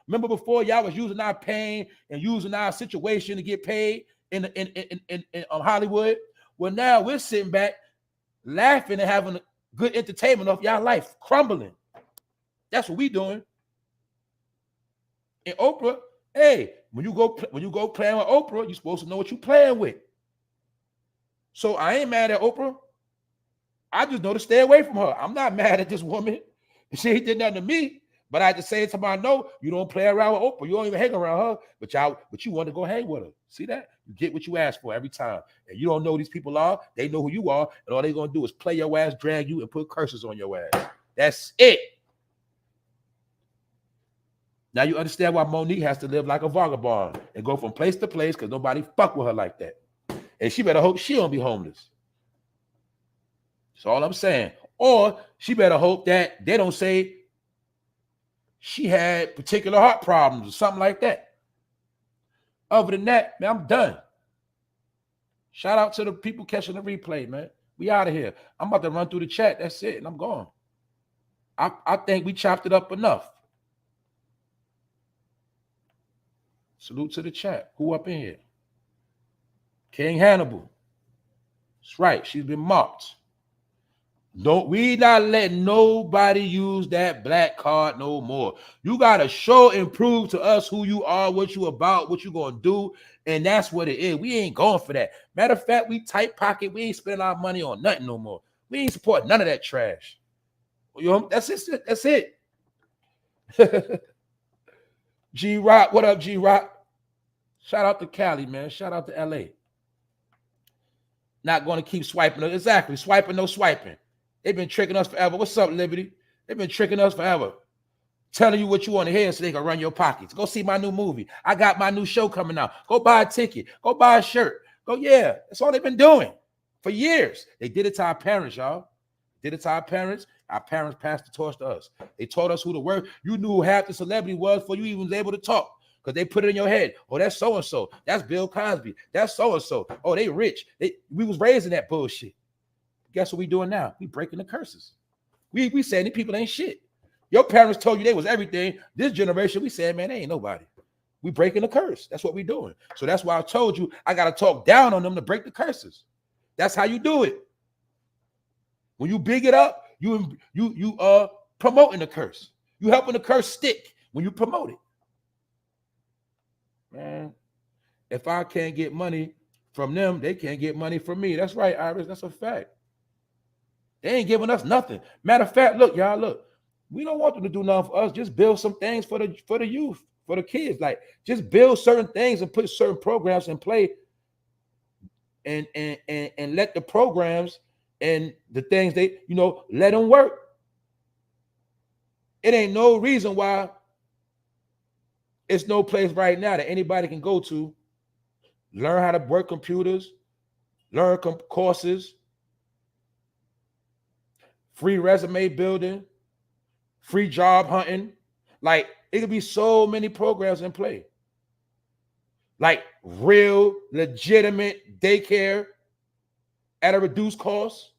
Remember before y'all was using our pain and using our situation to get paid in Hollywood? Well, now we're sitting back laughing and having good entertainment off y'all life crumbling. That's what we doing. And Oprah, hey, when you go playing with Oprah, you're supposed to know what you're playing with. So I ain't mad at Oprah. I just know to stay away from her. I'm not mad at this woman. She ain't did nothing to me. But I had to say it to my no, you don't play around with Oprah. You don't even hang around her. But you want to go hang with her. See that? You get what you ask for every time. And you don't know who these people are. They know who you are. And all they're going to do is play your ass, drag you, and put curses on your ass. That's it. Now you understand why Monique has to live like a vagabond and go from place to place because nobody fuck with her like that. And she better hope she don't be homeless. That's all I'm saying. Or she better hope that they don't say she had particular heart problems or something like that. Other than that, man, I'm done. Shout out to the people catching the replay, man. We out of here. I'm about to run through the chat. That's it, and I'm gone. I think we chopped it up enough. Salute to the chat. Who up in here? King Hannibal. That's right. She's been mocked. We not letting nobody use that black card no more. You got to show and prove to us who you are, what you about, what you going to do, and that's what it is. We ain't going for that. Matter of fact, we tight pocket. We ain't spending our money on nothing no more. We ain't support none of that trash. You know, that's it. That's it. G-Rock, what up, G-Rock? Shout out to Cali, man. Shout out to LA. Not going to keep swiping. Exactly. Swiping, no swiping. They've been tricking us forever. What's up, Liberty? They've been tricking us forever. Telling you what you want to hear so they can run your pockets. Go see my new movie. I got my new show coming out. Go buy a ticket. Go buy a shirt. Go, yeah. That's all they've been doing for years. They did it to our parents, y'all. did it to our parents. Our parents passed the torch to us. They taught us who to work. You knew who half the celebrity was before you even was able to talk. Because they put it in your head. Oh, that's so-and-so. That's Bill Cosby. That's so-and-so. Oh, they rich. We was raised in that bullshit. Guess what we doing now? We breaking the curses. We saying these people ain't shit. Your parents told you they was everything. This generation, we said, man, they ain't nobody. We breaking the curse. That's what we doing. So that's why I told you I got to talk down on them to break the curses. That's how you do it. When you big it up, you promoting the curse. You helping the curse stick when you promote it. Man, if I can't get money from them, they can't get money from me. That's right, Iris. That's a fact. They ain't giving us nothing. Matter of fact, look, y'all, look. We don't want them to do nothing for us. Just build some things for the youth, for the kids. Like, just build certain things and put certain programs in play, and let the programs and the things they, let them work. It ain't no reason why it's no place right now that anybody can go to, learn how to work computers, learn courses, free resume building, free job hunting. Like, it could be so many programs in play. Like, real, legitimate daycare at a reduced cost.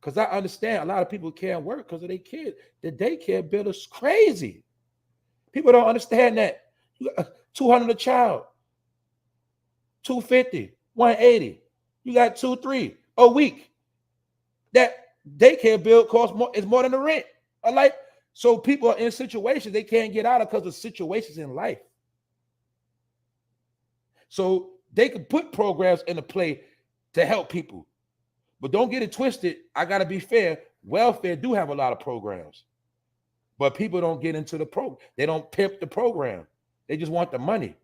Because I understand a lot of people can't work because of their kids. The daycare bill is crazy. People don't understand that. 200 a child, 250, 180. You got 2-3 a week. That daycare bill costs more, is more than the rent. So people are in situations they can't get out of because of situations in life. So they can put programs into play to help people. But don't get it twisted. I got to be fair. Welfare do have a lot of programs. But people don't get into the program. They don't pimp the program. They just want the money.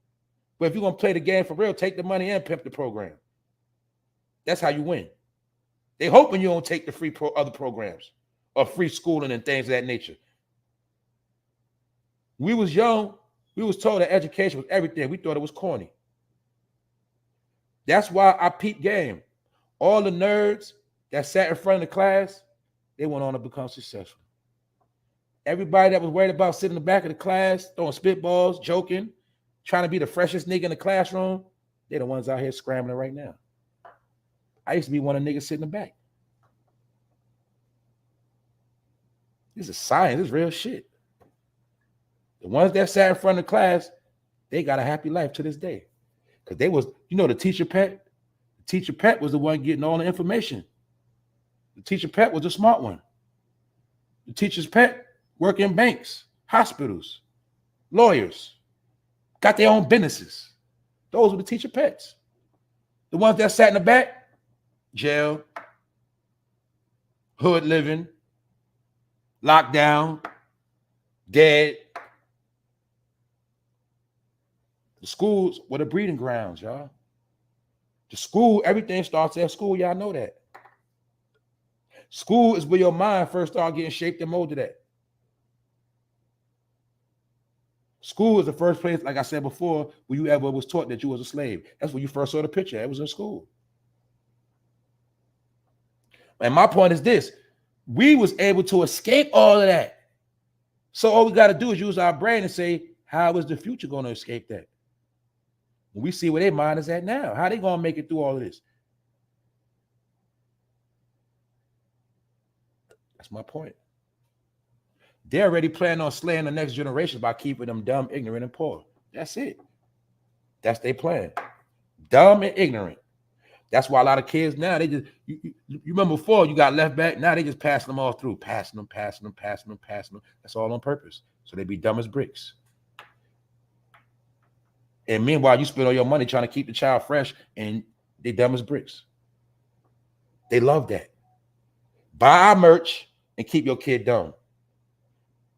But if you're going to play the game for real, take the money and pimp the program. That's how you win. They hoping you don't take the free other programs or free schooling and things of that nature. We was young. We was told that education was everything. We thought it was corny. That's why I peep game. All the nerds that sat in front of the class, they went on to become successful. Everybody that was worried about sitting in the back of the class, throwing spitballs, joking, trying to be the freshest nigga in the classroom, they're the ones out here scrambling right now. I used to be one of the niggas sitting in the back. This is science. This is real shit. The ones that sat in front of the class, they got a happy life to this day. Because they was, the teacher pet. The teacher pet was the one getting all the information. The teacher pet was the smart one. The teacher's pet work in banks, hospitals, lawyers, got their own businesses. Those were the teacher pets. The ones that sat in the back, jail, hood living, locked down, dead. The schools were the breeding grounds, y'all. The school, everything starts at school. Y'all know that. School is where your mind first starts getting shaped and molded at. School is the first place, like I said before, where you ever was taught that you was a slave. That's where you first saw the picture. It was in school. And my point is this. We was able to escape all of that. So all we got to do is use our brain and say, how is the future going to escape that? When we see where their mind is at now, how they going to make it through all of this? That's my point. They're already planning on slaying the next generation by keeping them dumb, ignorant, and poor. That's it. That's their plan. Dumb and ignorant. That's why a lot of kids now, they just, you remember before you got left back, now they just passing them all through, passing them. That's all on purpose. So they be dumb as bricks. And meanwhile, you spend all your money trying to keep the child fresh and they dumb as bricks. They love that. Buy our merch and keep your kid dumb.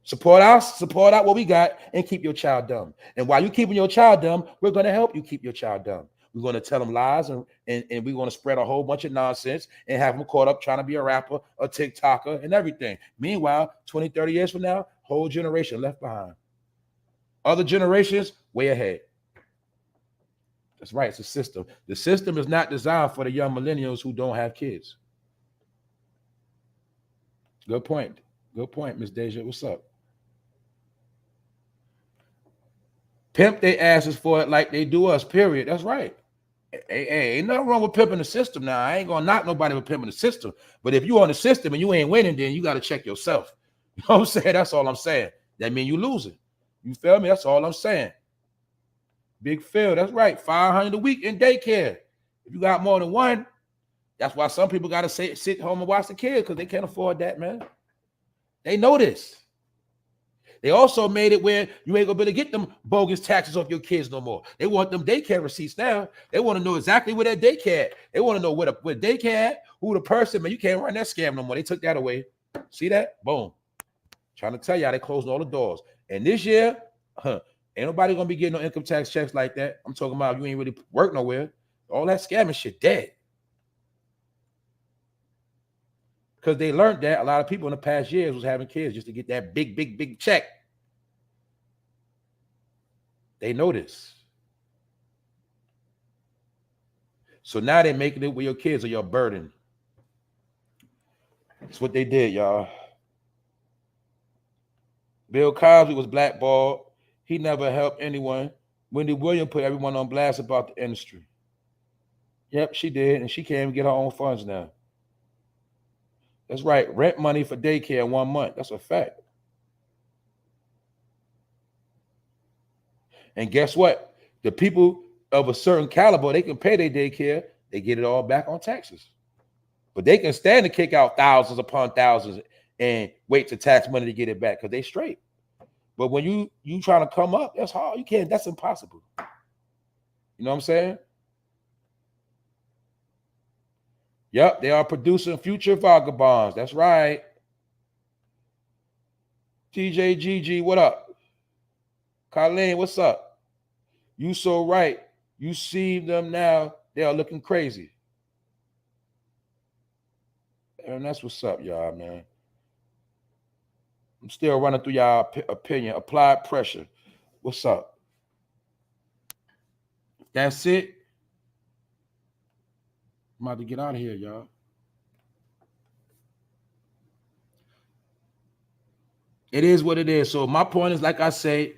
Support out what we got and keep your child dumb. And while you're keeping your child dumb, we're going to help you keep your child dumb. We're going to tell them lies and we're going to spread a whole bunch of nonsense and have them caught up trying to be a rapper, a TikToker, and everything. Meanwhile, 20, 30 years from now, whole generation left behind. Other generations way ahead. That's right. It's a system. The system is not designed for the young millennials who don't have kids. Good point. Good point, Miss Deja. What's up? Pimp they asses for it like they do us, period. That's right. Hey, ain't nothing wrong with pimping the system now. I ain't gonna knock nobody with pimping the system. But if you on the system and you ain't winning, then you got to check yourself. You know what I'm saying? That's all I'm saying. That mean you losing. You feel me? That's all I'm saying. Big Phil, that's right. 500 a week in daycare. If you got more than one, that's why some people got to sit home and watch the kids because they can't afford that, man. They know this. They also made it where you ain't gonna be able to get them bogus taxes off your kids no more. They want them daycare receipts now. They want to know exactly where that daycare at. They want to know where daycare at, who the person, man. You can't run that scam no more. They took that away. See that? Boom. Trying to tell y'all they closed all the doors. And this year, ain't nobody gonna be getting no income tax checks like that. I'm talking about you ain't really work nowhere. All that scamming shit dead. Because they learned that a lot of people in the past years was having kids just to get that big check. They know this. So now they're making it where your kids are your burden. That's what they did, y'all. Bill Cosby was blackballed. He never helped anyone. Wendy Williams put everyone on blast about the industry. Yep, she did, and she can't even get her own funds now. That's right. Rent money for daycare in 1 month. That's a fact. And guess what? The people of a certain caliber, they can pay their daycare. They get it all back on taxes. But they can stand to kick out thousands upon thousands and wait to tax money to get it back because they straight. But when you trying to come up, that's hard. You can't. That's impossible. You know what I'm saying? Yep, they are producing future vagabonds. That's right. TJGG, what up? Colleen, what's up? You so right. You see them now, they are looking crazy. And that's what's up, y'all, man. I'm still running through y'all opinion. Applied pressure. What's up? That's it. I'm about to get out of here, y'all. It is what it is. So my point is, like I say,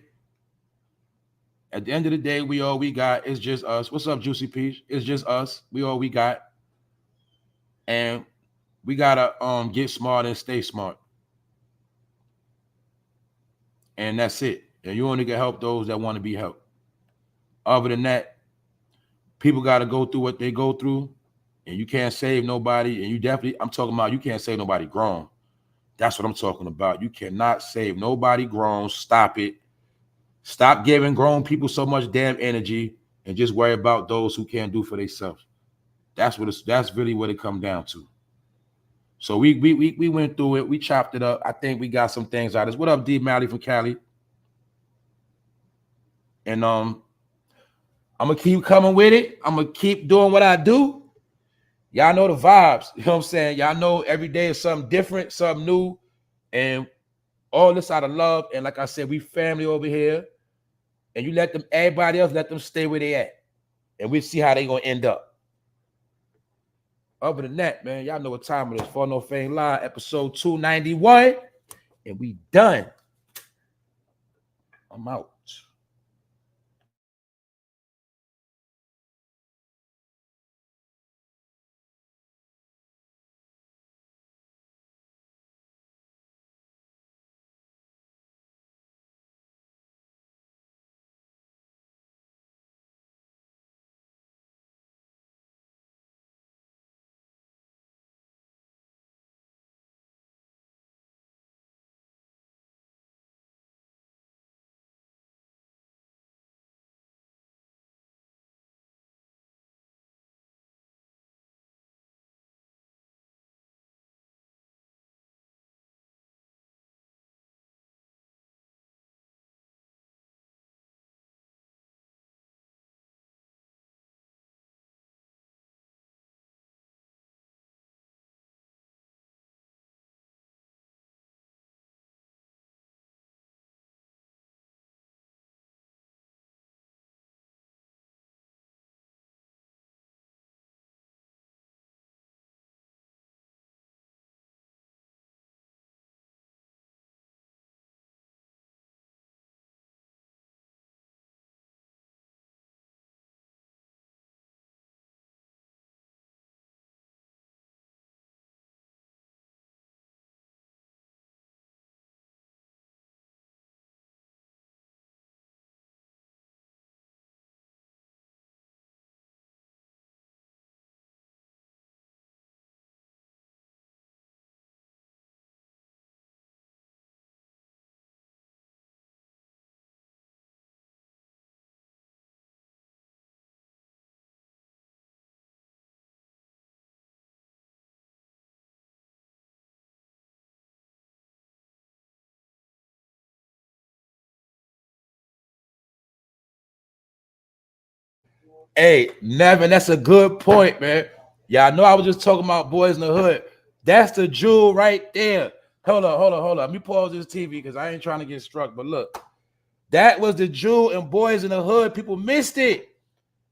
at the end of the day, we all we got is just us. What's up, Juicy Peach? It's just us. We all we got. And we gotta get smart and stay smart. And that's it. And you only can help those that want to be helped. Other than that, people gotta go through what they go through, and you can't save nobody. And you definitely, I'm talking about you can't save nobody grown. That's what I'm talking about. You cannot save nobody grown. Stop it. Stop giving grown people so much damn energy and just worry about those who can't do for themselves. That's really what it comes down to. So we went through it. We chopped it up. I think we got some things out of this. What up, D Mally from Cali? And I'm gonna keep coming with it. I'm gonna keep doing what I do. Y'all know the vibes. You know what I'm saying? Y'all know every day is something different, something new, and all this out of love. And like I said, we family over here. And you let them, everybody else, let them stay where they at. And we see how they gonna end up. Other than that, man, y'all know what time it is. For No Fame Live, episode 291. And we done. I'm out. Hey, Nevin, that's a good point, man. Yeah, I know I was just talking about Boys in the Hood. That's the jewel right there. Hold on. Let me pause this TV because I ain't trying to get struck. But look, that was the jewel in Boys in the Hood. People missed it.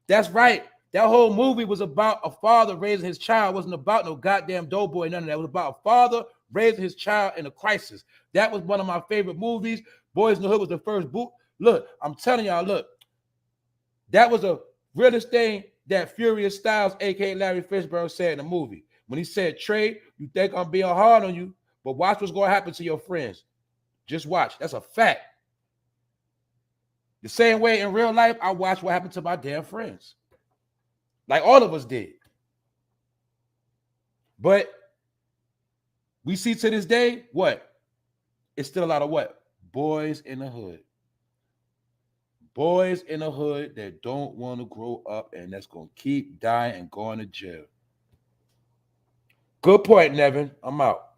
That's right. That whole movie was about a father raising his child. It wasn't about no goddamn doughboy, none of that. It was about a father raising his child in a crisis. That was one of my favorite movies. Boys in the Hood was the first boot. Look, I'm telling y'all, look, that was the realest thing that Furious Styles, aka Larry Fishburne, said in the movie. When he said, Trey, you think I'm being hard on you, but watch what's going to happen to your friends. Just watch. That's a fact. The same way in real life, I watched what happened to my damn friends. Like all of us did. But we see to this day, what? It's still a lot of what? Boys in the hood. Boys in the hood that don't want to grow up and that's going to keep dying and going to jail. Good point, Nevin. I'm out.